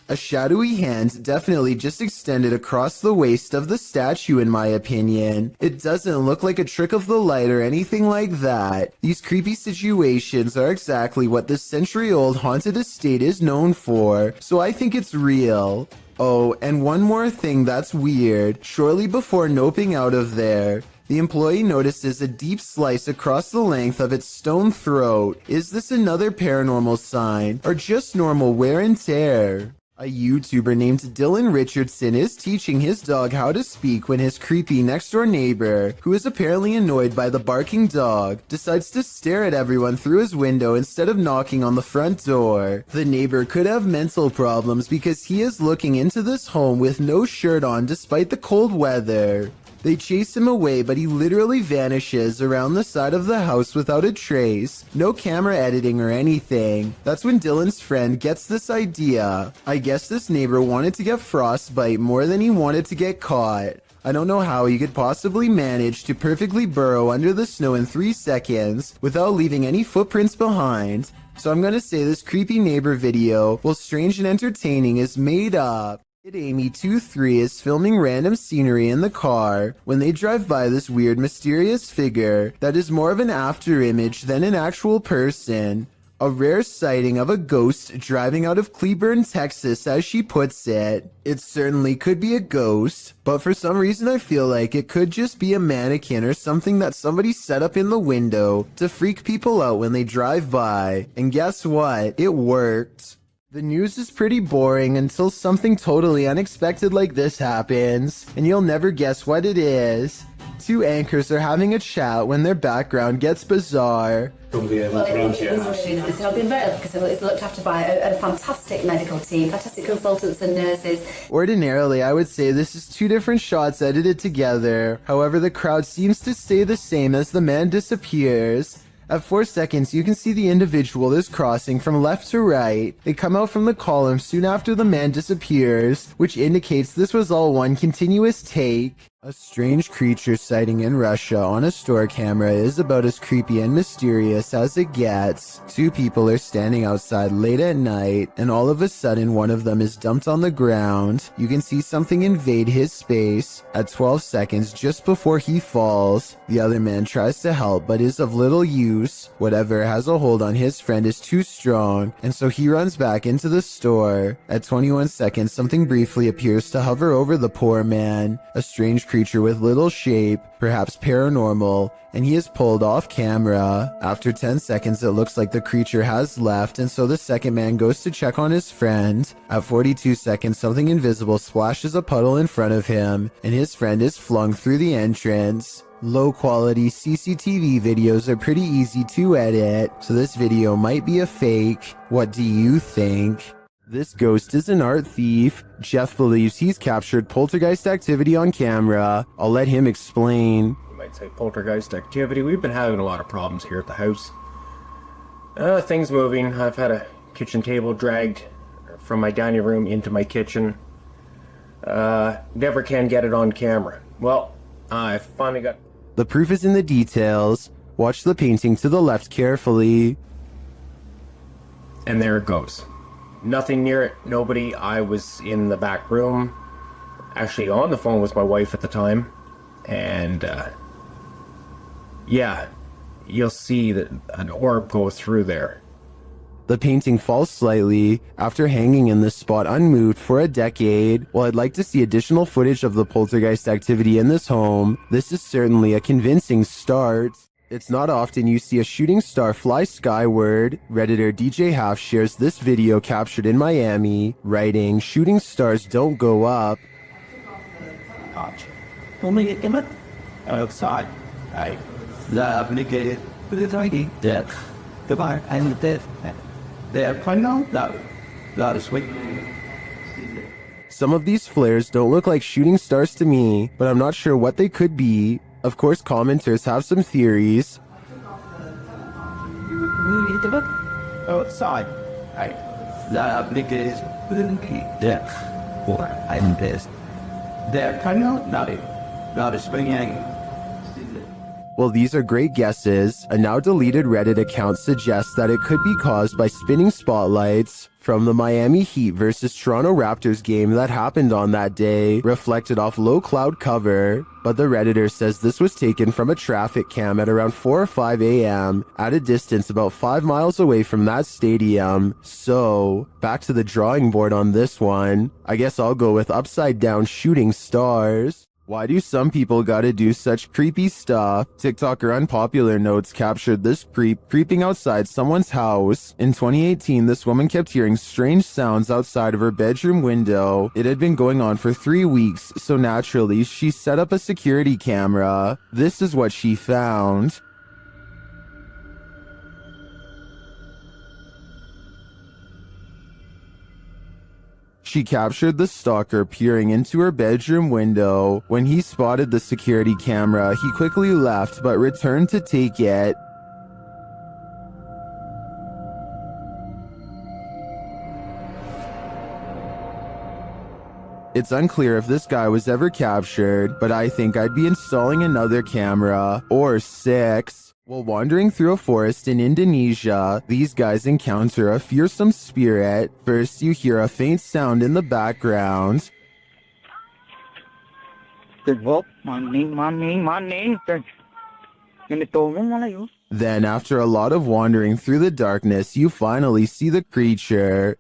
A shadowy hand definitely just extended across the waist of the statue in my opinion. It doesn't look like a trick of the light or anything like that. These creepy situations are exactly what this century-old haunted estate is known for, so I think it's real. Oh, and one more thing that's weird. Shortly before noping out of there, the employee notices a deep slice across the length of its stone throat. Is this another paranormal sign, or just normal wear and tear? A YouTuber named Dylan Richardson is teaching his dog how to speak when his creepy next-door neighbor, who is apparently annoyed by the barking dog, decides to stare at everyone through his window instead of knocking on the front door. The neighbor could have mental problems because he is looking into this home with no shirt on despite the cold weather. They chase him away, but he literally vanishes around the side of the house without a trace. No camera editing or anything. That's when Dylan's friend gets this idea. I guess this neighbor wanted to get frostbite more than he wanted to get caught. I don't know how he could possibly manage to perfectly burrow under the snow in 3 seconds without leaving any footprints behind. So I'm gonna say this creepy neighbor video, while strange and entertaining, is made up. Amy23 is filming random scenery in the car when they drive by this weird mysterious figure that is more of an after image than an actual person. A rare sighting of a ghost driving out of Cleburne, Texas, as she puts it. It certainly could be a ghost, but for some reason I feel like it could just be a mannequin or something that somebody set up in the window to freak people out when they drive by. And guess what? It worked. The news is pretty boring until something totally unexpected like this happens, and you'll never guess what it is. 2 anchors are having a chat when their background gets bizarre. It's been very because it's looked after by a fantastic medical team, fantastic consultants and nurses. Ordinarily, I would say this is 2 different shots edited together. However, the crowd seems to stay the same as the man disappears. At 4 seconds, you can see the individual is crossing from left to right. They come out from the column soon after the man disappears, which indicates this was all one continuous take. A strange creature sighting in Russia on a store camera is about as creepy and mysterious as it gets. 2 people are standing outside late at night, and all of a sudden one of them is dumped on the ground. You can see something invade his space. At 12 seconds, just before he falls, the other man tries to help but is of little use. Whatever has a hold on his friend is too strong, and so he runs back into the store. At 21 seconds, something briefly appears to hover over the poor man. A strange creature with little shape, perhaps paranormal, and he is pulled off camera. After 10 seconds, it looks like the creature has left, and so the second man goes to check on his friend. At 42 seconds, something invisible splashes a puddle in front of him, and his friend is flung through the entrance. Low quality CCTV videos are pretty easy to edit, so this video might be a fake. What do you think? This ghost is an art thief. Jeff believes he's captured poltergeist activity on camera. I'll let him explain. You might say poltergeist activity. We've been having a lot of problems here at the house. Things moving. I've had a kitchen table dragged from my dining room into my kitchen. Never can get it on camera. Well, I finally got... The proof is in the details. Watch the painting to the left carefully. And there it goes. Nothing near it, nobody. I was in the back room, actually on the phone with my wife at the time, and yeah, you'll see that an orb go through there. The painting falls slightly after hanging in this spot unmoved for a decade. While I'd like to see additional footage of the poltergeist activity in this home, this is certainly a convincing start. It's not often you see a shooting star fly skyward. Redditor DJ Half shares this video captured in Miami, writing, "Shooting stars don't go up." Only get him outside. I applicated with the ID that goodbye and that they're quite now that is sweet. Some of these flares don't look like shooting stars to me, but I'm not sure what they could be. Of course, commenters have some theories. Outside. I applicated with that or I'm this. They're kind of not springing. Well, these are great guesses. A now deleted Reddit account suggests that it could be caused by spinning spotlights from the Miami Heat versus Toronto Raptors game that happened on that day, reflected off low cloud cover. But the Redditor says this was taken from a traffic cam at around 4 or 5 a.m. at a distance about 5 miles away from that stadium. So, back to the drawing board on this one. I guess I'll go with upside down shooting stars. Why do some people gotta do such creepy stuff? TikToker Unpopular Notes captured this creep creeping outside someone's house. In 2018, this woman kept hearing strange sounds outside of her bedroom window. It had been going on for 3 weeks, so naturally, she set up a security camera. This is what she found. She captured the stalker peering into her bedroom window. When he spotted the security camera, he quickly left but returned to take it. It's unclear if this guy was ever captured, but I think I'd be installing another camera, or 6. While wandering through a forest in Indonesia, these guys encounter a fearsome spirit. First, you hear a faint sound in the background. Then, after a lot of wandering through the darkness, you finally see the creature.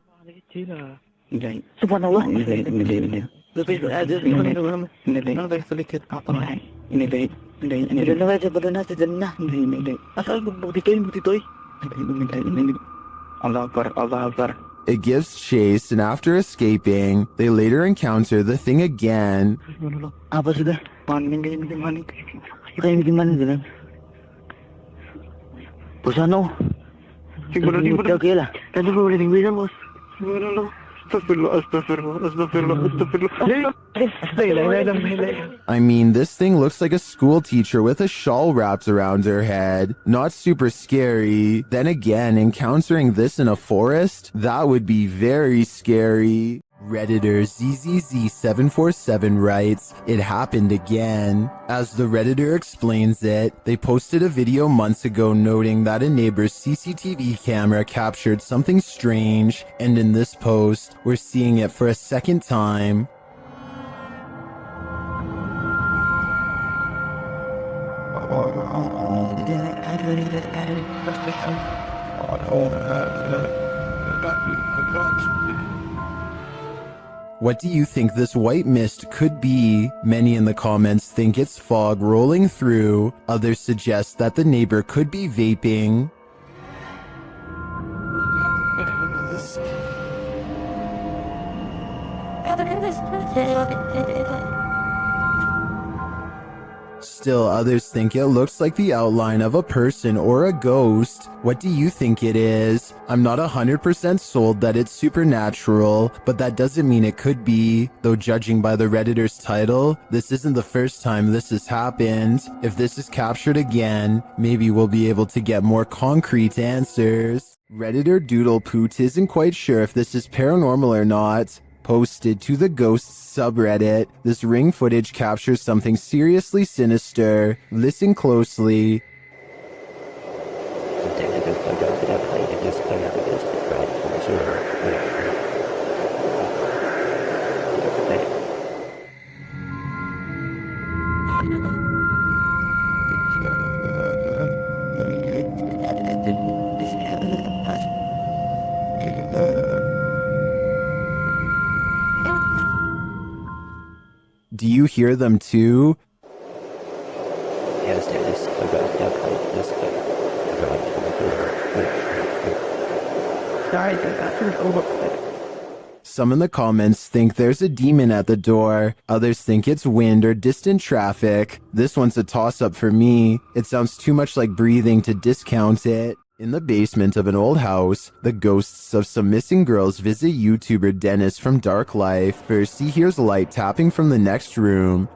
It gives chase, and after escaping, they later encounter the thing again. I mean, this thing looks like a school teacher with a shawl wrapped around her head. Not super scary. Then again, encountering this in a forest, that would be very scary. Redditor ZZZ747 writes, "It happened again." As the Redditor explains it, they posted a video months ago noting that a neighbor's CCTV camera captured something strange, and in this post, we're seeing it for a second time. What do you think this white mist could be? Many in the comments think it's fog rolling through. Others suggest that the neighbor could be vaping. Still, others think it looks like the outline of a person or a ghost. What do you think it is? I'm not 100% sold that it's supernatural, but that doesn't mean it could be. Though judging by the Redditor's title, this isn't the first time this has happened. If this is captured again, maybe we'll be able to get more concrete answers. Redditor Doodle Poot isn't quite sure if this is paranormal or not. Posted to the Ghosts subreddit, this ring footage captures something seriously sinister. Listen closely. Do you hear them too? Some in the comments think there's a demon at the door. Others think it's wind or distant traffic. This one's a toss-up for me. It sounds too much like breathing to discount it. In the basement of an old house, the ghosts of some missing girls visit YouTuber Dennis from Dark Life. First, he hears light tapping from the next room.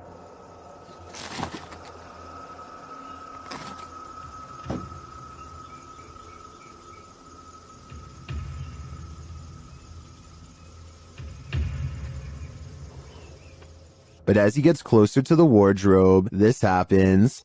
But as he gets closer to the wardrobe, this happens.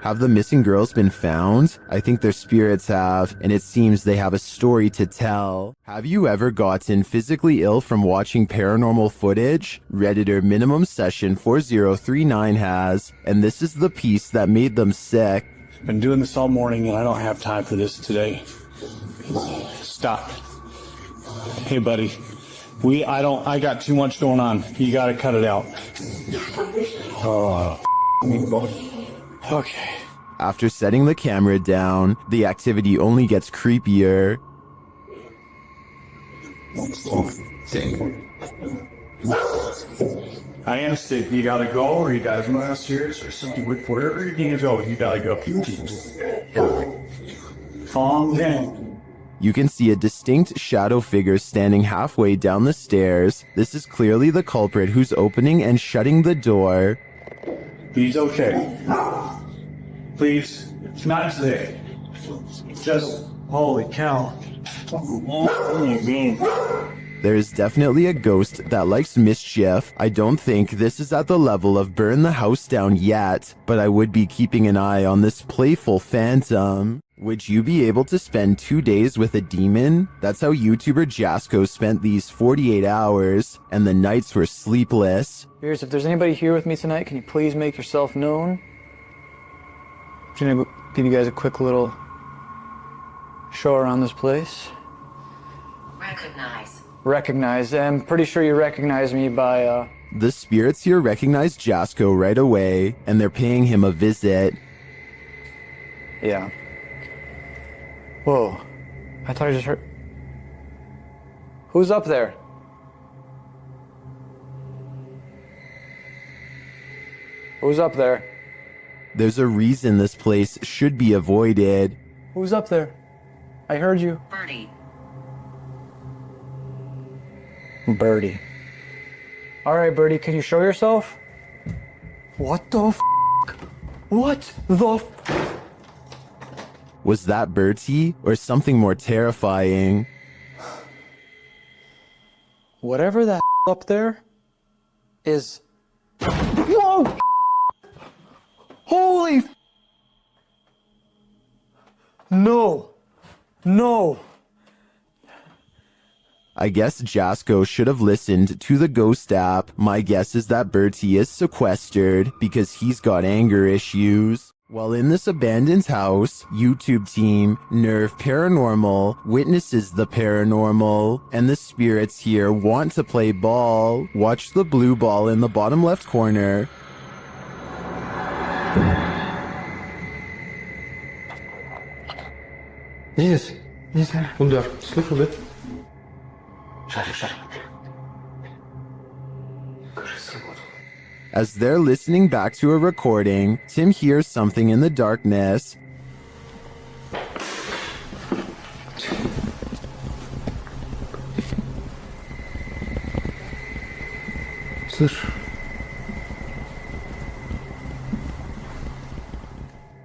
Have the missing girls been found? I think their spirits have, and it seems they have a story to tell. Have you ever gotten physically ill from watching paranormal footage? Redditor Minimum Session 4039 has, and this is the piece that made them sick. Been doing this all morning and I don't have time for this today. Stop. Hey buddy, I got too much going on. You gotta cut it out. Oh, okay. After setting the camera down, the activity only gets creepier. I am sick. You gotta go, or you guys are not serious, or something. Wherever you need to go, you gotta go. Calm down. You can see a distinct shadow figure standing halfway down the stairs. This is clearly the culprit who's opening and shutting the door. He's okay. Please, it's not sick. Just, holy cow. There is definitely a ghost that likes mischief. I don't think this is at the level of burn the house down yet, but I would be keeping an eye on this playful phantom. Would you be able to spend 2 days with a demon? That's how YouTuber Jasko spent these 48 hours, and the nights were sleepless. Here's, if there's anybody here with me tonight, can you please make yourself known? I'm just gonna give you guys a quick little show around this place. Recognize. I'm pretty sure you recognize me by, The spirits here recognize Jasko right away, and they're paying him a visit. Yeah. Whoa. I thought I just heard... Who's up there? Who's up there? There's a reason this place should be avoided. Who's up there? I heard you. Birdie. All right, Birdie, can you show yourself? What the f***? What the f***? Was that Bertie or something more terrifying? Whatever that up there is... Whoa! Holy f***! No. No. I guess Jasko should have listened to the ghost app. My guess is that Bertie is sequestered because he's got anger issues. While in this abandoned house, YouTube team, Nerve Paranormal, witnesses the paranormal, and the spirits here want to play ball. Watch the blue ball in the bottom left corner. Yes. Kom daar. Slip a bit. As they're listening back to a recording, Tim hears something in the darkness.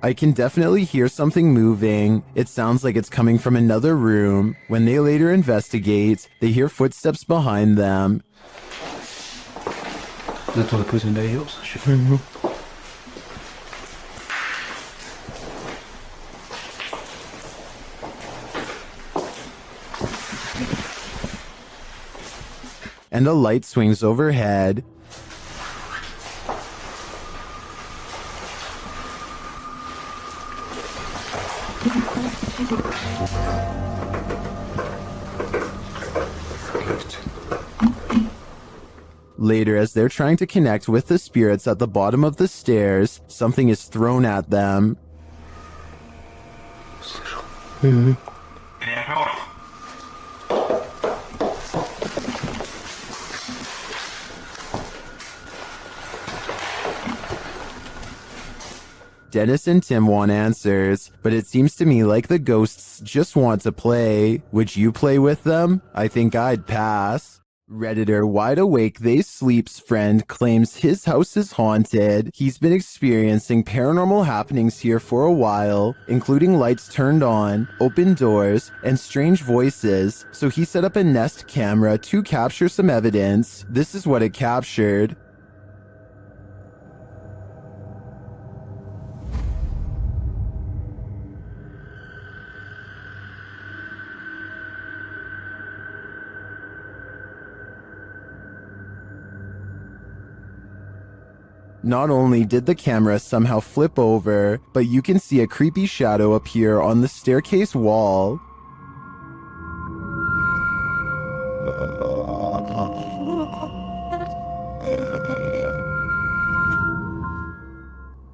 I can definitely hear something moving. It sounds like it's coming from another room. When they later investigate, they hear footsteps behind them. That's all the prison day hills. And a light swings overhead. Later, as they're trying to connect with the spirits at the bottom of the stairs, something is thrown at them. Dennis and Tim want answers, but it seems to me like the ghosts just want to play. Would you play with them? I think I'd pass. Redditor Wide Awake They Sleep's friend claims his house is haunted. He's been experiencing paranormal happenings here for a while, including lights turned on, open doors, and strange voices, so he set up a Nest camera to capture some evidence. This is what it captured. Not only did the camera somehow flip over, but you can see a creepy shadow appear on the staircase wall.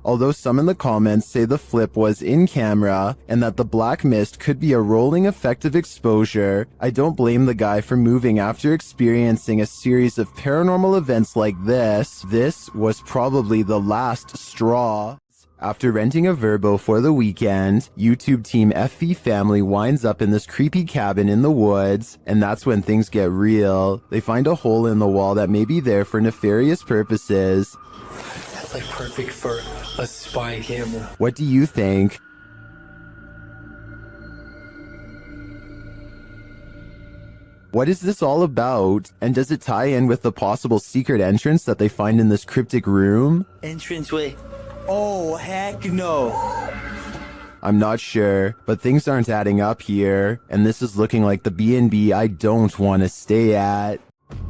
Although some in the comments say the flip was in camera and that the black mist could be a rolling effect of exposure, I don't blame the guy for moving after experiencing a series of paranormal events like this. This was probably the last straw. After renting a Verbo for the weekend, YouTube team FV Family winds up in this creepy cabin in the woods, and that's when things get real. They find a hole in the wall that may be there for nefarious purposes. That's like perfect for a spy camera. What do you think? What is this all about? And does it tie in with the possible secret entrance that they find in this cryptic room? Entranceway. Oh, heck no. I'm not sure, but things aren't adding up here, and this is looking like the B&B I don't want to stay at.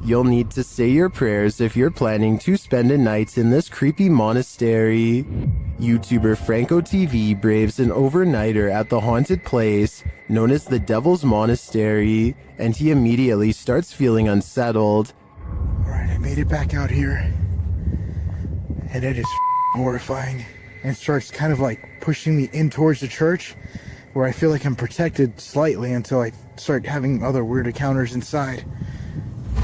You'll need to say your prayers if you're planning to spend a night in this creepy monastery. YouTuber Franco TV braves an overnighter at the haunted place known as the Devil's Monastery, and he immediately starts feeling unsettled. Alright, I made it back out here, and it is horrifying, and starts kind of like pushing me in towards the church, where I feel like I'm protected slightly until I start having other weird encounters inside.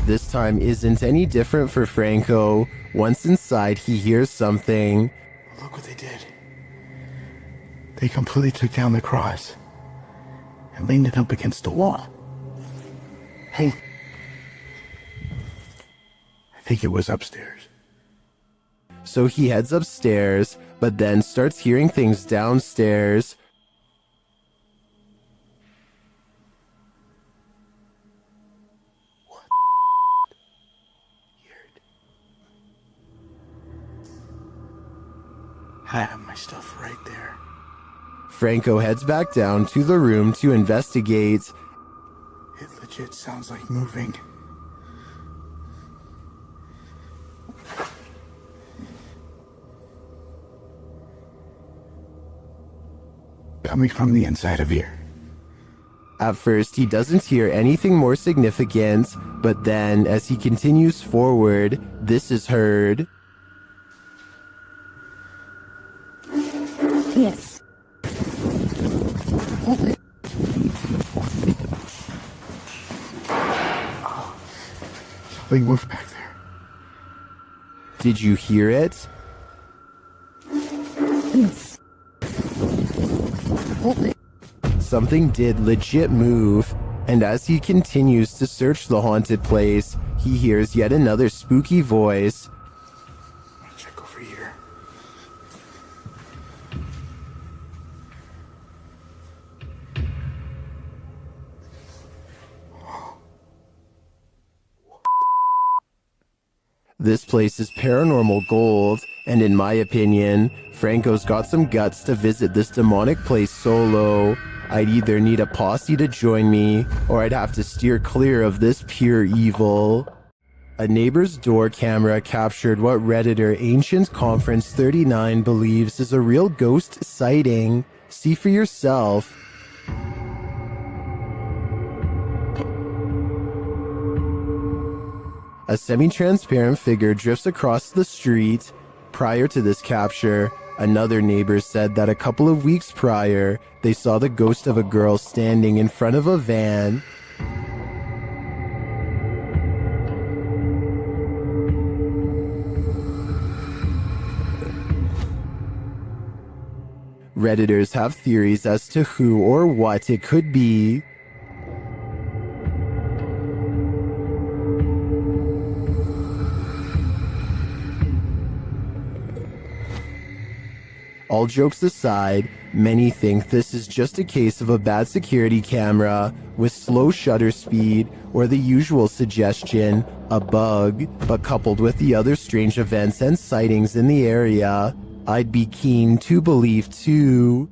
This time isn't any different for Franco. Once inside, he hears something. Look what they did. They completely took down the cross and leaned it up against the wall. Hey, I think it was upstairs. So he heads upstairs, but then starts hearing things downstairs. I have my stuff right there. Franco heads back down to the room to investigate. It legit sounds like moving. Coming from the inside of here. At first, he doesn't hear anything more significant, but then, as he continues forward, this is heard. Yes. Something moved back there. Did you hear it? Yes. Something did legit move, and as he continues to search the haunted place, he hears yet another spooky voice. Check over here. This place is paranormal gold, and in my opinion, Franco's got some guts to visit this demonic place solo. I'd either need a posse to join me, or I'd have to steer clear of this pure evil. A neighbor's door camera captured what Redditor Ancient Conference 39 believes is a real ghost sighting. See for yourself. A semi-transparent figure drifts across the street. Prior to this capture, another neighbor said that a couple of weeks prior, they saw the ghost of a girl standing in front of a van. Redditors have theories as to who or what it could be. All jokes aside, many think this is just a case of a bad security camera with slow shutter speed or the usual suggestion, a bug, but coupled with the other strange events and sightings in the area, I'd be keen to believe too.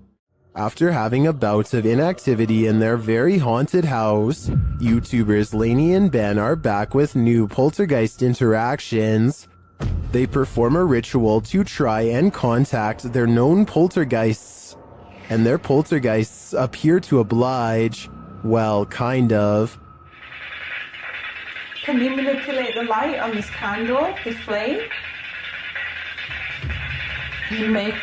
After having a bout of inactivity in their very haunted house, YouTubers Lainey and Ben are back with new poltergeist interactions. They perform a ritual to try and contact their known poltergeists, and their poltergeists appear to oblige. Well, kind of. Can you manipulate the light on this candle, the flame? You make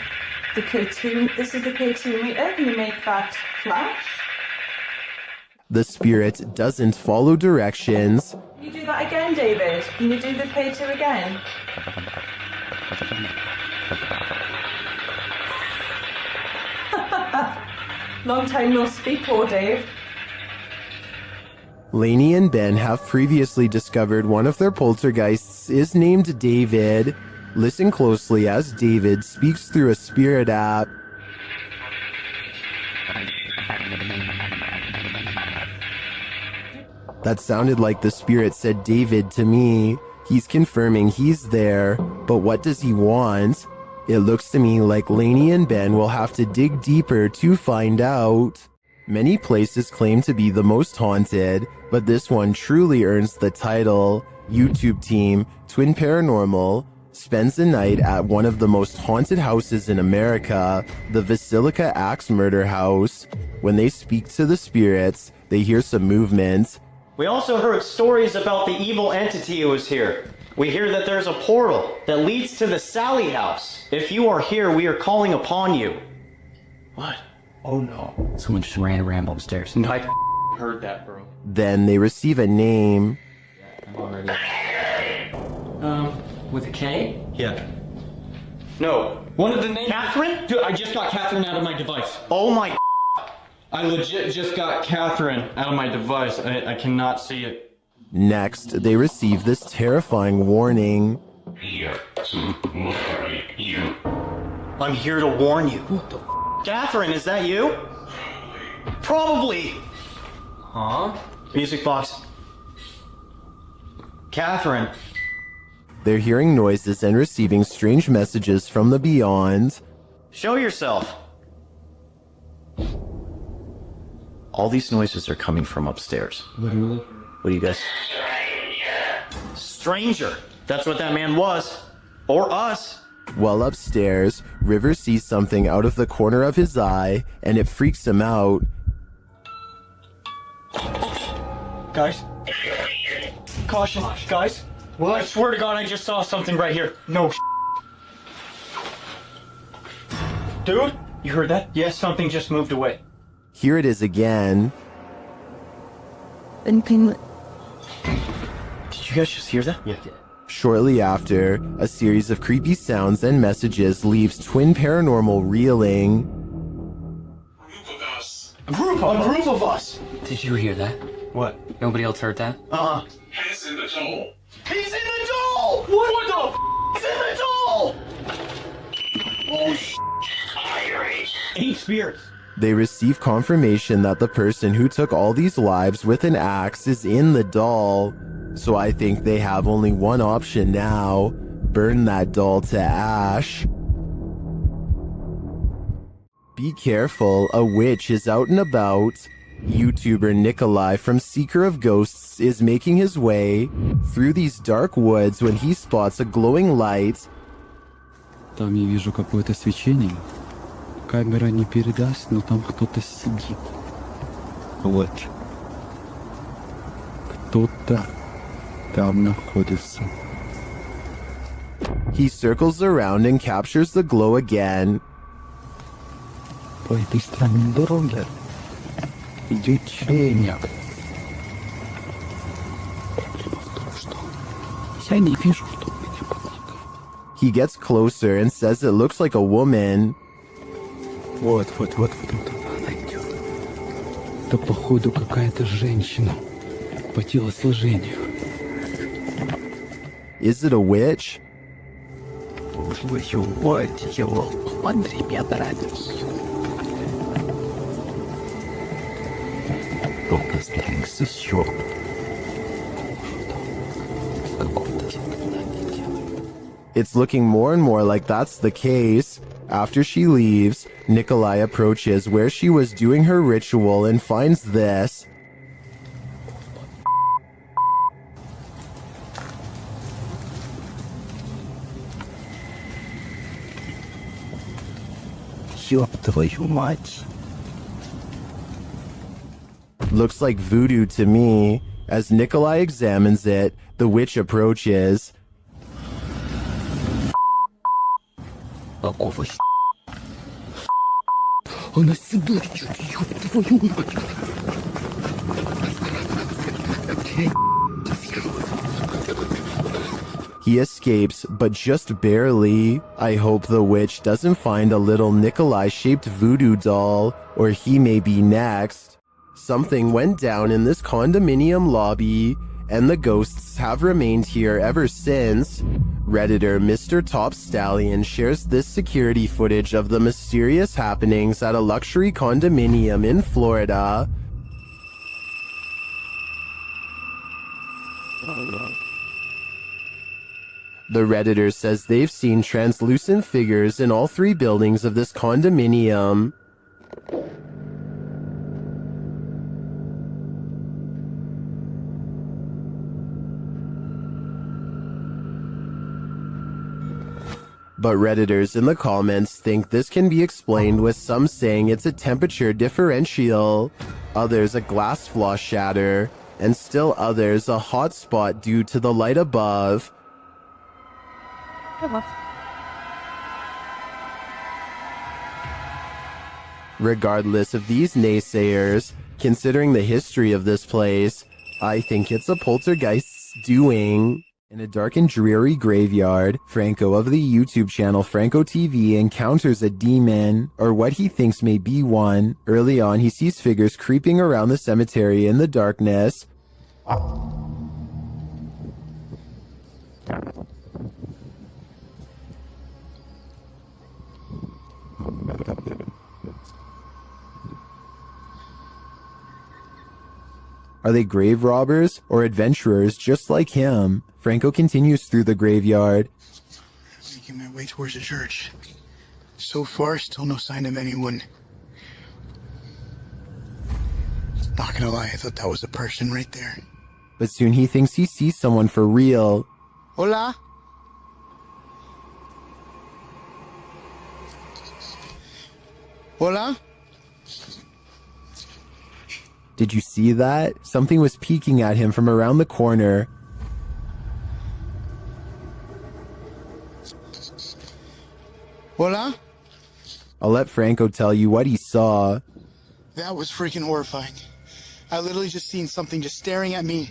the K2, this is the K2 meter, can you make that flash? The spirit doesn't follow directions. Can you do that again, David? Can you do the K2 again? Long time no speak, poor Dave. Lainey and Ben have previously discovered one of their poltergeists is named David. Listen closely as David speaks through a spirit app. That sounded like the spirit said David to me. He's confirming he's there, but what does he want? It looks to me like Lainey and Ben will have to dig deeper to find out. Many places claim to be the most haunted, but this one truly earns the title. YouTube team, Twin Paranormal, spends the night at one of the most haunted houses in America, the Basilica Axe Murder House. When they speak to the spirits, they hear some movement. We also heard stories about the evil entity who was here. We hear that there's a portal that leads to the Sally house. If you are here, we are calling upon you. What? Oh no. Someone just ran around upstairs. No, I heard that, bro. Then they receive a name. I'm already... with a K? Yeah. No. One of the names... Catherine? Dude, I just got Catherine out of my device. Oh my... I legit just got Catherine out of my device. I cannot see it. Next, they receive this terrifying warning. Here to marry you. I'm here to warn you. What the Catherine, is that you? Probably. Huh? Music box. Catherine. They're hearing noises and receiving strange messages from the beyond. Show yourself. All these noises are coming from upstairs. Literally? What do you guys... Stranger. That's what that man was. Or us. While upstairs, River sees something out of the corner of his eye, and it freaks him out. Guys. Caution, guys. Well, I swear to God, I just saw something right here. No Dude, you heard that? Yes, something just moved away. Here it is again. Did you guys just hear that? Yeah. Shortly after, a series of creepy sounds and messages leaves Twin Paranormal reeling. A group of us! Did you hear that? What? Nobody else heard that? He's in the doll! He's in the doll! What the He's in the doll! Oh, Eight spirits. They receive confirmation that the person who took all these lives with an axe is in the doll. So I think they have only one option now. Burn that doll to ash. Be careful, a witch is out and about. YouTuber Nikolai from Seeker of Ghosts is making his way through these dark woods when he spots a glowing light. Там я вижу какое-то свечение. Камера не передаст, но там кто-то сидит. Вот. Кто-то там находится. He circles around and captures the glow again. По этой странной дороге идет человек. Я не вижу, что меня помогает. He gets closer and says it looks like a woman. Вот она идет. Это походу какая-то женщина по телосложению. Is it a witch? It's looking more and more like that's the case. After she leaves, Nikolai approaches where she was doing her ritual and finds this. Looks like voodoo to me. As Nikolai examines it, the witch approaches. He escapes, but just barely. I hope the witch doesn't find a little Nikolai-shaped voodoo doll, or he may be next. Something went down in this condominium lobby, and the ghosts have remained here ever since. Redditor Mr. Top Stallion shares this security footage of the mysterious happenings at a luxury condominium in Florida. The Redditor says they've seen translucent figures in all 3 buildings of this condominium. But Redditors in the comments think this can be explained with some saying it's a temperature differential, others a glass flaw shatter, and still others a hot spot due to the light above. Regardless of these naysayers, considering the history of this place, I think it's a poltergeist's doing. In a dark and dreary graveyard, Franco of the YouTube channel Franco TV encounters a demon, or what he thinks may be one. Early on, he sees figures creeping around the cemetery in the darkness. Are they grave robbers or adventurers just like him? Franco continues through the graveyard. Making my way towards the church. So far, still no sign of anyone. Not gonna lie, I thought that was a person right there. But soon he thinks he sees someone for real. Hola? Hola? Did you see that? Something was peeking at him from around the corner. Hola? I'll let Franco tell you what he saw. That was freaking horrifying. I literally just seen something just staring at me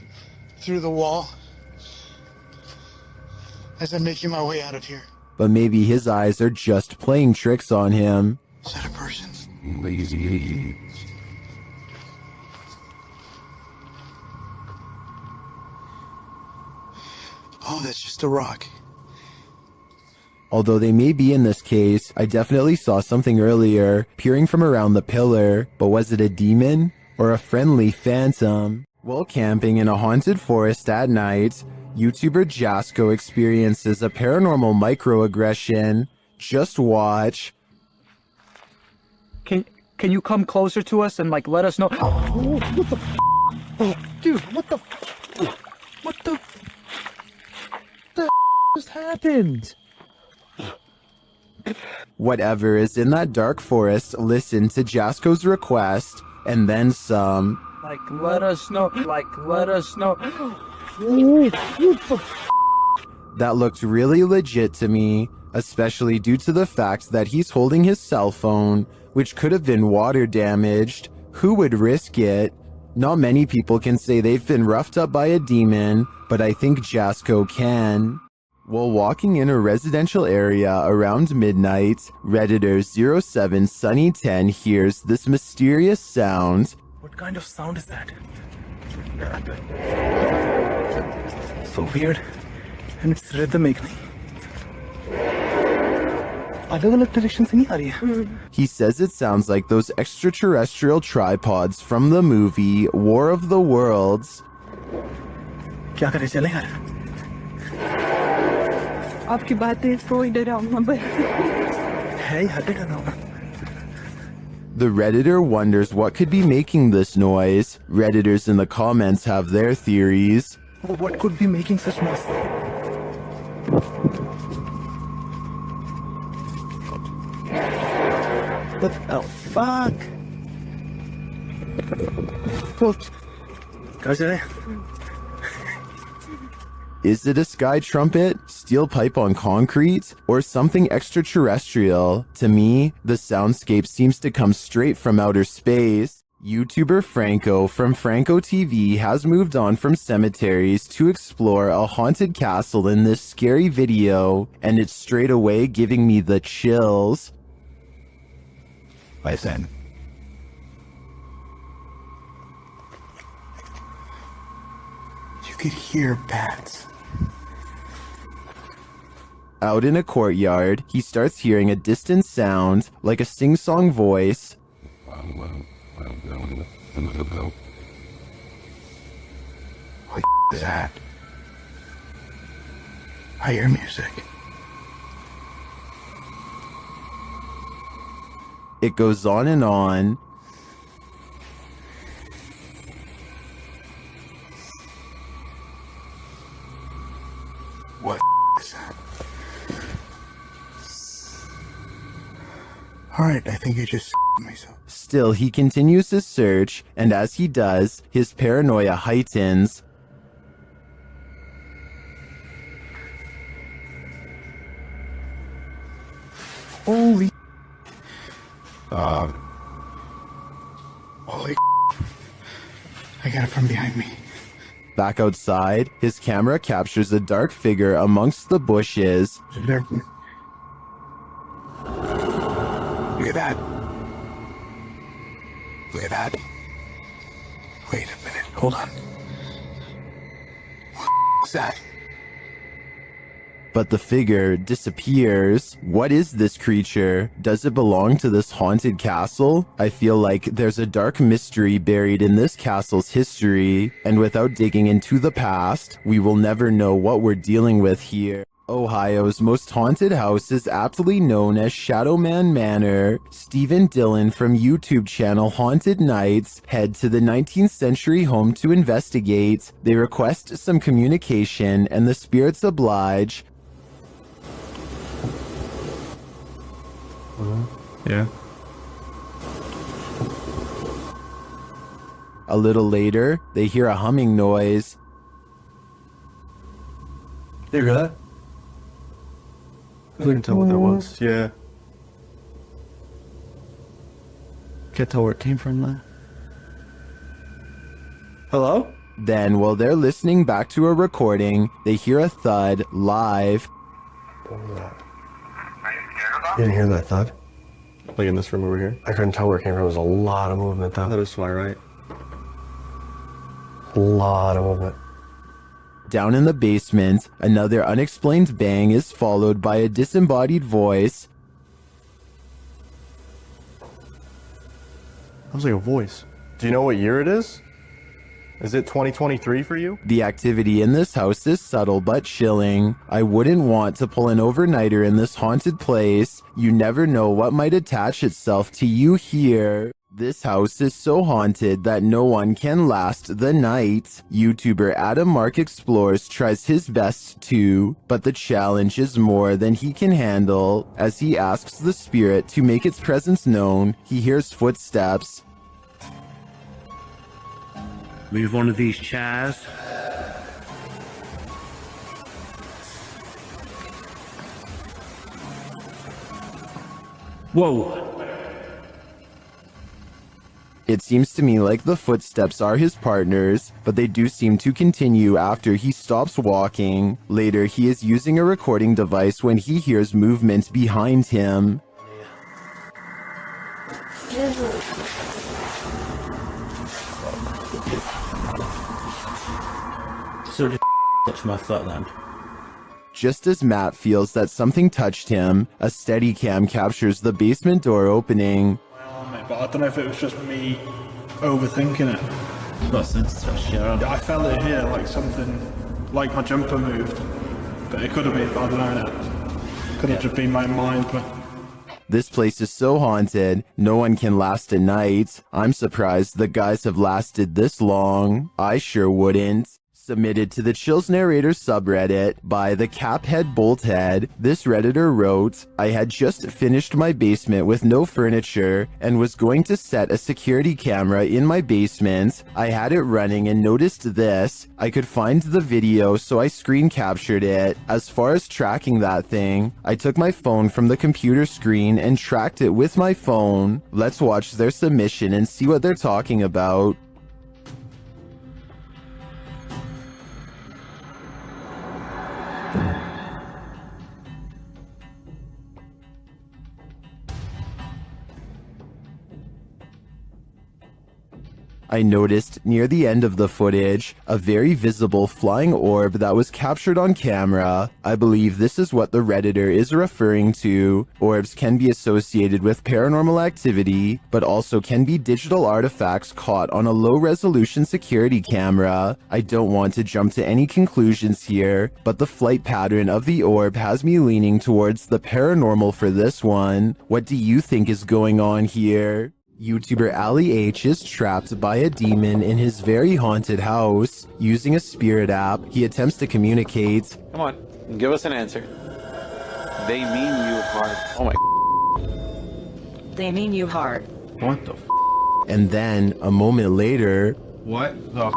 through the wall as I'm making my way out of here. But maybe his eyes are just playing tricks on him. Is that a person? Oh, that's just a rock. Although they may be in this case, I definitely saw something earlier, peering from around the pillar. But was it a demon? Or a friendly phantom? While camping in a haunted forest at night, YouTuber Jasko experiences a paranormal microaggression. Just watch. Can you come closer to us and like let us know? Oh, what the dude, what the just happened? Whatever is in that dark forest, listen to Jasko's request, and then some. Like, let us know. Like, let us know. That looked really legit to me, especially due to the fact that he's holding his cell phone, which could have been water damaged. Who would risk it? Not many people can say they've been roughed up by a demon, but I think Jasko can. While walking in a residential area around midnight, Redditor 07 Sunny 10 hears this mysterious sound. What kind of sound is that? So weird, and it's rhythmic. He says it sounds like those extraterrestrial tripods from the movie War of the Worlds. आपकी बातें कोई डरावना बन The Redditor wonders what could be making this noise. Redditors in the comments have their theories. What could be making such noise? What the fuck? Is it a sky trumpet, steel pipe on concrete, or something extraterrestrial? To me, the soundscape seems to come straight from outer space. YouTuber Franco from Franco TV has moved on from cemeteries to explore a haunted castle in this scary video, and it's straight away giving me the chills. Listen. You could hear bats. Out in a courtyard, he starts hearing a distant sound, like a sing-song voice. What is that? I hear music. It goes on and on. What is that? Alright, I think I just myself. Still, he continues his search, and as he does, his paranoia heightens. Holy. Holy. I got it from behind me. Back outside, his camera captures a dark figure amongst the bushes. Look at that. Look at that. Wait a minute. Hold on. What's that? But the figure disappears. What is this creature? Does it belong to this haunted castle? I feel like there's a dark mystery buried in this castle's history, and without digging into the past, we will never know what we're dealing with here. Ohio's most haunted house is aptly known as Shadowman Manor. Stephen Dillon from YouTube channel Haunted Nights head to the 19th century home to investigate. They request some communication, and the spirits oblige. Yeah. A little later, they hear a humming noise. You hear that? I couldn't tell what that was. Yeah. Can't tell where it came from, though. Hello? Then, while they're listening back to a recording, they hear a thud live. What was that? You didn't hear that thud? Like in this room over here? I couldn't tell where it came from. There was a lot of movement though. That is why, right? A lot of movement. Down in the basement, another unexplained bang is followed by a disembodied voice. That was like a voice. Do you know what year it is? Is it 2023 for you? The activity in this house is subtle but chilling. I wouldn't want to pull an overnighter in this haunted place. You never know what might attach itself to you here. This house is so haunted that no one can last the night. YouTuber Adam Mark Explores tries his best too, but the challenge is more than he can handle. As he asks the spirit to make its presence known, he hears footsteps. Move one of these chairs. Whoa. It seems to me like the footsteps are his partners, but they do seem to continue after he stops walking. Later, he is using a recording device when he hears movement behind him. So just touch my foot then. Just as Matt feels that something touched him, a Steadicam captures the basement door opening. But I don't know if it was just me overthinking it. Yeah, I felt it here, like something, like my jumper moved. But it could have been, I don't know. Could have just been my mind. But This place is so haunted, no one can last a night. I'm surprised the guys have lasted this long. I sure wouldn't. Submitted to the Chills Narrator subreddit by the Caphead Bolthead, this Redditor wrote, I had just finished my basement with no furniture and was going to set a security camera in my basement. I had it running and noticed this. I could find the video, so I screen captured it. As far as tracking that thing, I took my phone from the computer screen and tracked it with my phone. Let's watch their submission and see what they're talking about. I noticed near the end of the footage a very visible flying orb that was captured on camera. I believe this is what the Redditor is referring to. Orbs can be associated with paranormal activity, but also can be digital artifacts caught on a low-resolution security camera. I don't want to jump to any conclusions here, but the flight pattern of the orb has me leaning towards the paranormal for this one. What do you think is going on here? YouTuber Ali H is trapped by a demon in his very haunted house. Using a spirit app, he attempts to communicate. Come on, give us an answer. They mean you hard. Oh my. They mean you hard. What the And then, a moment later, What the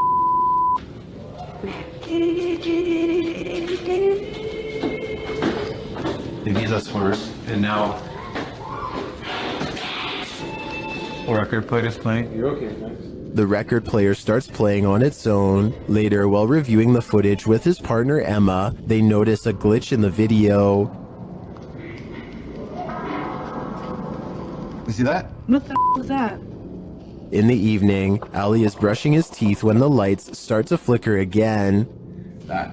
They need us first, and now record player is playing. You're okay, thanks. The record player starts playing on its own. Later, while reviewing the footage with his partner Emma, they notice a glitch in the video. You see that? What the was that? In the evening, Ali is brushing his teeth when the lights start to flicker again. That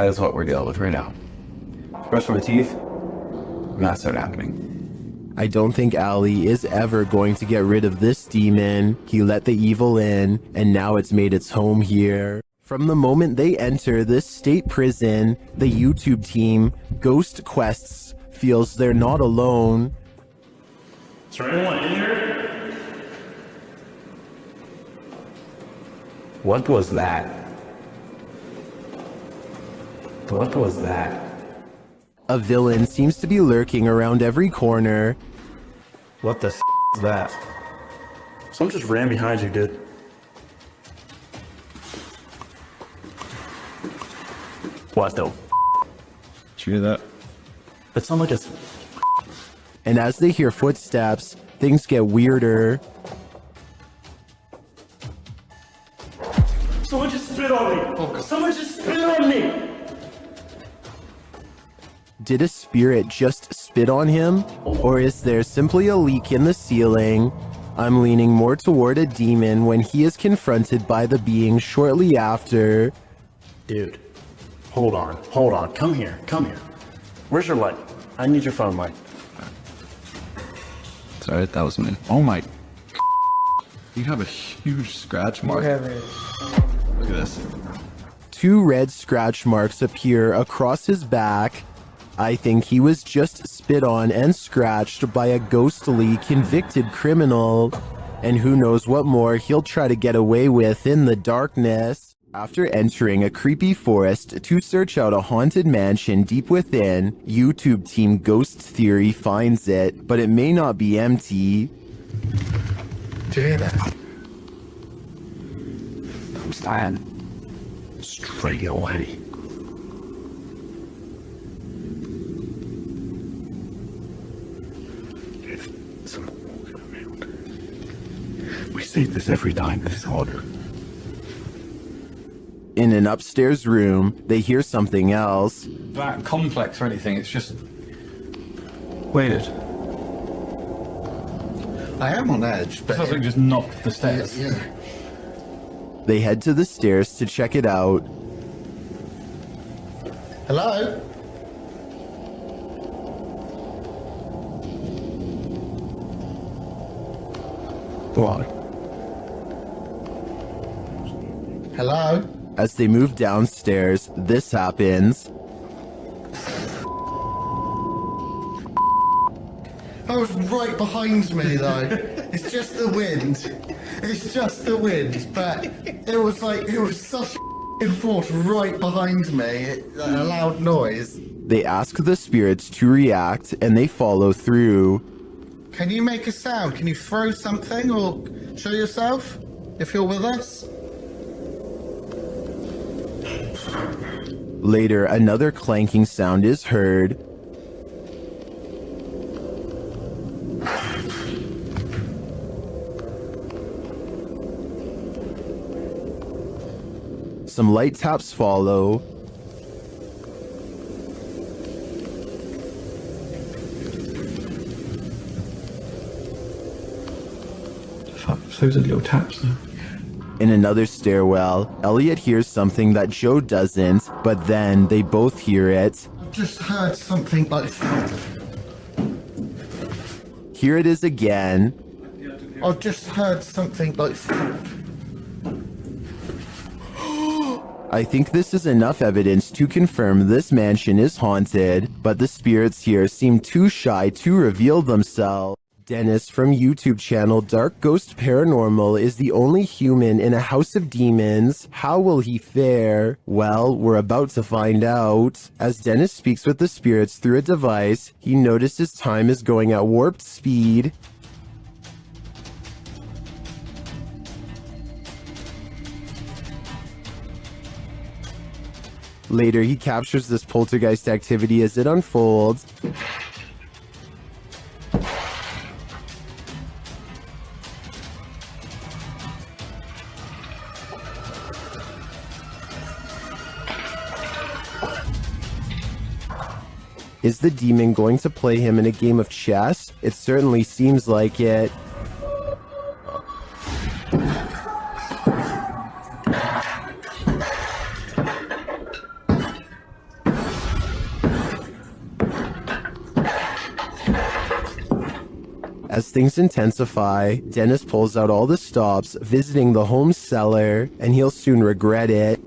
is what we're dealing with right now. Brush my teeth, and that started happening. I don't think Ali is ever going to get rid of this demon. He let the evil in, and now it's made its home here. From the moment they enter this state prison, the YouTube team, Ghost Quests, feels they're not alone. is there anyone in here? What was that? What was that? A villain seems to be lurking around every corner. What the is that? Someone just ran behind you, dude. What the? Did you hear that? It sounded like it's. And as they hear footsteps, things get weirder. Someone just spit on me! Someone just spit on me! Did a spirit just spit on him? Or is there simply a leak in the ceiling? I'm leaning more toward a demon when he is confronted by the being shortly after. Dude, hold on, come here. Where's your light? I need your phone light. Sorry, that was me. Oh my. You have a huge scratch mark. Look at this. 2 red scratch marks appear across his back. I think he was just spit on and scratched by a ghostly convicted criminal. And who knows what more he'll try to get away with in the darkness. After entering a creepy forest to search out a haunted mansion deep within, YouTube team Ghost Theory finds it, but it may not be empty. Did you hear that? I'm dying. Straight away. We say this every time this order. In an upstairs room, they hear something else. That complex or anything, it's just weighted. I am on edge, but Something just knocked the stairs. Yeah. They head to the stairs to check it out. Hello? What? Hello? As they move downstairs, this happens. That was right behind me though. It's just the wind. It's just the wind. But it was such a force right behind me. A loud noise. They ask the spirits to react and they follow through. Can you make a sound? Can you throw something or show yourself if you're with us? Later, another clanking sound is heard. Some light taps follow. Fuck, those are little taps now. In another stairwell, Elliot hears something that Joe doesn't, but then they both hear it. I've just heard something like... Here it is again. I've just heard something like... I think this is enough evidence to confirm this mansion is haunted, but the spirits here seem too shy to reveal themselves. Dennis from YouTube channel Dark Ghost Paranormal is the only human in a house of demons. How will he fare? Well, we're about to find out. As Dennis speaks with the spirits through a device, he notices time is going at warped speed. Later, he captures this poltergeist activity as it unfolds. Is the demon going to play him in a game of chess? It certainly seems like it. As things intensify, Dennis pulls out all the stops, visiting the home cellar, and he'll soon regret it.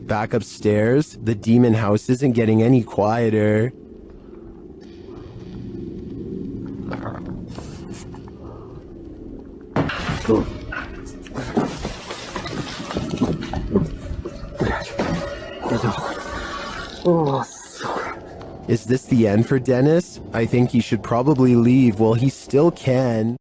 Back upstairs, the demon house isn't getting any quieter. Is this the end for Dennis? I think he should probably leave while he still can.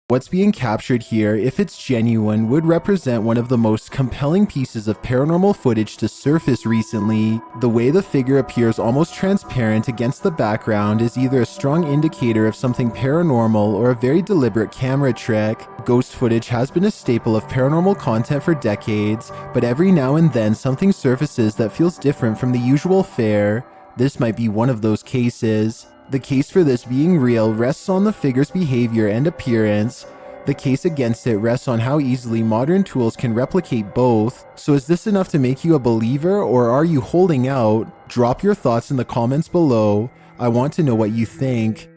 What's being captured here, if it's genuine, would represent one of the most compelling pieces of paranormal footage to surface recently. The way the figure appears almost transparent against the background is either a strong indicator of something paranormal or a very deliberate camera trick. Ghost footage has been a staple of paranormal content for decades, but every now and then something surfaces that feels different from the usual fare. This might be one of those cases. The case for this being real rests on the figure's behavior and appearance. The case against it rests on how easily modern tools can replicate both. So is this enough to make you a believer, or are you holding out? Drop your thoughts in the comments below. I want to know what you think.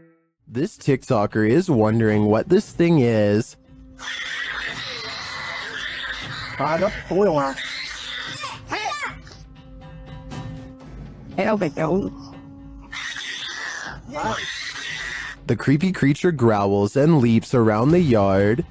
This TikToker is wondering what this thing is. The creepy creature growls and leaps around the yard.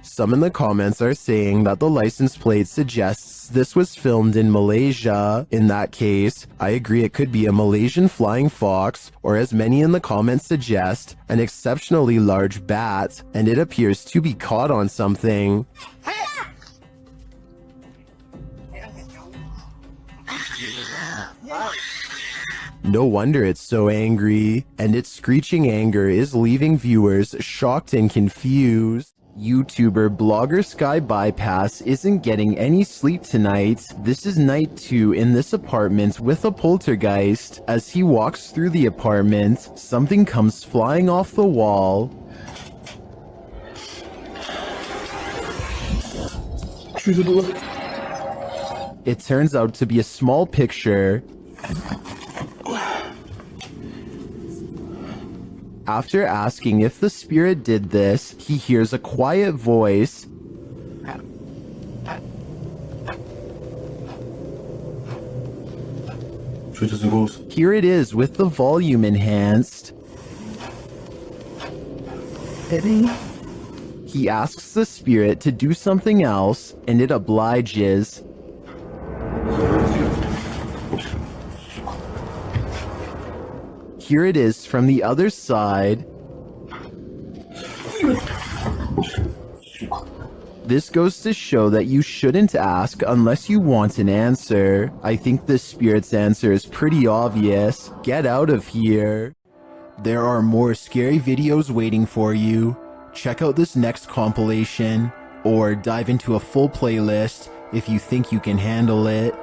Some in the comments are saying that the license plate suggests this was filmed in Malaysia. In that case, I agree it could be a Malaysian flying fox, or as many in the comments suggest, an exceptionally large bat, and it appears to be caught on something. No wonder it's so angry, and its screeching anger is leaving viewers shocked and confused. YouTuber blogger Sky Bypass isn't getting any sleep tonight. This is night 2 in this apartment with a poltergeist. As he walks through the apartment, something comes flying off the wall. It turns out to be a small picture. After asking if the spirit did this, he hears a quiet voice. Here it is with the volume enhanced. He asks the spirit to do something else, and it obliges. Here it is from the other side. This goes to show that you shouldn't ask unless you want an answer. I think this spirit's answer is pretty obvious. Get out of here. There are more scary videos waiting for you. Check out this next compilation, or dive into a full playlist if you think you can handle it.